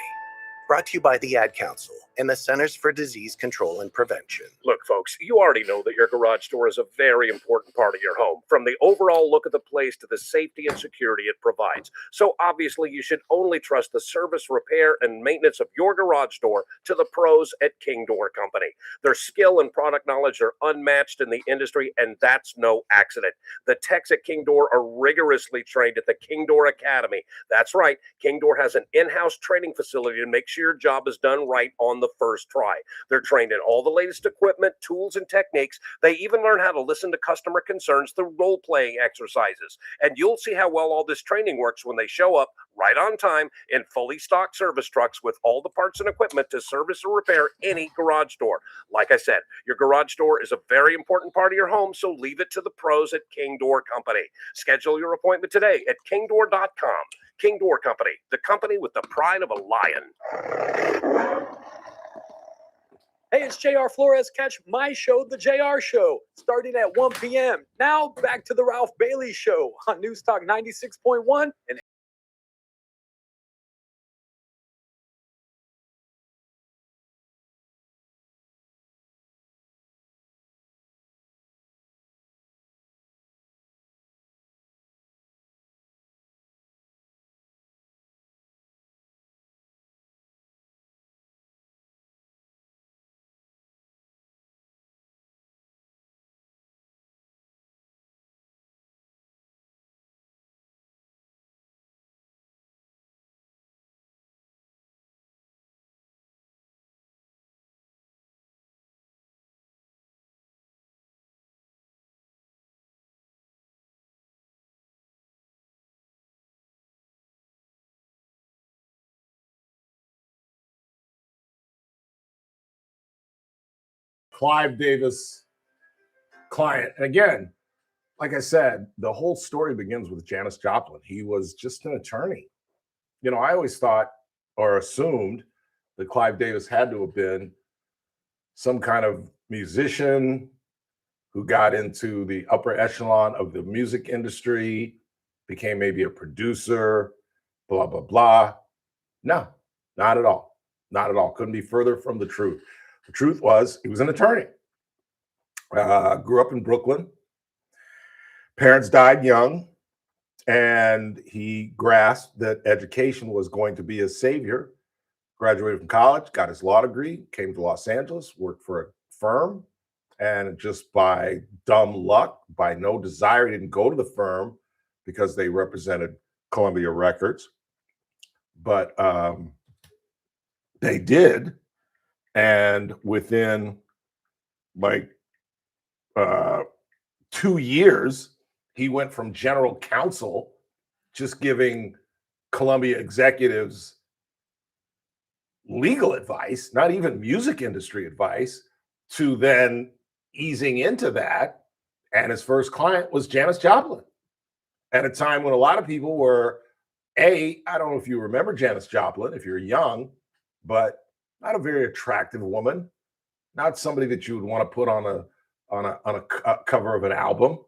S3: Brought to you by the Ad Council and the Centers for Disease Control and Prevention.
S6: Look, folks, you already know that your garage door is a very important part of your home, from the overall look of the place to the safety and security it provides. So obviously, you should only trust the service, repair, and maintenance of your garage door to the pros at King Door Company. Their skill and product knowledge are unmatched in the industry, and that's no accident. The techs at King Door are rigorously trained at the King Door Academy. That's right, King Door has an in-house training facility to make sure your job is done right on the first try. They're trained in all the latest equipment, tools, and techniques. They even learn how to listen to customer concerns through role-playing exercises. And you'll see how well all this training works when they show up right on time in fully stocked service trucks with all the parts and equipment to service or repair any garage door. Like I said, your garage door is a very important part of your home, so leave it to the pros at King Door Company. Schedule your appointment today at kingdoor.com. King Door Company, the company with the pride of a lion.
S7: Hey, it's JR Flores. Catch my show, The JR Show, starting at 1 p.m. Now back to the Ralph Bailey Show on News Talk 96.1 and
S4: Clive Davis client. And again, like I said, the whole story begins with Janis Joplin. He was just an attorney. You know, I always thought or assumed that Clive Davis had to have been some kind of musician who got into the upper echelon of the music industry, became maybe a producer, blah, blah, blah. No, not at all. Not at all. Couldn't be further from the truth. The truth was he was an attorney. Grew up in Brooklyn. Parents died young, and he grasped that education was going to be his savior. Graduated from college, got his law degree, came to Los Angeles, worked for a firm, and just by dumb luck, by no desire, he didn't go to the firm because they represented Columbia Records, but they did. And within like 2 years, he went from general counsel, just giving Columbia executives legal advice, not even music industry advice, to then easing into that. And his first client was Janis Joplin at a time when a lot of people were, I don't know if you remember Janis Joplin, if you're young, but not a very attractive woman. not somebody that you would want to put on a cover of an album.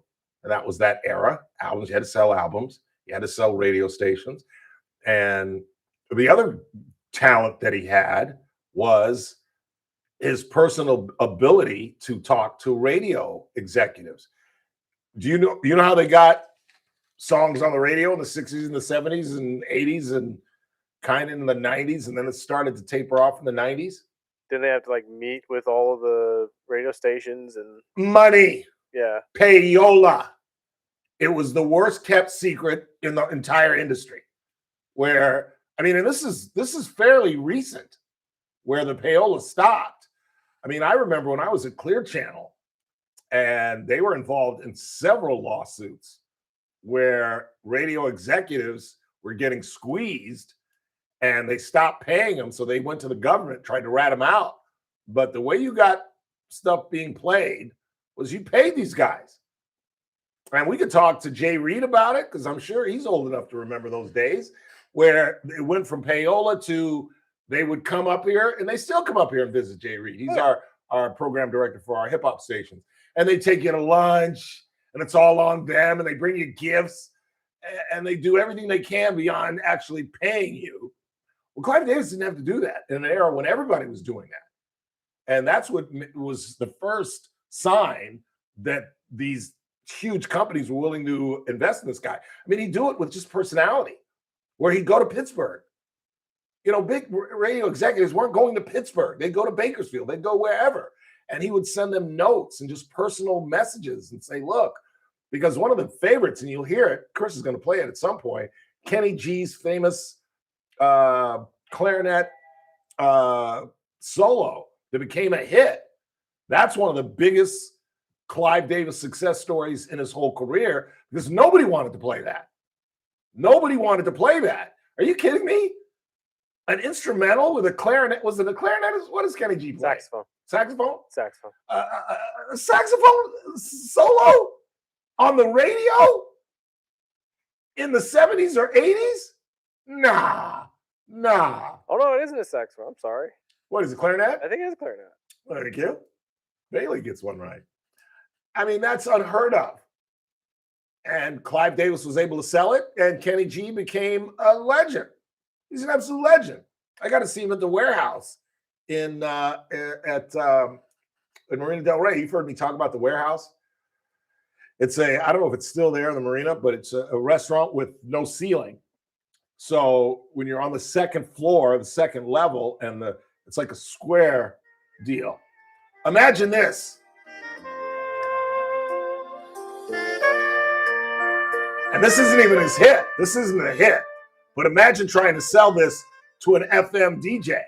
S4: And that was that era. Albums, you had to sell albums, you had to sell radio stations. And the other talent that he had was his personal ability to talk to radio executives. Do you know how they got songs on the radio in the 60s and the 70s and 80s and kind of in the 90s, and then it started to taper off in the 90s?
S5: Didn't they have to like meet with all of the radio stations and
S4: Money.
S5: Yeah.
S4: Payola. It was the worst kept secret in the entire industry. Where, I mean, and this is fairly recent, where the payola stopped. I mean, I remember when I was at Clear Channel, and they were involved in several lawsuits where radio executives were getting squeezed, and they stopped paying them, so they went to the government, tried to rat them out. But the way you got stuff being played was you paid these guys. And we could talk to Jay Reed about it, because I'm sure he's old enough to remember those days where it went from payola to they would come up here, and they still come up here and visit Jay Reed. He's our program director for our hip hop stations. And they take you to lunch, and it's all on them, and they bring you gifts, and they do everything they can beyond actually paying you. Well, Clive Davis didn't have to do that in an era when everybody was doing that. And that's what was the first sign that these huge companies were willing to invest in this guy. I mean, he'd do it with just personality, where he'd go to Pittsburgh. You know, big radio executives weren't going to Pittsburgh. They'd go to Bakersfield. They'd go wherever. And he would send them notes and just personal messages and say, look, because one of the favorites, and you'll hear it, Chris is going to play it at some point, Kenny G's famous clarinet solo that became a hit. That's one of the biggest Clive Davis success stories in his whole career, because nobody wanted to play that. Nobody wanted to play that. Are you kidding me? An instrumental with a clarinet. Was it a clarinet? What does Kenny G play?
S5: Saxophone.
S4: Saxophone?
S5: Saxophone.
S4: A saxophone solo on the radio in the 70s or 80s? Nah.
S5: Oh, no, it isn't a saxophone. I'm sorry.
S4: What is it, clarinet?
S5: I think it is a clarinet.
S4: Thank you. Bailey gets one right. I mean, that's unheard of. And Clive Davis was able to sell it, and Kenny G became a legend. He's an absolute legend. I got to see him at the Warehouse in Marina Del Rey. You've heard me talk about the Warehouse. It's I don't know if it's still there in the marina, but it's a restaurant with no ceiling. So when you're on the second floor, the second level, and it's like a square deal. Imagine this. And this isn't even his hit. This isn't a hit. But imagine trying to sell this to an FM DJ. Are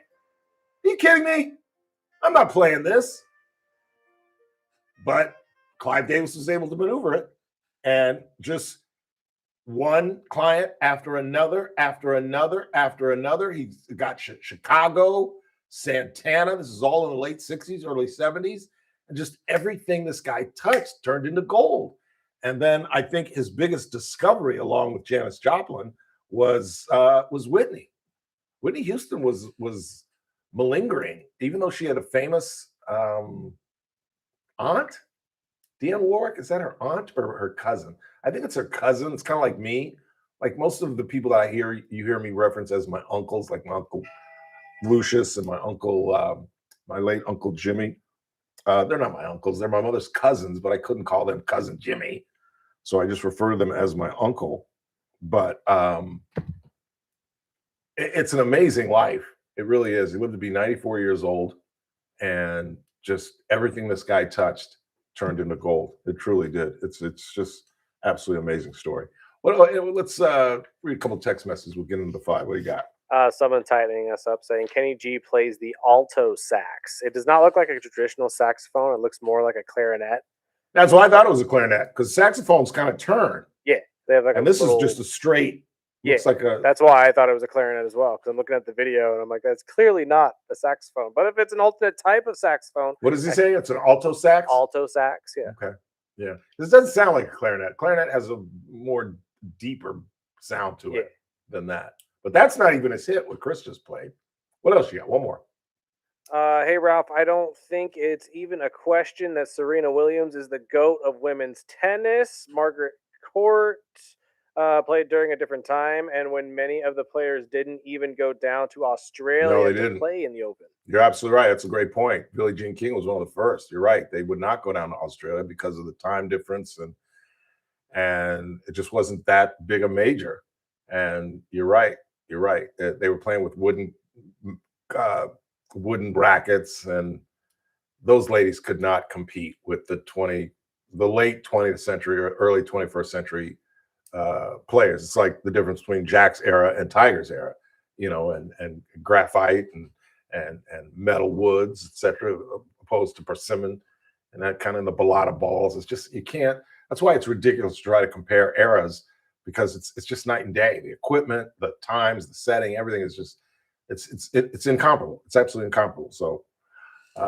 S4: you kidding me? I'm not playing this. But Clive Davis was able to maneuver it. And just one client after another, after another, after another. He got Chicago, Santana. This is all in the late 60s, early 70s. And just everything this guy touched turned into gold. And then I think his biggest discovery, along with Janis Joplin, was Whitney. Whitney Houston was malingering, even though she had a famous aunt. Dionne Warwick, is that her aunt or her cousin? I think it's her cousin. It's kind of like me. Like most of the people that you hear me reference as my uncles, like my Uncle Lucius and my uncle, my late Uncle Jimmy. They're not my uncles. They're my mother's cousins, but I couldn't call them Cousin Jimmy. So I just refer to them as my uncle. But it's an amazing life. It really is. He lived to be 94 years old, and just everything this guy touched turned into gold. It truly did. It's just absolutely amazing story. Let's read a couple text messages. We'll get into the 5. What do you got?
S5: Someone tightening us up saying Kenny G plays the alto sax. It does not look like a traditional saxophone. It looks more like a clarinet.
S4: That's why I thought it was a clarinet, because saxophones kind of turn.
S5: Yeah, they have like
S4: and this is just a straight. Looks like a.
S5: That's why I thought it was a clarinet as well, because I'm looking at the video and I'm like, that's clearly not a saxophone. But if it's an alternate type of saxophone,
S4: what does he say? It's an alto sax.
S5: Alto sax, yeah.
S4: Okay, yeah. This doesn't sound like a clarinet. Clarinet has a more deeper sound to it than that. But that's not even his hit. What Chris just played. What else you got? One more.
S5: Hey, Ralph, I don't think it's even a question that Serena Williams is the GOAT of women's tennis. Margaret Court played during a different time, and when many of the players didn't even go down to Australia
S4: they
S5: to
S4: didn't.
S5: play in the Open.
S4: You're absolutely right. That's a great point. Billie Jean King was one of the first. You're right. They would not go down to Australia because of the time difference, and it just wasn't that big a major. And you're right. You're right. They were playing with wooden brackets, and those ladies could not compete with the late 20th century or early 21st century players. It's like the difference between Jack's era and Tiger's era, and graphite and metal woods, etc., opposed to persimmon and that kind of the balata balls. It's just, you can't. That's why it's ridiculous to try to compare eras, because it's just night and day. The equipment, the times, the setting, everything is just it's incomparable. It's absolutely incomparable. So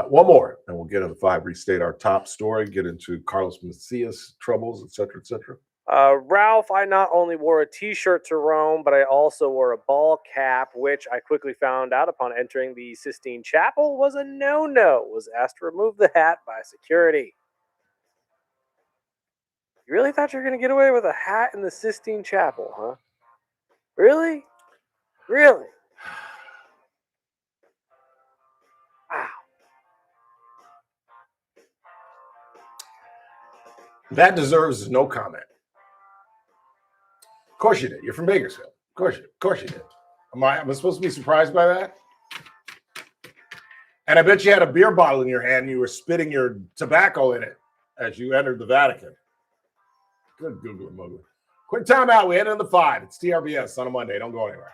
S4: one more, and we'll get into 5, restate our top story, get into Carlos Mencia's troubles, etc., etc.
S5: Ralph, I not only wore a t-shirt to Rome, but I also wore a ball cap, which I quickly found out upon entering the Sistine Chapel was a no-no. Was asked to remove the hat by security. You really thought you were going to get away with a hat in the Sistine Chapel, huh? Really? Really? Wow.
S4: That deserves no comment. Of course you did. You're from Bakersfield. Of course you did. Am I supposed to be surprised by that? And I bet you had a beer bottle in your hand and you were spitting your tobacco in it as you entered the Vatican. Good Google Moogle. Quick timeout. We head into the 5. It's TRBS on a Monday. Don't go anywhere.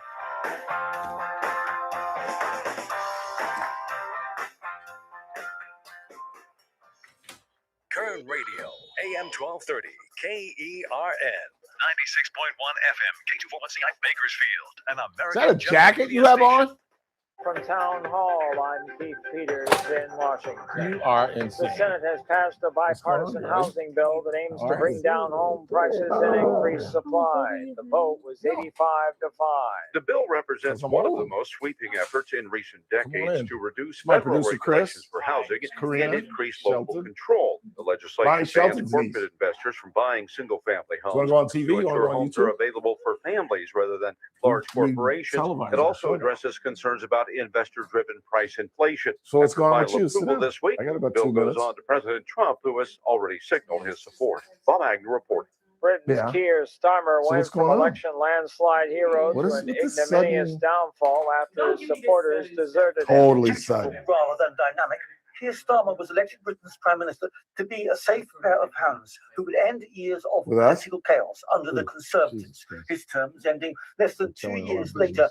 S3: Kern Radio, AM 1230, KERN, 96.1 FM, K241CI, Bakersfield, an American.
S4: Is that a jacket you have on?
S15: From Town Hall, I'm Keith Peters in Washington.
S4: You are insane.
S15: The Senate has passed a bipartisan housing bill that aims to bring down home prices and increase supply. The vote was 85-5.
S8: The bill represents one of the most sweeping efforts in recent decades to reduce federal regulations for housing and increase local control. The legislation bans corporate investors from buying single-family homes to ensure homes are available for families rather than large corporations. It also addresses concerns about investor-driven price inflation.
S4: So what's going on
S8: Final
S4: with you?
S8: approval this week, the bill goes on to President Trump, who has already signaled his support. Bob Agnew reporting.
S15: Britain's Keir Starmer went from election landslide hero to an ignominious downfall after his supporters deserted him.
S4: Totally sudden.
S9: Rather than dynamic, Keir Starmer was elected Britain's Prime Minister to be a safe pair of hands who would end years of political chaos under the Conservatives. His term was ending less than 2 years later.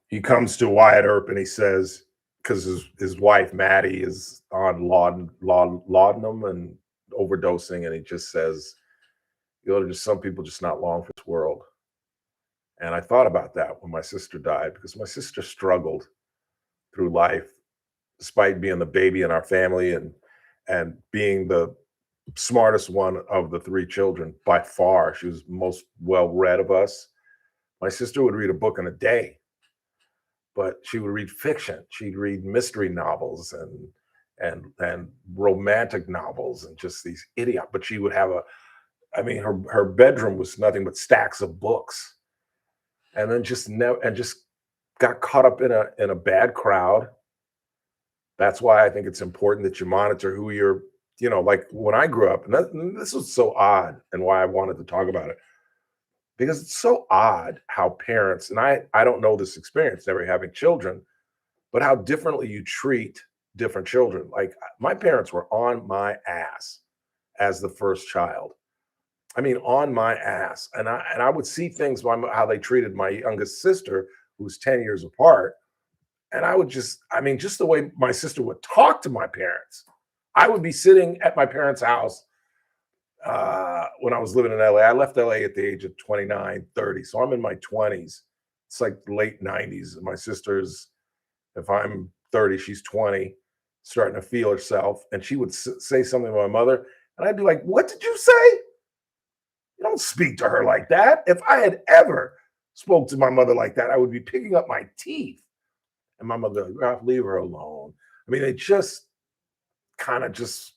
S4: he comes to Wyatt Earp and he says, because his wife Maddie is on laudanum and overdosing, and he just says, just some people just not long for this world. And I thought about that when my sister died, because my sister struggled through life, despite being the baby in our family and being the smartest one of the 3 children by far. She was most well-read of us. My sister would read a book in a day, but she would read fiction. She'd read mystery novels and romantic novels and just these idiot. But she would have her bedroom was nothing but stacks of books, and then just got caught up in a bad crowd. That's why I think it's important that you monitor who you're. Like when I grew up, and this was so odd, and why I wanted to talk about it. Because it's so odd how parents, and I don't know this experience, never having children, but how differently you treat different children. Like my parents were on my ass as the first child. I mean, on my ass. And I would see things how they treated my youngest sister, who's 10 years apart. And I would just the way my sister would talk to my parents. I would be sitting at my parents' house when I was living in LA. I left LA at the age of 29, 30. So I'm in my 20s. It's like late 90s. My sister's, if I'm 30, she's 20, starting to feel herself. And she would say something to my mother. And I'd be like, what did you say? You don't speak to her like that. If I had ever spoke to my mother like that, I would be picking up my teeth. And my mother, Ralph, leave her alone. I mean, they just kind of just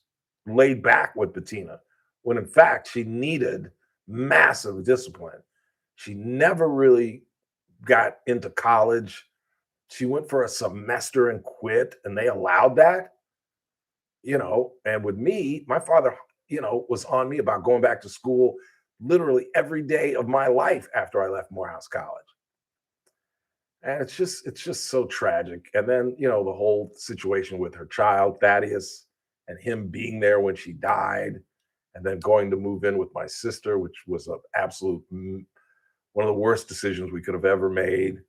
S4: laid back with Bettina, when in fact she needed massive discipline. She never really got into college. She went for a semester and quit, and they allowed that, and with me, my father, was on me about going back to school literally every day of my life after I left Morehouse College. And it's just so tragic. And then, the whole situation with her child, Thaddeus, and him being there when she died, and then going to move in with my sister, which was an absolute one of the worst decisions we could have ever made.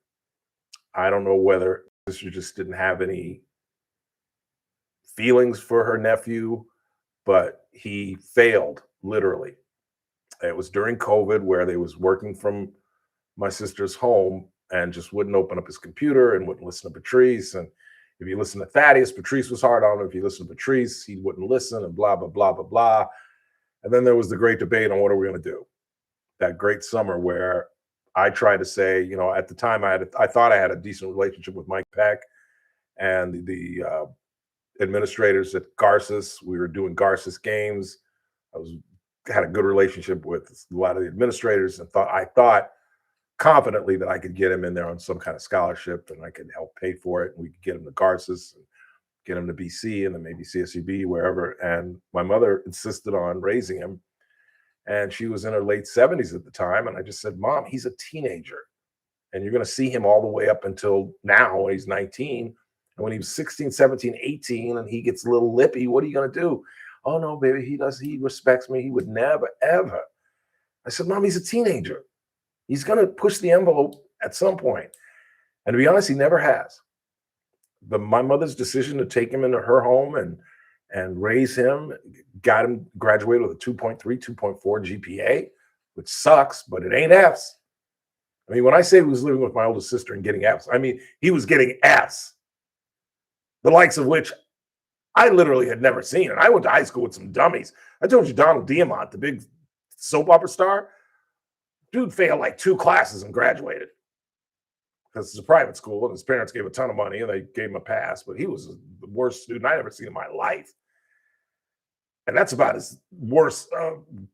S4: I don't know whether my sister just didn't have any feelings for her nephew, but he failed, literally. It was during COVID, where they was working from my sister's home and just wouldn't open up his computer and wouldn't listen to Patrice. And if you listen to Thaddeus, Patrice was hard on him. If you listen to Patrice, he wouldn't listen, and blah, blah, blah, blah, blah. And then there was the great debate on what are we going to do. That great summer where I tried to say, at the time I thought I had a decent relationship with Mike Peck and the administrators at Garces. We were doing Garces games. Had a good relationship with a lot of the administrators, and I thought confidently that I could get him in there on some kind of scholarship, and I could help pay for it, and we could get him to Garces and get him to BC and then maybe CSUB, wherever. And my mother insisted on raising him, and she was in her late 70s at the time. And I just said, Mom, he's a teenager, and you're going to see him all the way up until now when he's 19. And when he was 16, 17, 18, and he gets a little lippy, what are you going to do? Oh, no, baby, he respects me. He would never, ever. I said, Mom, he's a teenager. He's going to push the envelope at some point. And to be honest, he never has. My mother's decision to take him into her home and raise him, got him graduated with a 2.3, 2.4 GPA, which sucks, but it ain't Fs. I mean, when I say he was living with my oldest sister and getting Fs, I mean, he was getting Fs, the likes of which I literally had never seen. And I went to high school with some dummies. I told you, Donald Diamont, the big soap opera star, dude failed like 2 classes and graduated because it's a private school and his parents gave a ton of money and they gave him a pass. But he was the worst student I'd ever seen in my life. And that's about as worst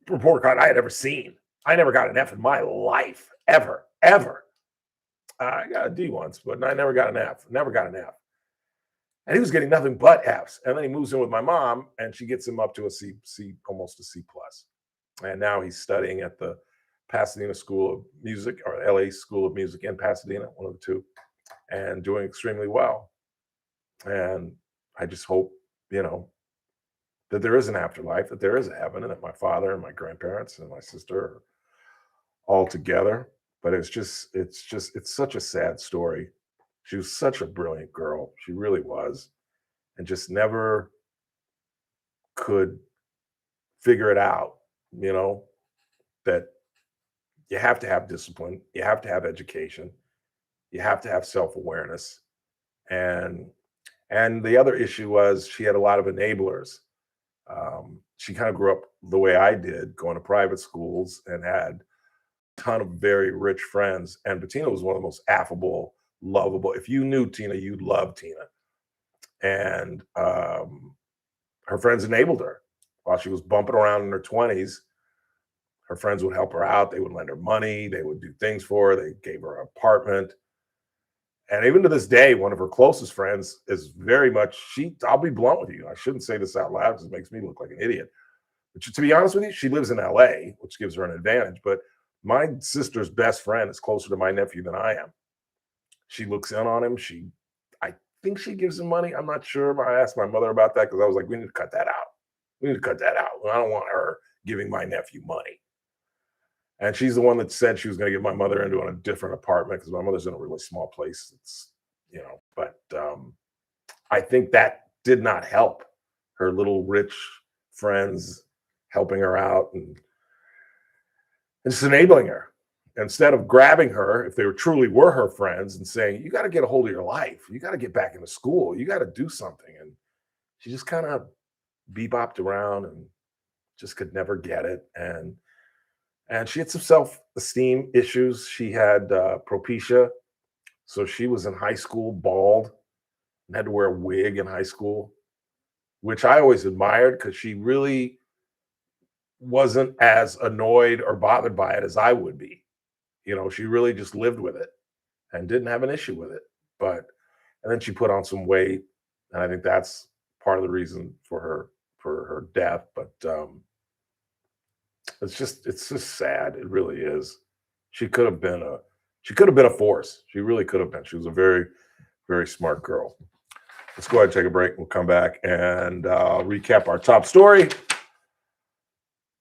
S4: report card I had ever seen. I never got an F in my life, ever. I got a D once, but I never got an F. And he was getting nothing but Fs. And then he moves in with my mom, and she gets him up to a C, almost a C+. And now he's studying at the Pasadena School of Music, or LA School of Music in Pasadena, one of the two, and doing extremely well. And I just hope, that there is an afterlife, that there is a heaven, and that my father and my grandparents and my sister are all together. But it's such a sad story. She was such a brilliant girl. She really was. And just never could figure it out, that you have to have discipline, you have to have education, you have to have self-awareness. And the other issue was she had a lot of enablers. She kind of grew up the way I did, going to private schools, and had a ton of very rich friends. And Bettina was one of the most affable, lovable. If you knew Tina, you'd love Tina. And her friends enabled her. While she was bumping around in her 20s, her friends would help her out. They would lend her money. They would do things for her. They gave her an apartment. And even to this day, one of her closest friends is very much, I'll be blunt with you. I shouldn't say this out loud because it makes me look like an idiot. But to be honest with you, she lives in LA, which gives her an advantage. But my sister's best friend is closer to my nephew than I am. She looks in on him. I think she gives him money. I'm not sure. I asked my mother about that because I was like, we need to cut that out. We need to cut that out. I don't want her giving my nephew money. And she's the one that said she was going to get my mother into a different apartment because my mother's in a really small place. It's, but I think that did not help her little rich friends helping her out and just enabling her. Instead of grabbing her, if they truly were her friends, and saying, you got to get a hold of your life. You got to get back into school. You got to do something. And she just kind of bebopped around and just could never get it. And she had some self-esteem issues. She had alopecia. So she was in high school bald and had to wear a wig in high school, which I always admired because she really wasn't as annoyed or bothered by it as I would be. She really just lived with it and didn't have an issue with it. And then she put on some weight. And I think that's part of the reason for her death. But it's just sad. It really is. She could have been a force. She really could have been. She was a very, very smart girl. Let's go ahead and take a break. We'll come back and recap our top story.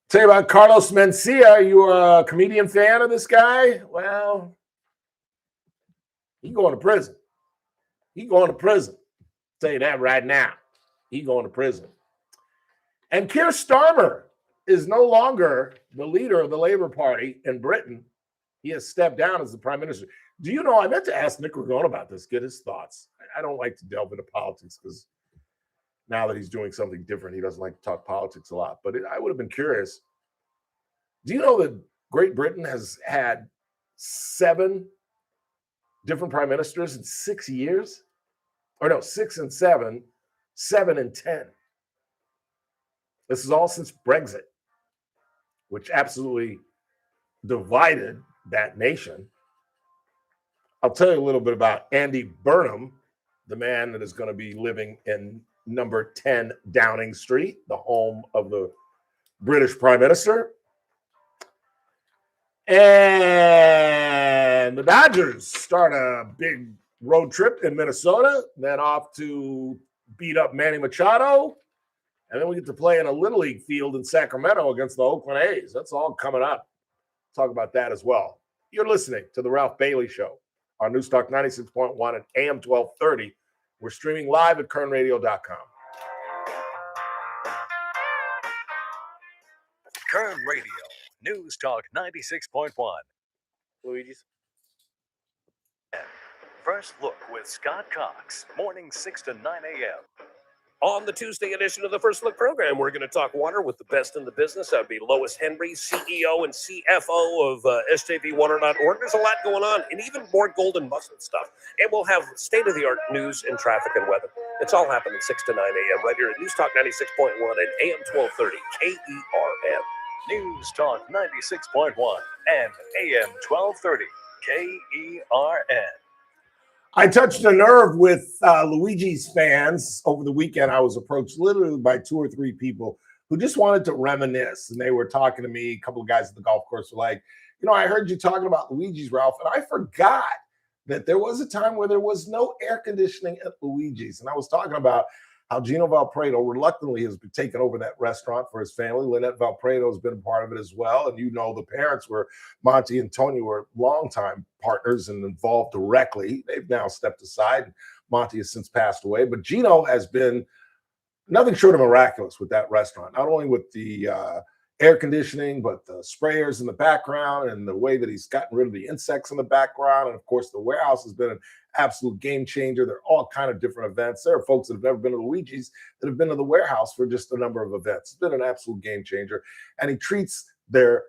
S4: Tell you about Carlos Mencia. Are you a comedian fan of this guy? Well, he's going to prison. He's going to prison. I'll tell you that right now. He's going to prison. And Keir Starmer is no longer the leader of the Labour Party in Britain. He has stepped down as the Prime Minister. Do you know, I meant to ask Nick Ragone about this, get his thoughts. I don't like to delve into politics because now that he's doing something different, he doesn't like to talk politics a lot. But I would have been curious. Do you know that Great Britain has had 7 different prime ministers in 6 years? Or no, 6 and 7, 7 and 10. This is all since Brexit, which absolutely divided that nation. I'll tell you a little bit about Andy Burnham, the man that is going to be living in number 10 Downing Street, the home of the British Prime Minister. And the Dodgers start a big road trip in Minnesota, then off to beat up Manny Machado. And then we get to play in a Little League field in Sacramento against the Oakland A's. That's all coming up. Talk about that as well. You're listening to The Ralph Bailey Show on Newstalk 96.1 and AM 1230. We're streaming live at kernradio.com.
S3: Kern Radio, Newstalk 96.1.
S5: Luigi's.
S3: First Look with Scott Cox, morning 6 to 9 a.m.
S6: On the Tuesday edition of the First Look program, we're going to talk water with the best in the business. That would be Lois Henry, CEO and CFO of SJVwater.org. There's a lot going on, and even more golden mustard stuff. And we'll have state-of-the-art news and traffic and weather. It's all happening 6 to 9 a.m. right here at Newstalk 96.1 and AM 1230 KERN.
S3: Newstalk 96.1 and AM 1230 KERN.
S4: I touched a nerve with Luigi's fans over the weekend. I was approached literally by 2 or 3 people who just wanted to reminisce. And they were talking to me. A couple of guys at the golf course were like, I heard you talking about Luigi's, Ralph. And I forgot that there was a time where there was no air conditioning at Luigi's. And I was talking about how Gino Valpredo reluctantly has been taking over that restaurant for his family. Lynette Valpredo has been a part of it as well. And the parents were, Monty and Tony were longtime partners and involved directly. They've now stepped aside. Monty has since passed away. But Gino has been nothing short of miraculous with that restaurant, not only with the air conditioning, but the sprayers in the background and the way that he's gotten rid of the insects in the background. And of course, the warehouse has been an absolute game changer. There are all kind of different events. There are folks that have never been to Luigi's that have been to the warehouse for just a number of events. It's been an absolute game changer. And he treats their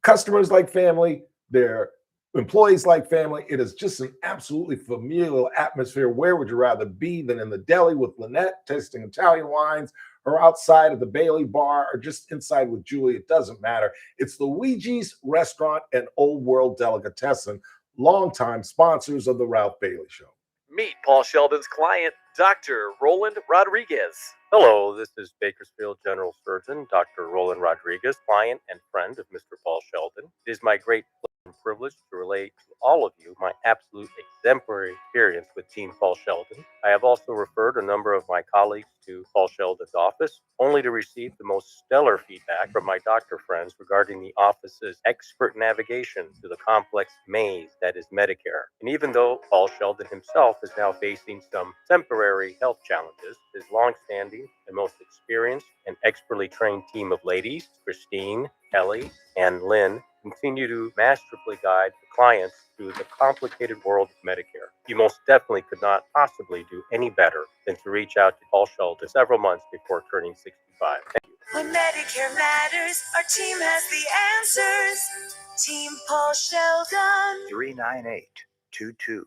S4: customers like family, their employees like family. It is just an absolutely familial atmosphere. Where would you rather be than in the deli with Lynette tasting Italian wines, or outside of the Bailey Bar, or just inside with Julie? It doesn't matter. It's Luigi's Restaurant and Old World Delicatessen, longtime sponsors of the Ralph Bailey Show.
S14: Meet Paul Sheldon's client, Dr. Roland Rodriguez. Hello, this is Bakersfield General Surgeon, Dr. Roland Rodriguez, client and friend of Mr. Paul Sheldon. It is my great pleasure and privilege to relate to all of you my absolute exemplary experience with Team Paul Sheldon. I have also referred a number of my colleagues to Paul Sheldon's office, only to receive the most stellar feedback from my doctor friends regarding the office's expert navigation through the complex maze that is Medicare. And even though Paul Sheldon himself is now facing some temporary health challenges, his longstanding and most experienced and expertly trained team of ladies, Christine, Kelly, and Lynn, continue to masterfully guide the clients through the complicated world of Medicare. You most definitely could not possibly do any better than to reach out to Paul Sheldon several months before turning 65. Thank you.
S10: When Medicare matters, our team has the answers. Team Paul Sheldon.
S19: 398-2298.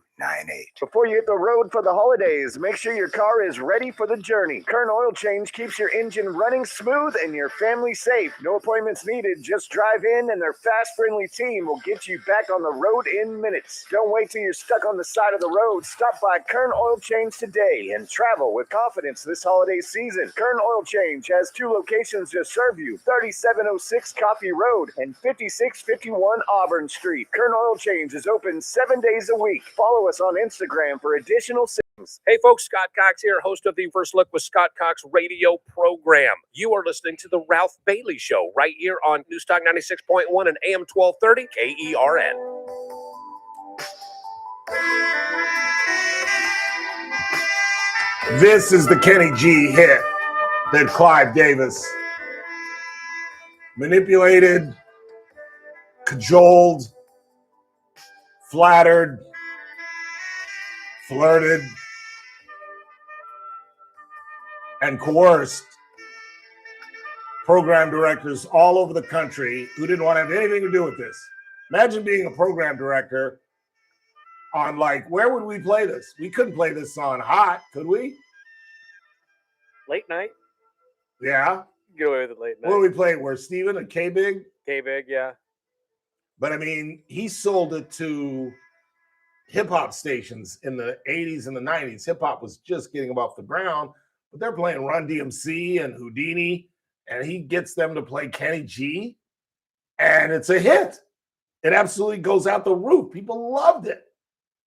S21: Before you hit the road for the holidays, make sure your car is ready for the journey. Kern Oil Change keeps your engine running smooth and your family safe. No appointments needed. Just drive in and their fast, friendly team will get you back on the road in minutes. Don't wait till you're stuck on the side of the road. Stop by Kern Oil Change today and travel with confidence this holiday season. Kern Oil Change has 2 locations to serve you: 3706 Coffee Road and 5651 Auburn Street. Kern Oil Change is open 7 days a week. Follow us on Instagram for additional things.
S6: Hey folks, Scott Cox here, host of the First Look with Scott Cox radio program. You are listening to the Ralph Bailey Show right here on Newstalk 96.1 and AM 1230 KERN.
S4: This is the Kenny G hit that Clive Davis manipulated, cajoled, flattered, flirted, and coerced program directors all over the country who didn't want to have anything to do with this. Imagine being a program director on, like, where would we play this? We couldn't play this on Hot, could we?
S5: Late night?
S4: Yeah.
S5: Get away with it late night.
S4: What do we play? Where Steven and K-Big?
S5: K-Big, yeah.
S4: But I mean, he sold it to hip-hop stations in the 80s and the 90s. Hip-hop was just getting off the ground, but they're playing Run DMC and Houdini, and he gets them to play Kenny G, and it's a hit. It absolutely goes out the roof. People loved it.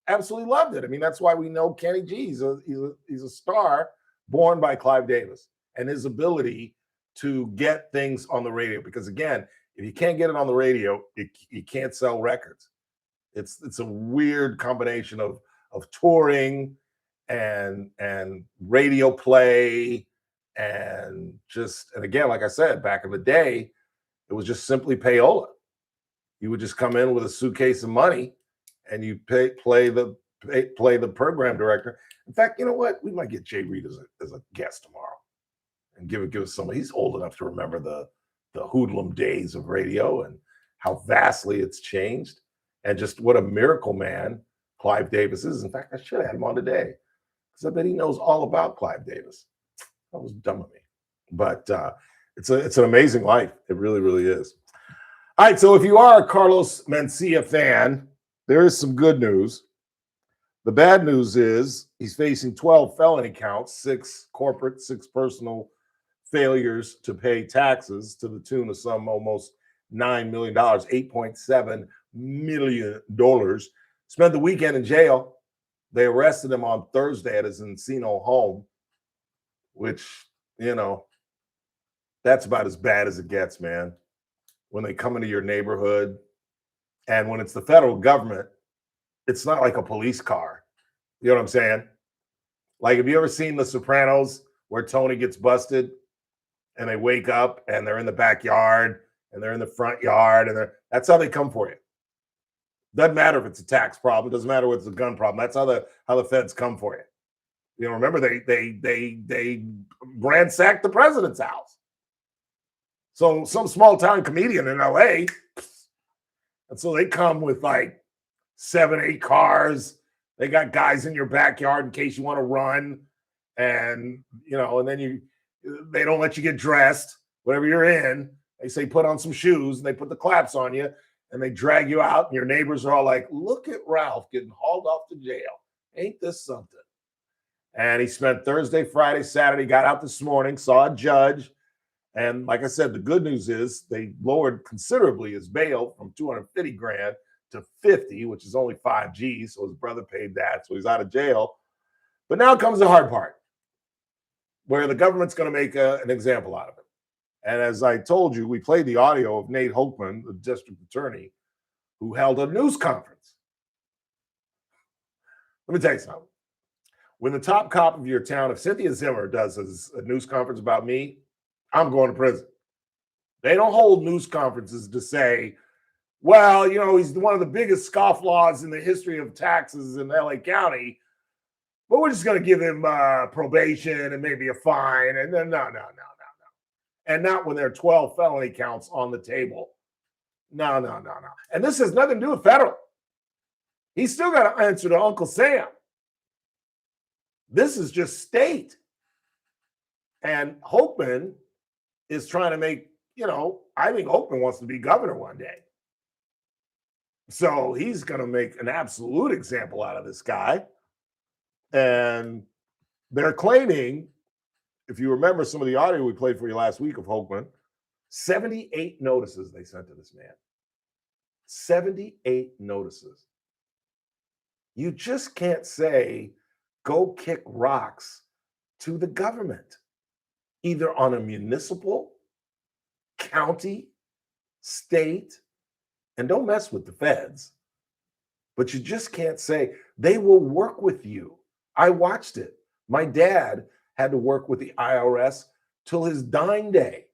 S4: Absolutely loved it. I mean, that's why we know Kenny G. He's a star born by Clive Davis and his ability to get things on the radio. Because again, if you can't get it on the radio, you can't sell records. It's a weird combination of touring and radio play and again, like I said, back in the day, it was just simply payola. You would just come in with a suitcase of money and you play the program director. In fact, you know what? We might get Jay Reed as a guest tomorrow and give us some. He's old enough to remember the hoodlum days of radio and how vastly it's changed, and just what a miracle man Clive Davis is. In fact, I should have had him on today because I bet he knows all about Clive Davis. That was dumb of me, but it's an amazing life. It really, really is. All right, so if you are a Carlos Mencia fan, there is some good news. The bad news is he's facing 12 felony counts, 6 corporate, 6 personal failures to pay taxes to the tune of some almost $9 million, $8.7 million. Spent the weekend in jail. They arrested him on Thursday at his Encino home. which, that's about as bad as it gets, man. When they come into your neighborhood, and when it's the federal government, it's not like a police car. You know what I'm saying? Like, have you ever seen The Sopranos where Tony gets busted and they wake up and they're in the backyard and they're in the front yard and that's how they come for you. Doesn't matter if it's a tax problem. Doesn't matter if it's a gun problem. That's how the feds come for you. Remember they ransacked the president's house. So some small town comedian in LA, and so they come with like 7, 8 cars. They got guys in your backyard in case you want to run, and and then they don't let you get dressed. Whatever you're in, they say put on some shoes, and they put the claps on you, and they drag you out. And your neighbors are all like, "Look at Ralph getting hauled off to jail. Ain't this something?" And he spent Thursday, Friday, Saturday. Got out this morning, saw a judge, and like I said, the good news is they lowered considerably his bail from $250,000 to 50, which is only 5 G's. So his brother paid that. So he's out of jail. But now comes the hard part, where the government's going to make an example out of him. And as I told you, we played the audio of Nate Hochman, the district attorney, who held a news conference. Let me tell you something. When the top cop of your town, if Cynthia Zimmer does a news conference about me, I'm going to prison. They don't hold news conferences to say, well, he's one of the biggest scofflaws in the history of taxes in LA County, but we're just going to give him probation and maybe a fine. And then no. And not when there are 12 felony counts on the table. No. And this has nothing to do with federal. He's still got to answer to Uncle Sam. This is just state. And Hochman is trying to make, I think Hochman wants to be governor one day. So he's going to make an absolute example out of this guy. And they're claiming, if you remember some of the audio we played for you last week of Hochman, 78 notices they sent to this man. 78 notices. You just can't say, go kick rocks to the government, either on a municipal, county, state, and don't mess with the feds. But you just can't say, they will work with you. I watched it. My dad had to work with the IRS till his dying day.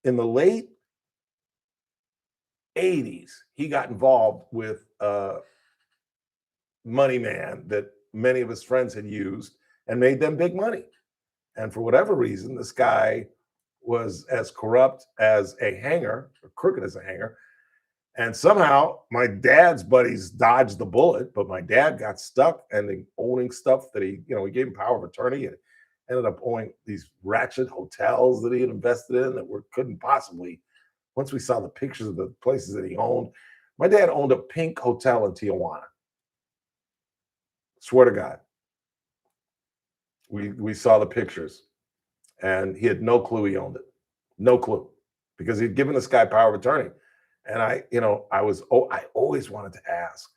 S4: In the late 80s, he got involved with a money man that many of his friends had used and made them big money. And for whatever reason, this guy was as corrupt as a hanger, or crooked as a hanger. And somehow my dad's buddies dodged the bullet, but my dad got stuck and owning stuff that he gave him power of attorney and ended up owning these ratchet hotels that he had invested in that couldn't possibly. Once we saw the pictures of the places that he owned, my dad owned a pink hotel in Tijuana. Swear to God. We saw the pictures and he had no clue he owned it. No clue. Because he'd given this guy power of attorney. And I always wanted to ask.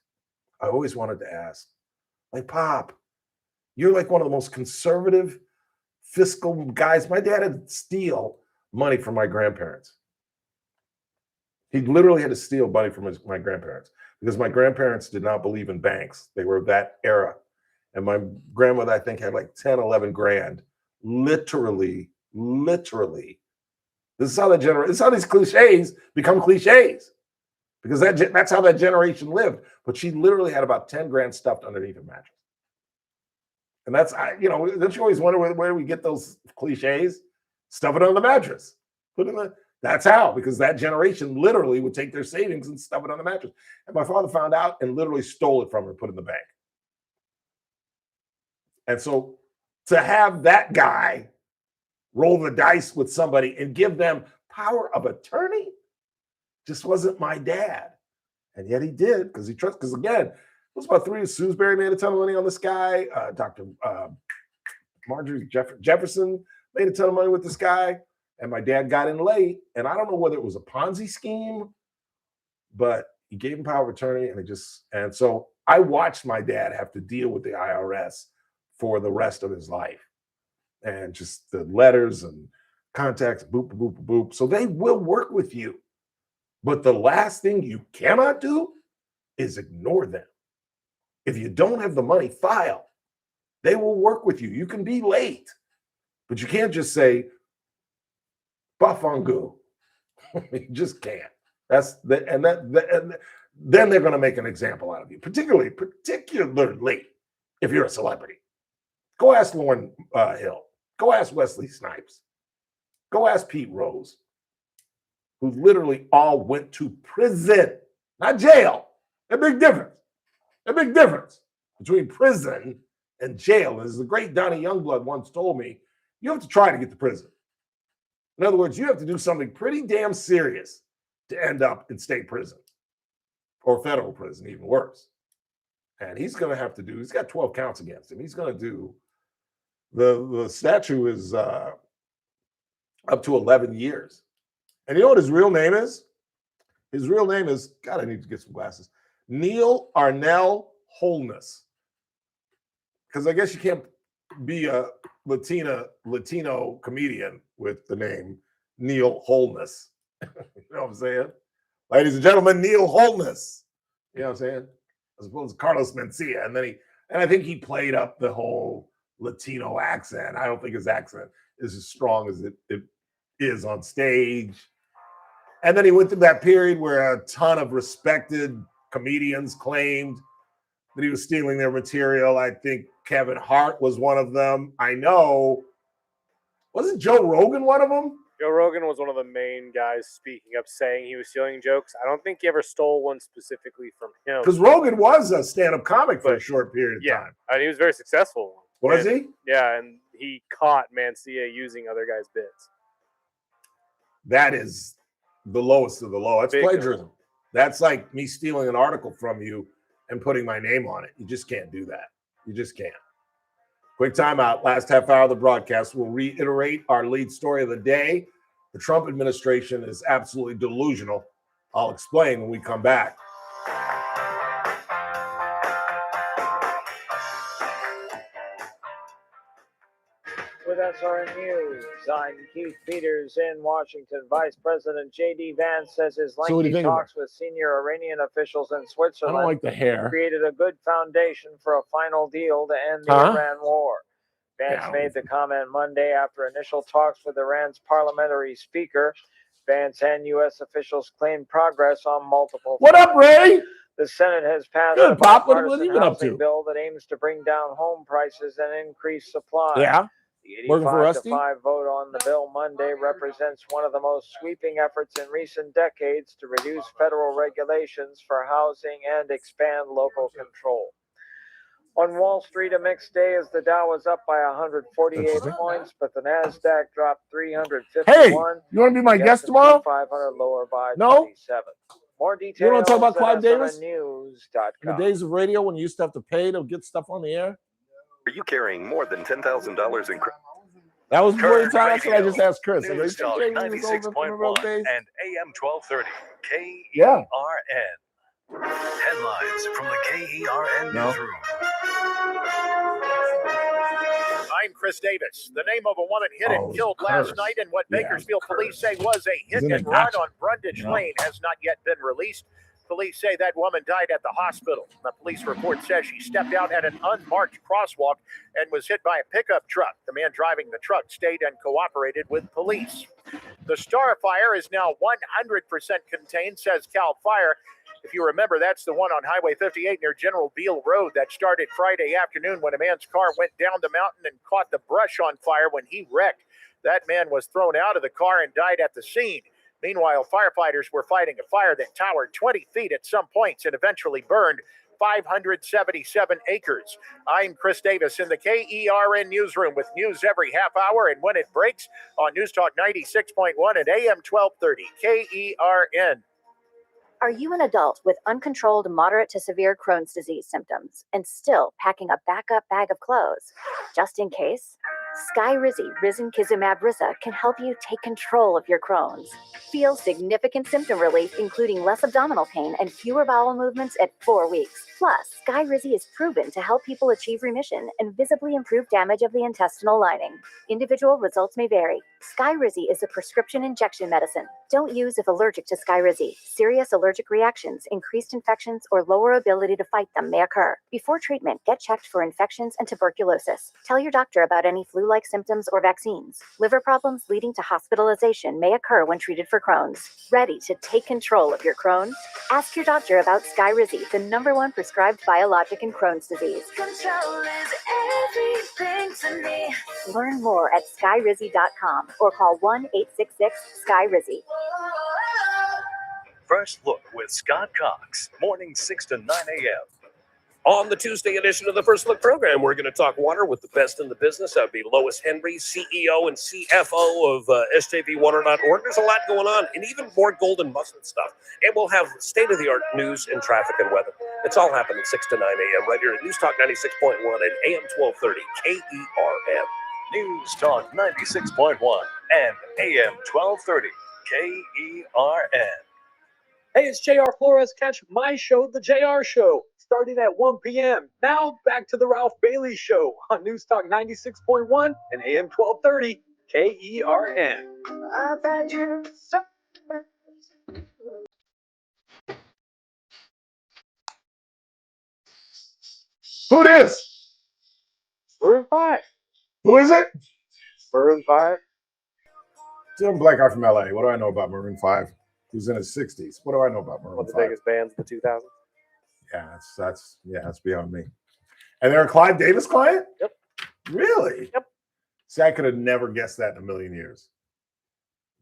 S4: Like, Pop, you're like one of the most conservative fiscal guys. My dad had to steal money from my grandparents. He literally had to steal money from my grandparents because my grandparents did not believe in banks. They were that era. And my grandmother, I think, had like 10, 11 grand. Literally. This is how these cliches become cliches, because that's how that generation lived. But she literally had about 10 grand stuffed underneath her mattress. And that's, don't you always wonder where we get those cliches? Stuff it on the mattress. That's how, because that generation literally would take their savings and stuff it on the mattress. And my father found out and literally stole it from her and put it in the bank. And so to have that guy roll the dice with somebody and give them power of attorney just wasn't my dad. And yet he did, because again, it was about 3 years. Sewsbury made a ton of money on this guy. Dr. Marjorie Jefferson made a ton of money with this guy. And my dad got in late. And I don't know whether it was a Ponzi scheme, but he gave him power of attorney. And so I watched my dad have to deal with the IRS for the rest of his life. and just the letters and contacts, boop, boop, boop, boop. So they will work with you. But the last thing you cannot do is ignore them. If you don't have the money, file. They will work with you. You can be late, but you can't just say, Bafangu. You just can't. And then they're going to make an example out of you, particularly if you're a celebrity. Go ask Lauryn Hill. Go ask Wesley Snipes. Go ask Pete Rose, who literally all went to prison, not jail. A big difference. A big difference between prison and jail. As the great Donnie Youngblood once told me, you have to try to get to prison. In other words, you have to do something pretty damn serious to end up in state prison or federal prison, even worse. And he's going to have to do, he's got 12 counts against him. He's going to do, the statute is up to 11 years. And you know what his real name is? His real name is, God, I need to get some glasses. Neil Arnell Holness. Because I guess you can't be a Latino comedian with the name Neil Holness. You know what I'm saying? Ladies and gentlemen, Neil Holness. You know what I'm saying? As opposed to Carlos Mencia. And I think he played up the whole Latino accent. I don't think his accent is as strong as it is on stage. And then he went through that period where a ton of respected comedians claimed that he was stealing their material. I think Kevin Hart was one of them. I know. Wasn't Joe Rogan one of them?
S5: Joe Rogan was one of the main guys speaking up, saying he was stealing jokes. I don't think he ever stole one specifically from him.
S4: Because Rogan was a stand-up comic for a short period of time.
S5: And he was very successful.
S4: Was he?
S5: Yeah, and he caught Mencia using other guys' bits.
S4: That is the lowest of the low. That's plagiarism. That's like me stealing an article from you and putting my name on it. You just can't do that. You just can't. Quick timeout. Last half hour of the broadcast. We'll reiterate our lead story of the day. The Trump administration is absolutely delusional. I'll explain when we come back.
S15: With SRN News, I'm Keith Peters in Washington. Vice President J.D. Vance says his lengthy talks with senior Iranian officials in Switzerland
S4: I don't like the hair.
S15: created a good foundation for a final deal to end the Iran war. Vance made the comment Monday after initial talks with Iran's parliamentary speaker. Vance and U.S. officials claimed progress on multiple
S4: fronts. What up, Ray?
S15: The Senate has passed
S4: a
S15: bipartisan housing bill that aims to bring down home prices and increase supply.
S4: Yeah.
S15: The 85-5 vote on the bill Monday represents one of the most sweeping efforts in recent decades to reduce federal regulations for housing and expand local control. On Wall Street, a mixed day as the Dow was up by 148 points, but the NASDAQ dropped 351.
S4: Hey, you want to be my guest tomorrow?
S15: 500 lower by
S4: no?
S15: 27. More details.
S4: You want to talk about Clive Davis?
S15: News.com.
S4: In the days of radio when you used to have to pay to get stuff on the air?
S3: Are you carrying more than $10,000 in credit?
S4: That was before your time. That's what I just asked Chris.
S3: News Talk 96.1 and AM 1230 KERN.
S4: Yeah.
S3: Headlines from the KERN newsroom.
S1: I'm Chris Davis. The name of a woman hit and killed last night in what Bakersfield police say was a hit and run on Brundage Lane has not yet been released. Police say that woman died at the hospital. The police report says she stepped out at an unmarked crosswalk and was hit by a pickup truck. The man driving the truck stayed and cooperated with police. The Star Fire is now 100% contained, says CAL FIRE. If you remember, that's the one on Highway 58 near General Beale Road that started Friday afternoon when a man's car went down the mountain and caught the brush on fire when he wrecked. That man was thrown out of the car and died at the scene. Meanwhile, firefighters were fighting a fire that towered 20 feet at some points and eventually burned 577 acres. I'm Chris Davis in the KERN newsroom with news every half hour and when it breaks on News Talk 96.1 and AM 1230 KERN.
S12: Are you an adult with uncontrolled moderate to severe Crohn's disease symptoms and still packing a backup bag of clothes just in case? Skyrizi risankizumab risa can help you take control of your Crohn's. Feel significant symptom relief, including less abdominal pain and fewer bowel movements at 4 weeks. Plus, Skyrizi is proven to help people achieve remission and visibly improve damage of the intestinal lining. Individual results may vary. Skyrizi is a prescription injection medicine. Don't use if allergic to Skyrizi. Serious allergic reactions, increased infections, or lower ability to fight them may occur. Before treatment, get checked for infections and tuberculosis. Tell your doctor about any flu-like symptoms or vaccines. Liver problems leading to hospitalization may occur when treated for Crohn's. Ready to take control of your Crohn's? Ask your doctor about Skyrizi, the #1 prescribed biologic in Crohn's disease.
S10: Control is everything to me.
S12: Learn more at skyrizi.com or call 1-866-SKYRIZI.
S3: First Look with Scott Cox, mornings 6 to 9 a.m.
S6: On the Tuesday edition of the First Look program, we're going to talk water with the best in the business. That would be Lois Henry, CEO and CFO of SJVWater.org. There's a lot going on, and even more golden mustard stuff. And we'll have state-of-the-art news and traffic and weather. It's all happening 6 to 9 a.m. right here at News Talk 96.1 and AM 1230 KERM.
S3: News Talk 96.1 and AM 1230 KERN.
S7: Hey, it's JR Flores. Catch my show, The JR Show, starting at 1 p.m. Now back to the Ralph Bailey Show on News Talk 96.1 and AM 1230 KERN.
S10: I bet you so.
S4: Who this?
S5: Maroon 5.
S4: Who is it?
S5: Maroon 5.
S4: Tim Black out from LA. What do I know about Maroon 5? He's in his 60s. What do I know about Maroon
S5: One of
S4: 5?
S5: the biggest bands of the 2000s.
S4: Yeah, that's beyond me. And they're a Clive Davis client?
S5: Yep.
S4: Really?
S5: Yep.
S4: See, I could have never guessed that in a million years.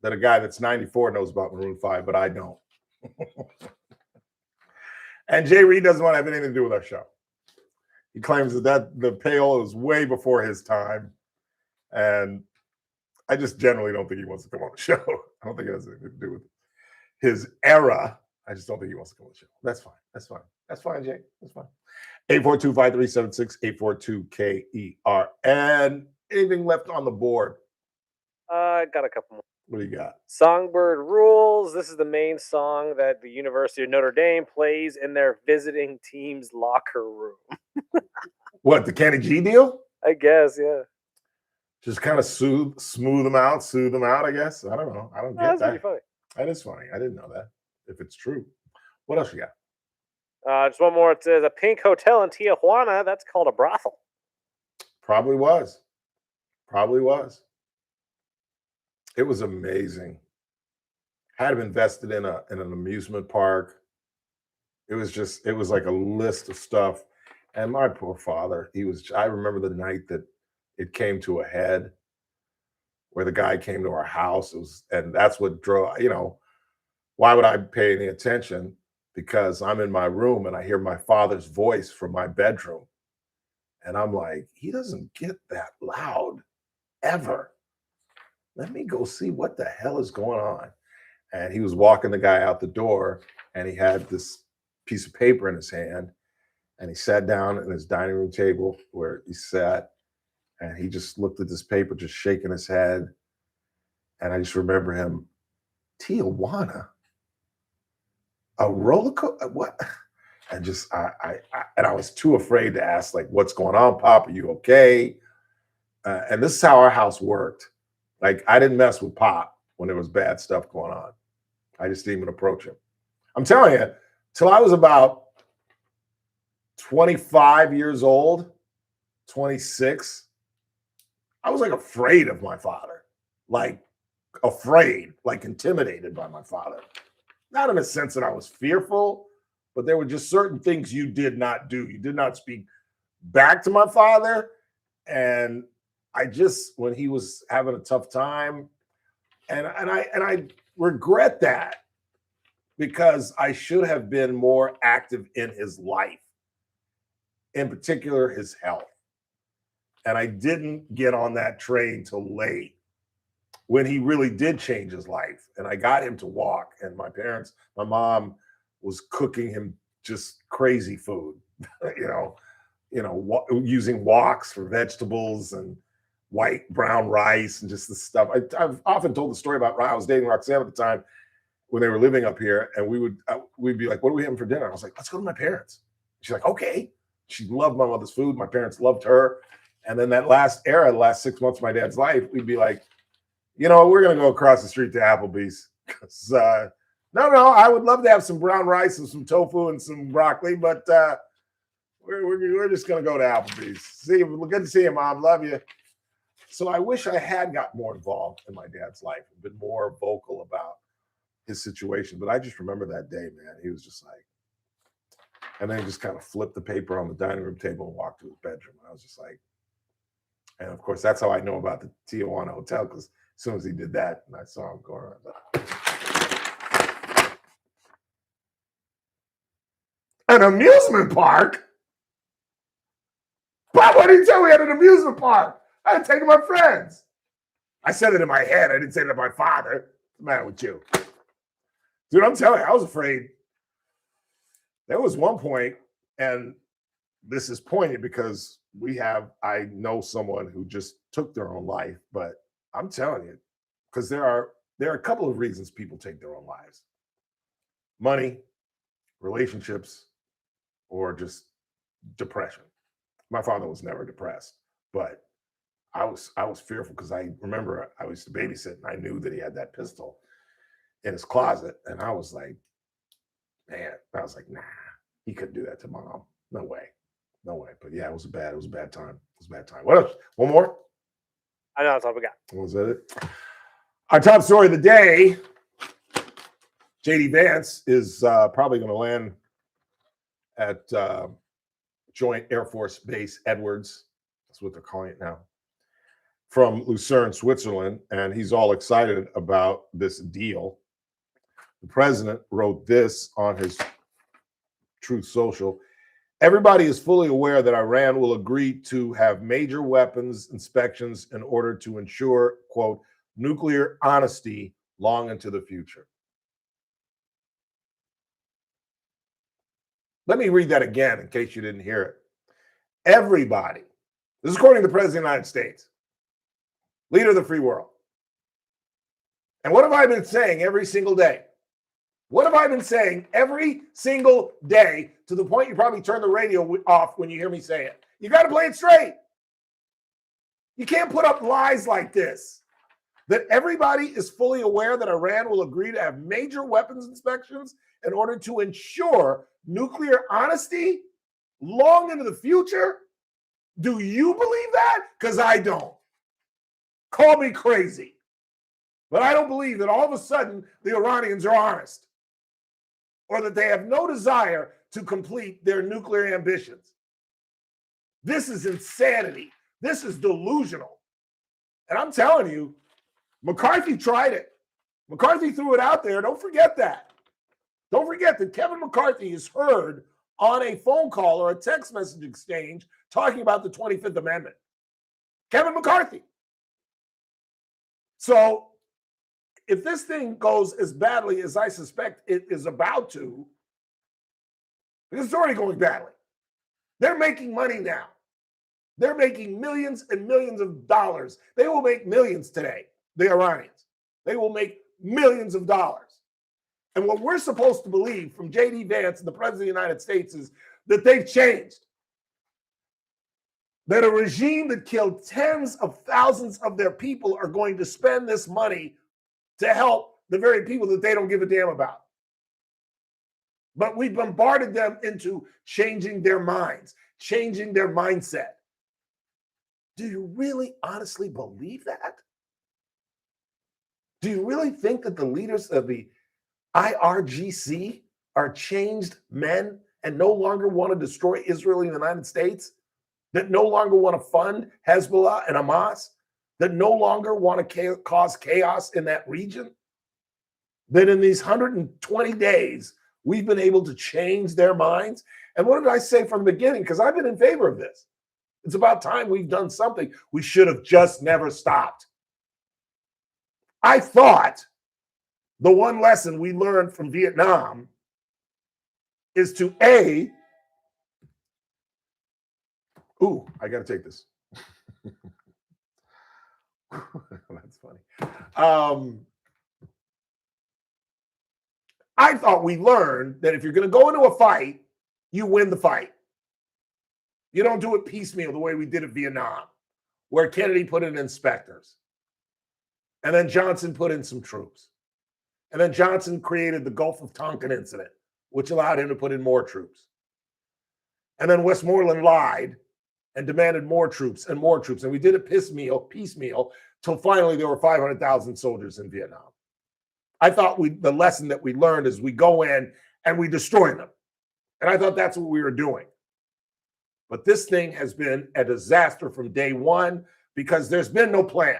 S4: That a guy that's 94 knows about Maroon 5, but I don't. And Jay Reed doesn't want to have anything to do with our show. He claims that the payola is way before his time. And I just generally don't think he wants to come on the show. I don't think it has anything to do with his era. I just don't think he wants to come on the show. That's fine. That's fine. That's fine, Jay. That's fine. 842-5376, 842-KERN. Anything left on the board?
S5: I got a couple more.
S4: What do you got?
S5: Songbird Rules. This is the main song that the University of Notre Dame plays in their visiting team's locker room.
S4: What, the Kenny G deal?
S5: I guess, yeah.
S4: Just kind of smooth them out, I guess. I don't know. I don't get
S5: That's
S4: that.
S5: pretty funny.
S4: That is funny. I didn't know that. If it's true. What else you got?
S5: Just one more. It says a pink hotel in Tijuana. That's called a brothel.
S4: Probably was. It was amazing. Had invested in an amusement park. It was like a list of stuff. And my poor father, I remember the night that it came to a head where the guy came to our house. And that's what drove, why would I pay any attention? Because I'm in my room and I hear my father's voice from my bedroom. And I'm like, he doesn't get that loud ever. Let me go see what the hell is going on. And he was walking the guy out the door and he had this piece of paper in his hand and he sat down at his dining room table where he sat and he just looked at this paper, just shaking his head. And I just remember him, Tijuana, a roller coaster, what? And just, I was too afraid to ask, like, what's going on, Pop? Are you okay? And this is how our house worked. Like, I didn't mess with Pop when there was bad stuff going on. I just didn't even approach him. I'm telling you, till I was about 25 years old, 26, I was like afraid of my father. Like afraid, like intimidated by my father. Not in the sense that I was fearful, but there were just certain things you did not do. You did not speak back to my father. And I just, when he was having a tough time, and I regret that because I should have been more active in his life, in particular his health. And I didn't get on that train till late when he really did change his life. And I got him to walk. And my mom was cooking him just crazy food, using walks for vegetables and white, brown rice and just the stuff. I've often told the story about I was dating Roxanne at the time when they were living up here, and we'd be like, what are we having for dinner? I was like, let's go to my parents. She's like, okay. She loved my mother's food. My parents loved her. And then that last era, the last 6 months of my dad's life, we'd be like, you know, we're going to go across the street to Applebee's. Because, no, I would love to have some brown rice and some tofu and some broccoli, but we're just going to go to Applebee's. See you. Good to see you, Mom. Love you. So I wish I had got more involved in my dad's life and been more vocal about his situation. But I just remember that day, man. He was just like, and then he just kind of flipped the paper on the dining room table and walked to his bedroom. And I was just like, and of course, that's how I know about the Tijuana Hotel, because as soon as he did that, and I saw him going around. An amusement park? Bob, why didn't you tell me we had an amusement park? I had taken my friends. I said it in my head. I didn't say it to my father. What's the matter with you? Dude, I'm telling you, I was afraid. There was one point, and this is poignant because I know someone who just took their own life, but I'm telling you, because there are a couple of reasons people take their own lives. Money, relationships, or just depression. My father was never depressed, but I was fearful because I remember I used to babysit and I knew that he had that pistol in his closet, and I was like, man, nah, he couldn't do that to Mom. No way. But yeah, it was a bad time. What else? One more?
S5: I know that's all we got.
S4: Was that it? Our top story of the day, JD Vance is probably going to land at Joint Air Force Base Edwards. That's what they're calling it now. From Lucerne, Switzerland, and he's all excited about this deal. The president wrote this on his Truth Social. Everybody is fully aware that Iran will agree to have major weapons inspections in order to ensure, quote, nuclear honesty long into the future. Let me read that again in case you didn't hear it. Everybody, this is according to the President of the United States, leader of the free world. And what have I been saying every single day? What have I been saying every single day to the point you probably turn the radio off when you hear me say it? You got to play it straight. You can't put up lies like this. That everybody is fully aware that Iran will agree to have major weapons inspections in order to ensure nuclear honesty long into the future? Do you believe that? Because I don't. Call me crazy. But I don't believe that all of a sudden the Iranians are honest, or that they have no desire to complete their nuclear ambitions. This is insanity. This is delusional. And I'm telling you, McCarthy tried it. McCarthy threw it out there. Don't forget that. Don't forget that Kevin McCarthy is heard on a phone call or a text message exchange talking about the 25th Amendment. Kevin McCarthy. So if this thing goes as badly as I suspect it is about to, because it's already going badly. They're making money now. They're making millions and millions of dollars. They will make millions today, the Iranians. They will make millions of dollars. And what we're supposed to believe from JD Vance and the President of the United States is that they've changed. That a regime that killed tens of thousands of their people are going to spend this money to help the very people that they don't give a damn about. But we bombarded them into changing their minds, changing their mindset. Do you really honestly believe that? Do you really think that the leaders of the IRGC are changed men and no longer want to destroy Israel and the United States? That no longer want to fund Hezbollah and Hamas? That no longer want to cause chaos in that region? That in these 120 days, we've been able to change their minds? And what did I say from the beginning? Because I've been in favor of this. It's about time we've done something. We should have just never stopped. I thought the one lesson we learned from Vietnam is to I got to take this. That's funny. I thought we learned that if you're going to go into a fight, you win the fight. You don't do it piecemeal the way we did at Vietnam, where Kennedy put in inspectors. And then Johnson put in some troops. And then Johnson created the Gulf of Tonkin incident, which allowed him to put in more troops. And then Westmoreland lied and demanded more troops and more troops. And we did it piecemeal, till finally there were 500,000 soldiers in Vietnam. I thought the lesson that we learned is we go in and we destroy them. And I thought that's what we were doing. But this thing has been a disaster from day one because there's been no plan.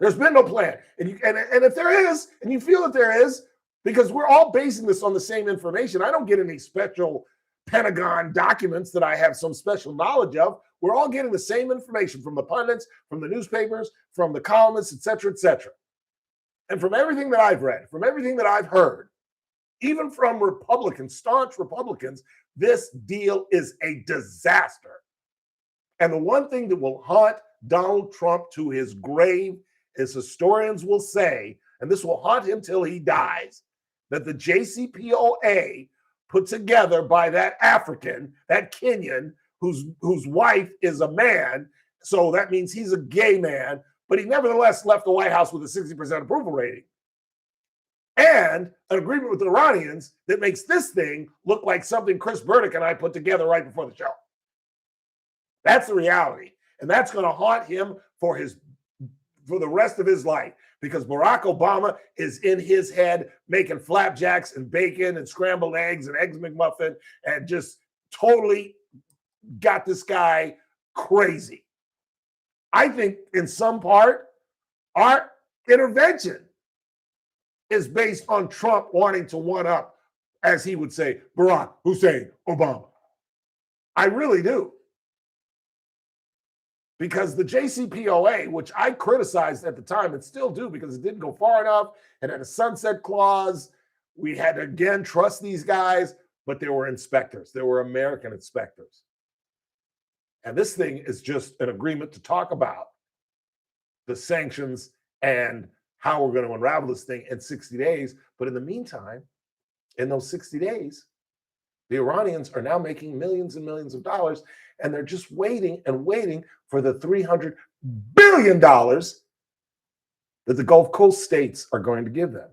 S4: There's been no plan. And if there is, and you feel that there is, because we're all basing this on the same information. I don't get any special Pentagon documents that I have some special knowledge of. We're all getting the same information from the pundits, from the newspapers, from the columnists, et cetera, et cetera. And from everything that I've read, from everything that I've heard, even from Republicans, staunch Republicans, this deal is a disaster. And the one thing that will haunt Donald Trump to his grave is historians will say, and this will haunt him till he dies, that the JCPOA put together by that African, that Kenyan, whose wife is a man, so that means he's a gay man, but he nevertheless left the White House with a 60% approval rating. And an agreement with the Iranians that makes this thing look like something Chris Burdick and I put together right before the show. That's the reality. And that's going to haunt him for the rest of his life, because Barack Obama is in his head making flapjacks and bacon and scrambled eggs and eggs McMuffin and just totally got this guy crazy. I think in some part, our intervention is based on Trump wanting to one-up, as he would say, Barack Hussein Obama. I really do. Because the JCPOA, which I criticized at the time and still do because it didn't go far enough, and had a sunset clause, we had to again trust these guys, but they were inspectors. They were American inspectors. And this thing is just an agreement to talk about the sanctions and how we're going to unravel this thing in 60 days. But in the meantime, in those 60 days, the Iranians are now making millions and millions of dollars, and they're just waiting and waiting for the $300 billion that the Gulf Coast states are going to give them.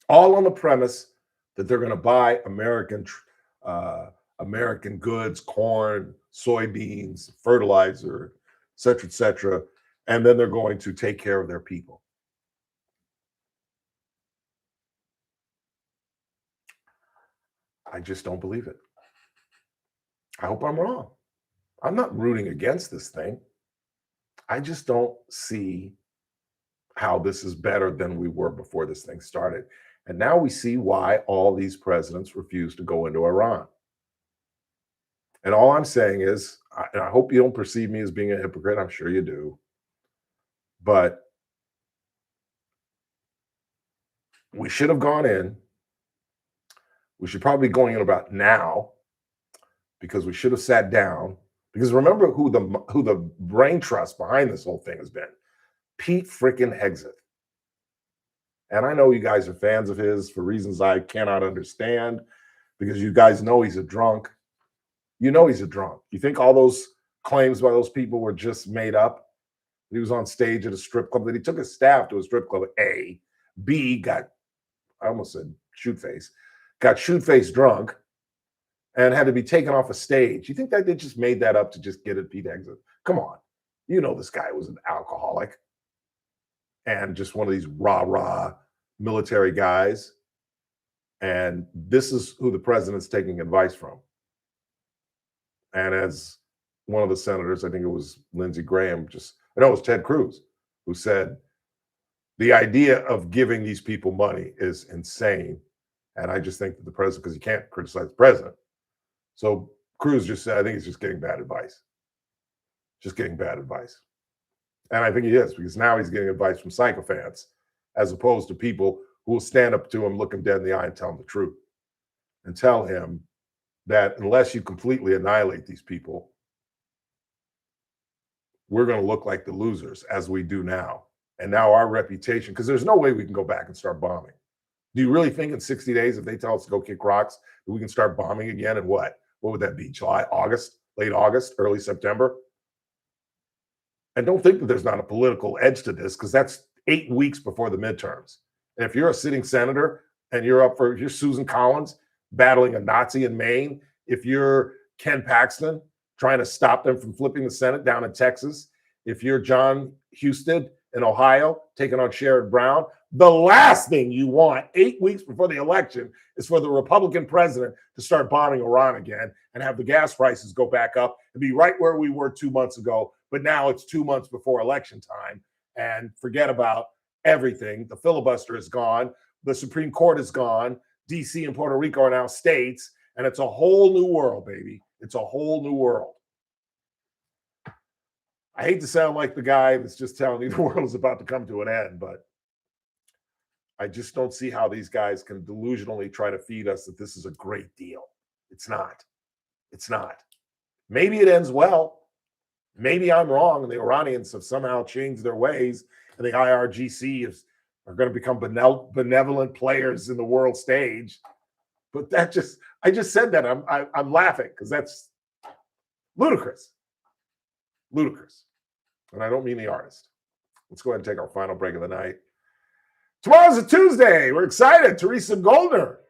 S4: All on the premise that they're going to buy American goods, corn, soybeans, fertilizer, et cetera, and then they're going to take care of their people. I just don't believe it. I hope I'm wrong. I'm not rooting against this thing. I just don't see how this is better than we were before this thing started. And now we see why all these presidents refuse to go into Iran. And all I'm saying is, and I hope you don't perceive me as being a hypocrite. I'm sure you do. But we should have gone in. We should probably be going in about now, because we should have sat down. Because remember who the brain trust behind this whole thing has been. Pete frickin' Hegseth. And I know you guys are fans of his for reasons I cannot understand, because you guys know he's a drunk. You know he's a drunk. You think all those claims by those people were just made up? He was on stage at a strip club, that he took his staff to a strip club, A. B, got, I almost said shoot-face, got shoot-face drunk and had to be taken off a stage. You think that they just made that up to just get at Pete Hegseth? Come on. You know this guy was an alcoholic and just one of these rah-rah military guys. And this is who the president's taking advice from. And as one of the senators, I think it was Lindsey Graham, it was Ted Cruz, who said, the idea of giving these people money is insane. And I just think that the president, because you can't criticize the president. So Cruz just said, I think he's just getting bad advice. Just getting bad advice. And I think he is, because now he's getting advice from sycophants, as opposed to people who will stand up to him, look him dead in the eye and tell him the truth. And tell him that unless you completely annihilate these people, we're going to look like the losers as we do now. And now our reputation, because there's no way we can go back and start bombing. Do you really think in 60 days, if they tell us to go kick rocks, that we can start bombing again? And what would that be? July, August, late August, early September? And don't think that there's not a political edge to this, because that's 8 weeks before the midterms. And if you're a sitting senator and if you're Susan Collins battling a Nazi in Maine, if you're Ken Paxton trying to stop them from flipping the Senate down in Texas, if you're John Husted in Ohio taking on Sherrod Brown, the last thing you want 8 weeks before the election is for the Republican president to start bombing Iran again and have the gas prices go back up and be right where we were 2 months ago. But now it's 2 months before election time, and forget about everything. The filibuster is gone. The Supreme Court is gone. DC and Puerto Rico are now states, and it's a whole new world, baby. It's a whole new world. I hate to sound like the guy that's just telling you the world is about to come to an end, but I just don't see how these guys can delusionally try to feed us that this is a great deal. It's not. It's not. Maybe it ends well. Maybe I'm wrong and the Iranians have somehow changed their ways and the IRGC are going to become benevolent players in the world stage. But I just said that. I'm laughing because that's ludicrous. Ludicrous. And I don't mean the artist. Let's go ahead and take our final break of the night. Tomorrow's a Tuesday. We're excited. Teresa Goldner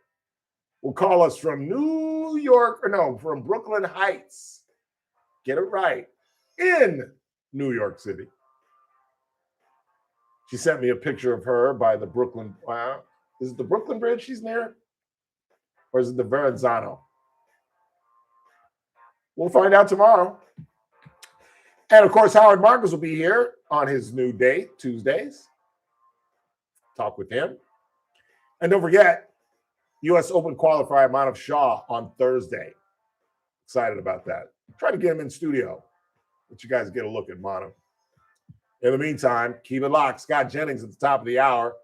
S4: will call us from from Brooklyn Heights. Get it right. In New York City. She sent me a picture of her by the Brooklyn. Wow. Is it the Brooklyn Bridge she's near? Or is it the Verrazzano? We'll find out tomorrow. And of course, Howard Marcus will be here on his new day, Tuesdays. Talk with him. And don't forget, U.S. Open qualifier Manav Shah on Thursday. Excited about that. Try to get him in studio. Let you guys get a look at Manav. In the meantime, keep it locked. Scott Jennings at the top of the hour.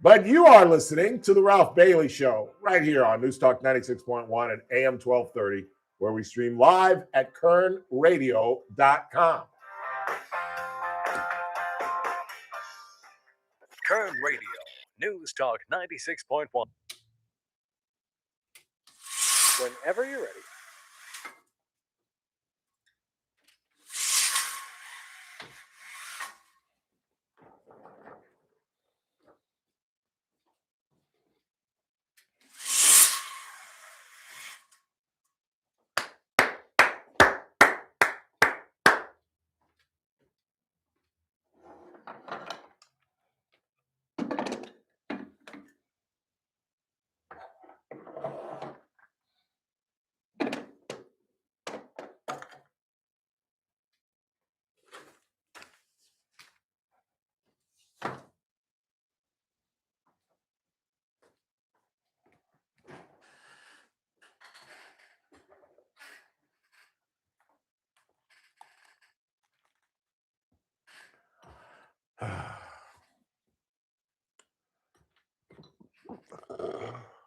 S4: But you are listening to The Ralph Bailey Show right here on News Talk 96.1 and AM 1230, where we stream live at kernradio.com.
S3: Kern Radio, News Talk 96.1.
S5: Whenever you're ready.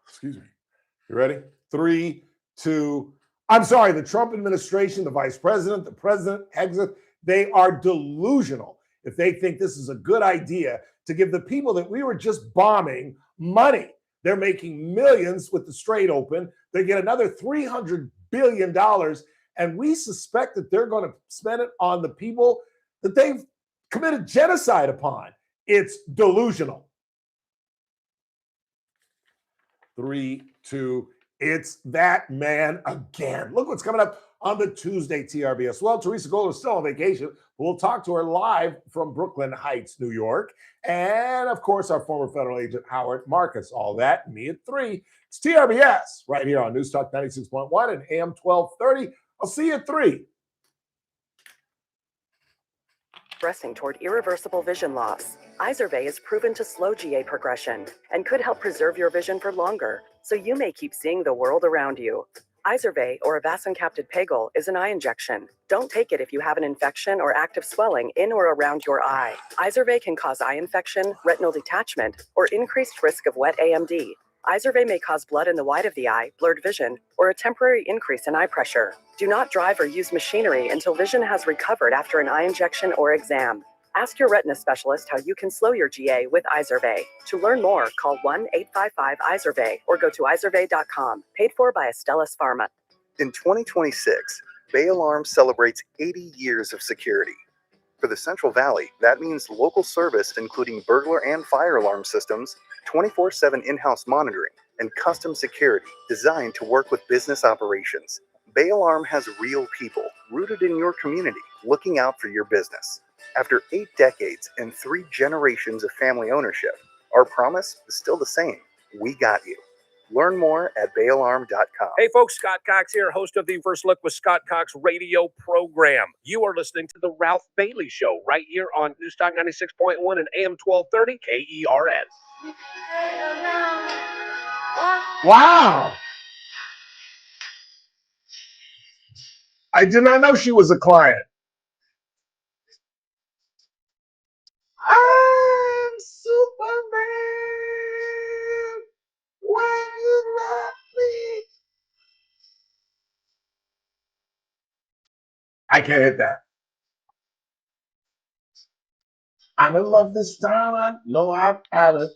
S4: Excuse me. You ready? 3, 2. I'm sorry, the Trump administration, the vice president, the president, exit, they are delusional if they think this is a good idea to give the people that we were just bombing money. They're making millions with the Strait Open. They get another $300 billion, and we suspect that they're going to spend it on the people that they've committed genocide upon. It's delusional. 3, 2, it's that man again. Look what's coming up on the Tuesday TRBS. Well, Teresa Goldner is still on vacation. We'll talk to her live from Brooklyn Heights, New York. And, of course, our former federal agent, Howard Marcus. All that, me at 3. It's TRBS right here on News Talk 96.1 and AM 1230. I'll see you at 3.
S2: Progressing toward irreversible vision loss. Izervay is proven to slow GA progression and could help preserve your vision for longer, so you may keep seeing the world around you. Izervay, or avacincaptad pegol, is an eye injection. Don't take it if you have an infection or active swelling in or around your eye. Izervay can cause eye infection, retinal detachment, or increased risk of wet AMD. Izervay may cause blood in the white of the eye, blurred vision, or a temporary increase in eye pressure. Do not drive or use machinery until vision has recovered after an eye injection or exam. Ask your retina specialist how you can slow your GA with Izervay. To learn more, call 1-855-IZERVAY or go to izervay.com. Paid for by Astellas Pharma.
S16: In 2026, Bay Alarm celebrates 80 years of security. For the Central Valley, that means local service including burglar and fire alarm systems, 24/7 in-house monitoring, and custom security designed to work with business operations. Bay Alarm has real people rooted in your community looking out for your business. After 8 decades and 3 generations of family ownership, our promise is still the same. We got you. Learn more at bayalarm.com.
S6: Hey folks, Scott Cox here, host of the First Look with Scott Cox radio program. You are listening to the Ralph Bailey Show right here on Newstalk 96.1 and AM 1230 KERS.
S4: Wow. I did not know she was a client. I'm Superman when you love me. I can't hit that. I'm in love this time. I know I've had it.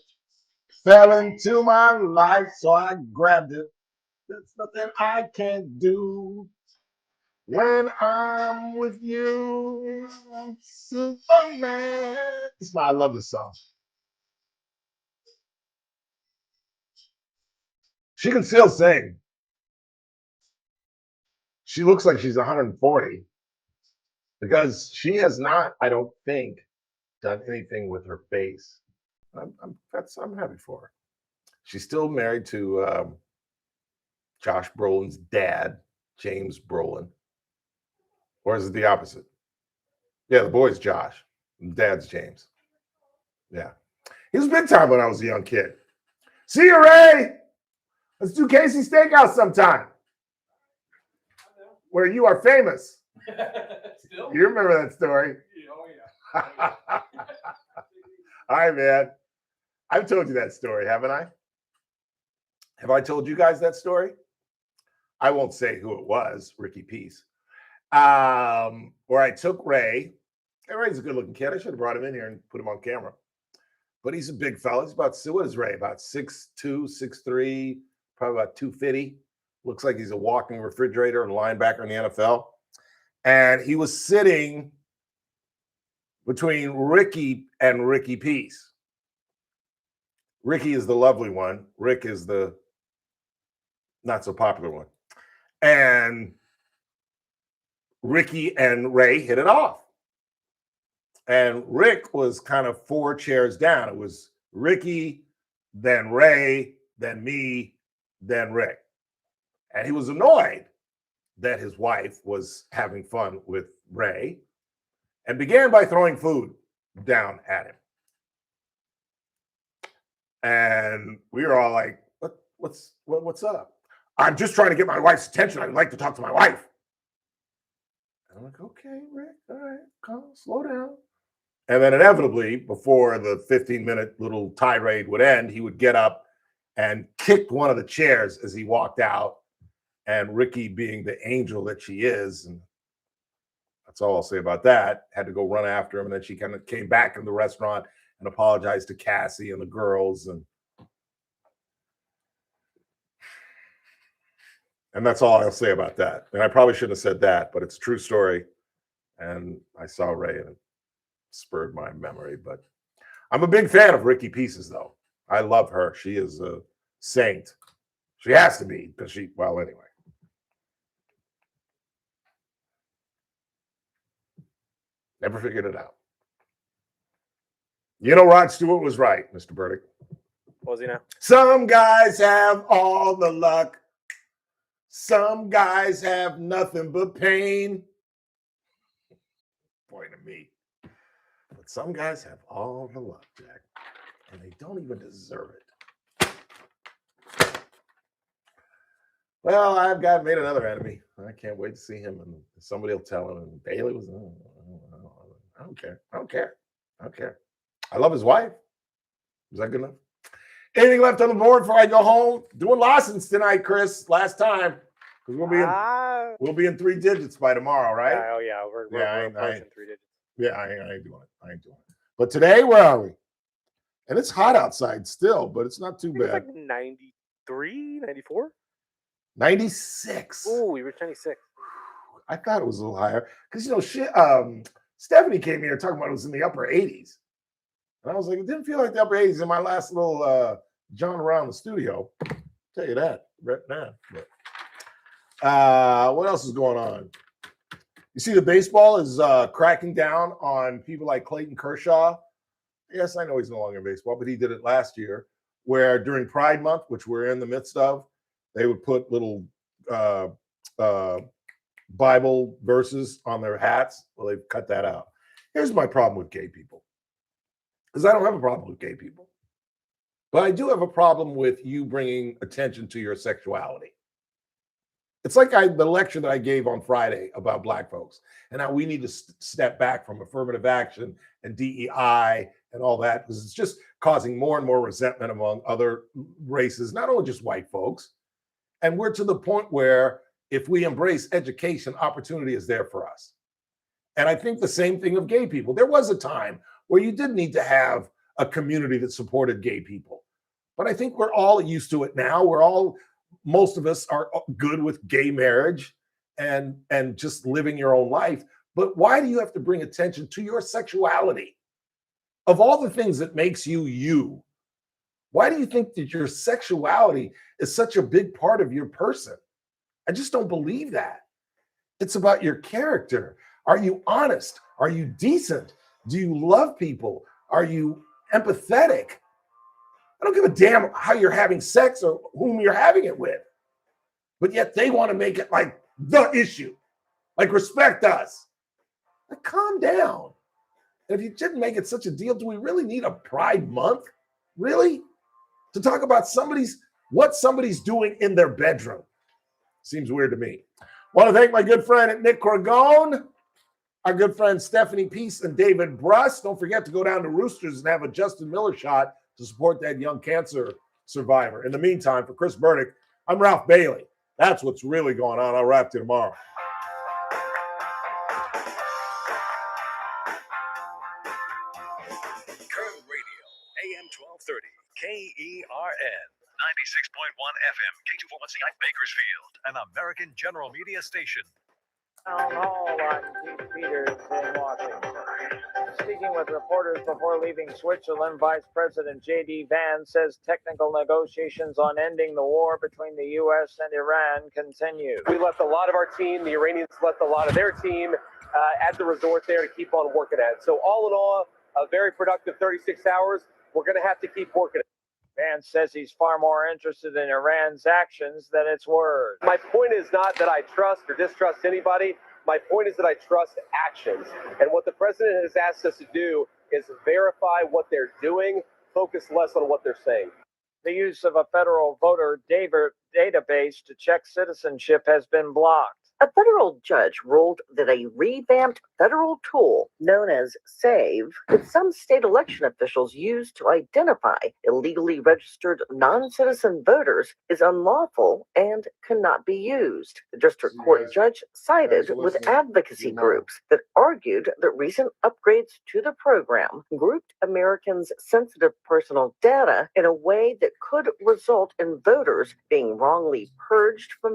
S4: Fell into my life, so I grabbed it. There's nothing I can't do when I'm with you. I'm Superman. I love this song. She can still sing. She looks like she's 140 because she has not, I don't think, done anything with her face. I'm happy for her. She's still married to Josh Brolin's dad, James Brolin. Or is it the opposite? Yeah, the boy's Josh. The dad's James. Yeah. He was big time when I was a young kid. See you, Ray. Let's do Casey Steakhouse sometime. Where you are famous. Still? You remember that story? Oh, yeah. All right, man. I've told you that story, haven't I? Have I told you guys that story? I won't say who it was, Ricky Peace. Where I took Ray. And Ray's a good-looking kid. I should have brought him in here and put him on camera. But he's a big fella. He's about, what is Ray? About 6'2", 6'3", probably about 250. Looks like he's a walking refrigerator and linebacker in the NFL. And he was sitting between Ricky and Ricky Peace. Ricky is the lovely one. Rick is the not so popular one. And Ricky and Ray hit it off. And Rick was kind of 4 chairs down. It was Ricky, then Ray, then me, then Rick. And he was annoyed that his wife was having fun with Ray and began by throwing food down at him. And we were all like, what's up? I'm just trying to get my wife's attention. I'd like to talk to my wife. And I'm like, okay, Rick, all right, calm, slow down. And then inevitably, before the 15-minute little tirade would end, he would get up and kick one of the chairs as he walked out. And Ricky, being the angel that she is, and that's all I'll say about that, had to go run after him. And then she kind of came back in the restaurant and apologized to Cassie and the girls. And that's all I'll say about that. And I probably shouldn't have said that, but it's a true story. And I saw Ray and it spurred my memory. But I'm a big fan of Ricky Pieces, though. I love her. She is a saint. She has to be, because well, anyway. Never figured it out. You know, Rod Stewart was right, Mr. Burdick.
S5: What was he now?
S4: Some guys have all the luck. Some guys have nothing but pain. Point to me. But some guys have all the luck, Jack. And they don't even deserve it. Well, I've made another enemy. I can't wait to see him. And somebody will tell him. And Bailey was, I don't care. I don't care. I don't care. I love his wife. Is that good enough? Anything left on the board before I go home? Doing Lawson's tonight, Chris. Last time. Because we'll be in 3 digits by tomorrow, right?
S5: Yeah, oh yeah, we're approaching 3 digits.
S4: Yeah, I ain't doing it. But today, where are we? And it's hot outside still, but it's not too bad.
S5: It's like 93, 94?
S4: 96.
S5: Ooh, we reached 96.
S4: I thought it was a little higher. Because, Stephanie came here talking about it was in the upper 80s. And I was like, it didn't feel like the upper 80s in my last little jaunt around the studio. I'll tell you that right now. But, what else is going on? You see, the baseball is cracking down on people like Clayton Kershaw. Yes, I know he's no longer in baseball, but he did it last year, where during Pride Month, which we're in the midst of, they would put little Bible verses on their hats. Well, they've cut that out. Here's my problem with gay people. Because I don't have a problem with gay people. But I do have a problem with you bringing attention to your sexuality. It's like the lecture that I gave on Friday about Black folks and how we need to step back from affirmative action and DEI and all that, because it's just causing more and more resentment among other races, not only just white folks. And we're to the point where if we embrace education, opportunity is there for us. And I think the same thing of gay people. There was a time where you did need to have a community that supported gay people. But I think we're all used to it now. Most of us are good with gay marriage and just living your own life. But why do you have to bring attention to your sexuality? Of all the things that makes you you, why do you think that your sexuality is such a big part of your person? I just don't believe that. It's about your character. Are you honest? Are you decent? Do you love people? Are you empathetic? I don't give a damn how you're having sex or whom you're having it with. But yet they want to make it like the issue. Like, respect us. Like, calm down. And if you didn't make it such a deal, do we really need a Pride Month? Really? To talk about what somebody's doing in their bedroom. Seems weird to me. Want to thank my good friend Nick Corgone, our good friend Stephanie Peace and David Brust. Don't forget to go down to Roosters and have a Justin Miller shot to support that young cancer survivor. In the meantime, for Chris Burdick, I'm Ralph Bailey. That's what's really going on. I'll wrap to you tomorrow.
S3: Current Radio, AM 1230, KERN, 96.1 FM, K241CI Bakersfield, an American General Media station.
S15: Town Hall on Keith Peters in Washington. Speaking with reporters before leaving Switzerland, Vice President J.D. Vance says technical negotiations on ending the war between the U.S. and Iran continue.
S13: We left a lot of our team. The Iranians left a lot of their team at the resort there to keep on working at it. So all in all, a very productive 36 hours. We're going to have to keep working at it.
S15: Vance says he's far more interested in Iran's actions than its words.
S13: My point is not that I trust or distrust anybody. My point is that I trust actions. And what the president has asked us to do is verify what they're doing, focus less on what they're saying.
S15: The use of a federal voter database to check citizenship has been blocked.
S2: A federal judge ruled that a revamped federal tool known as SAVE that some state election officials use to identify illegally registered non-citizen voters is unlawful and cannot be used. The district court judge sided with advocacy groups that argued that recent upgrades to the program grouped Americans' sensitive personal data in a way that could result in voters being wrongly purged from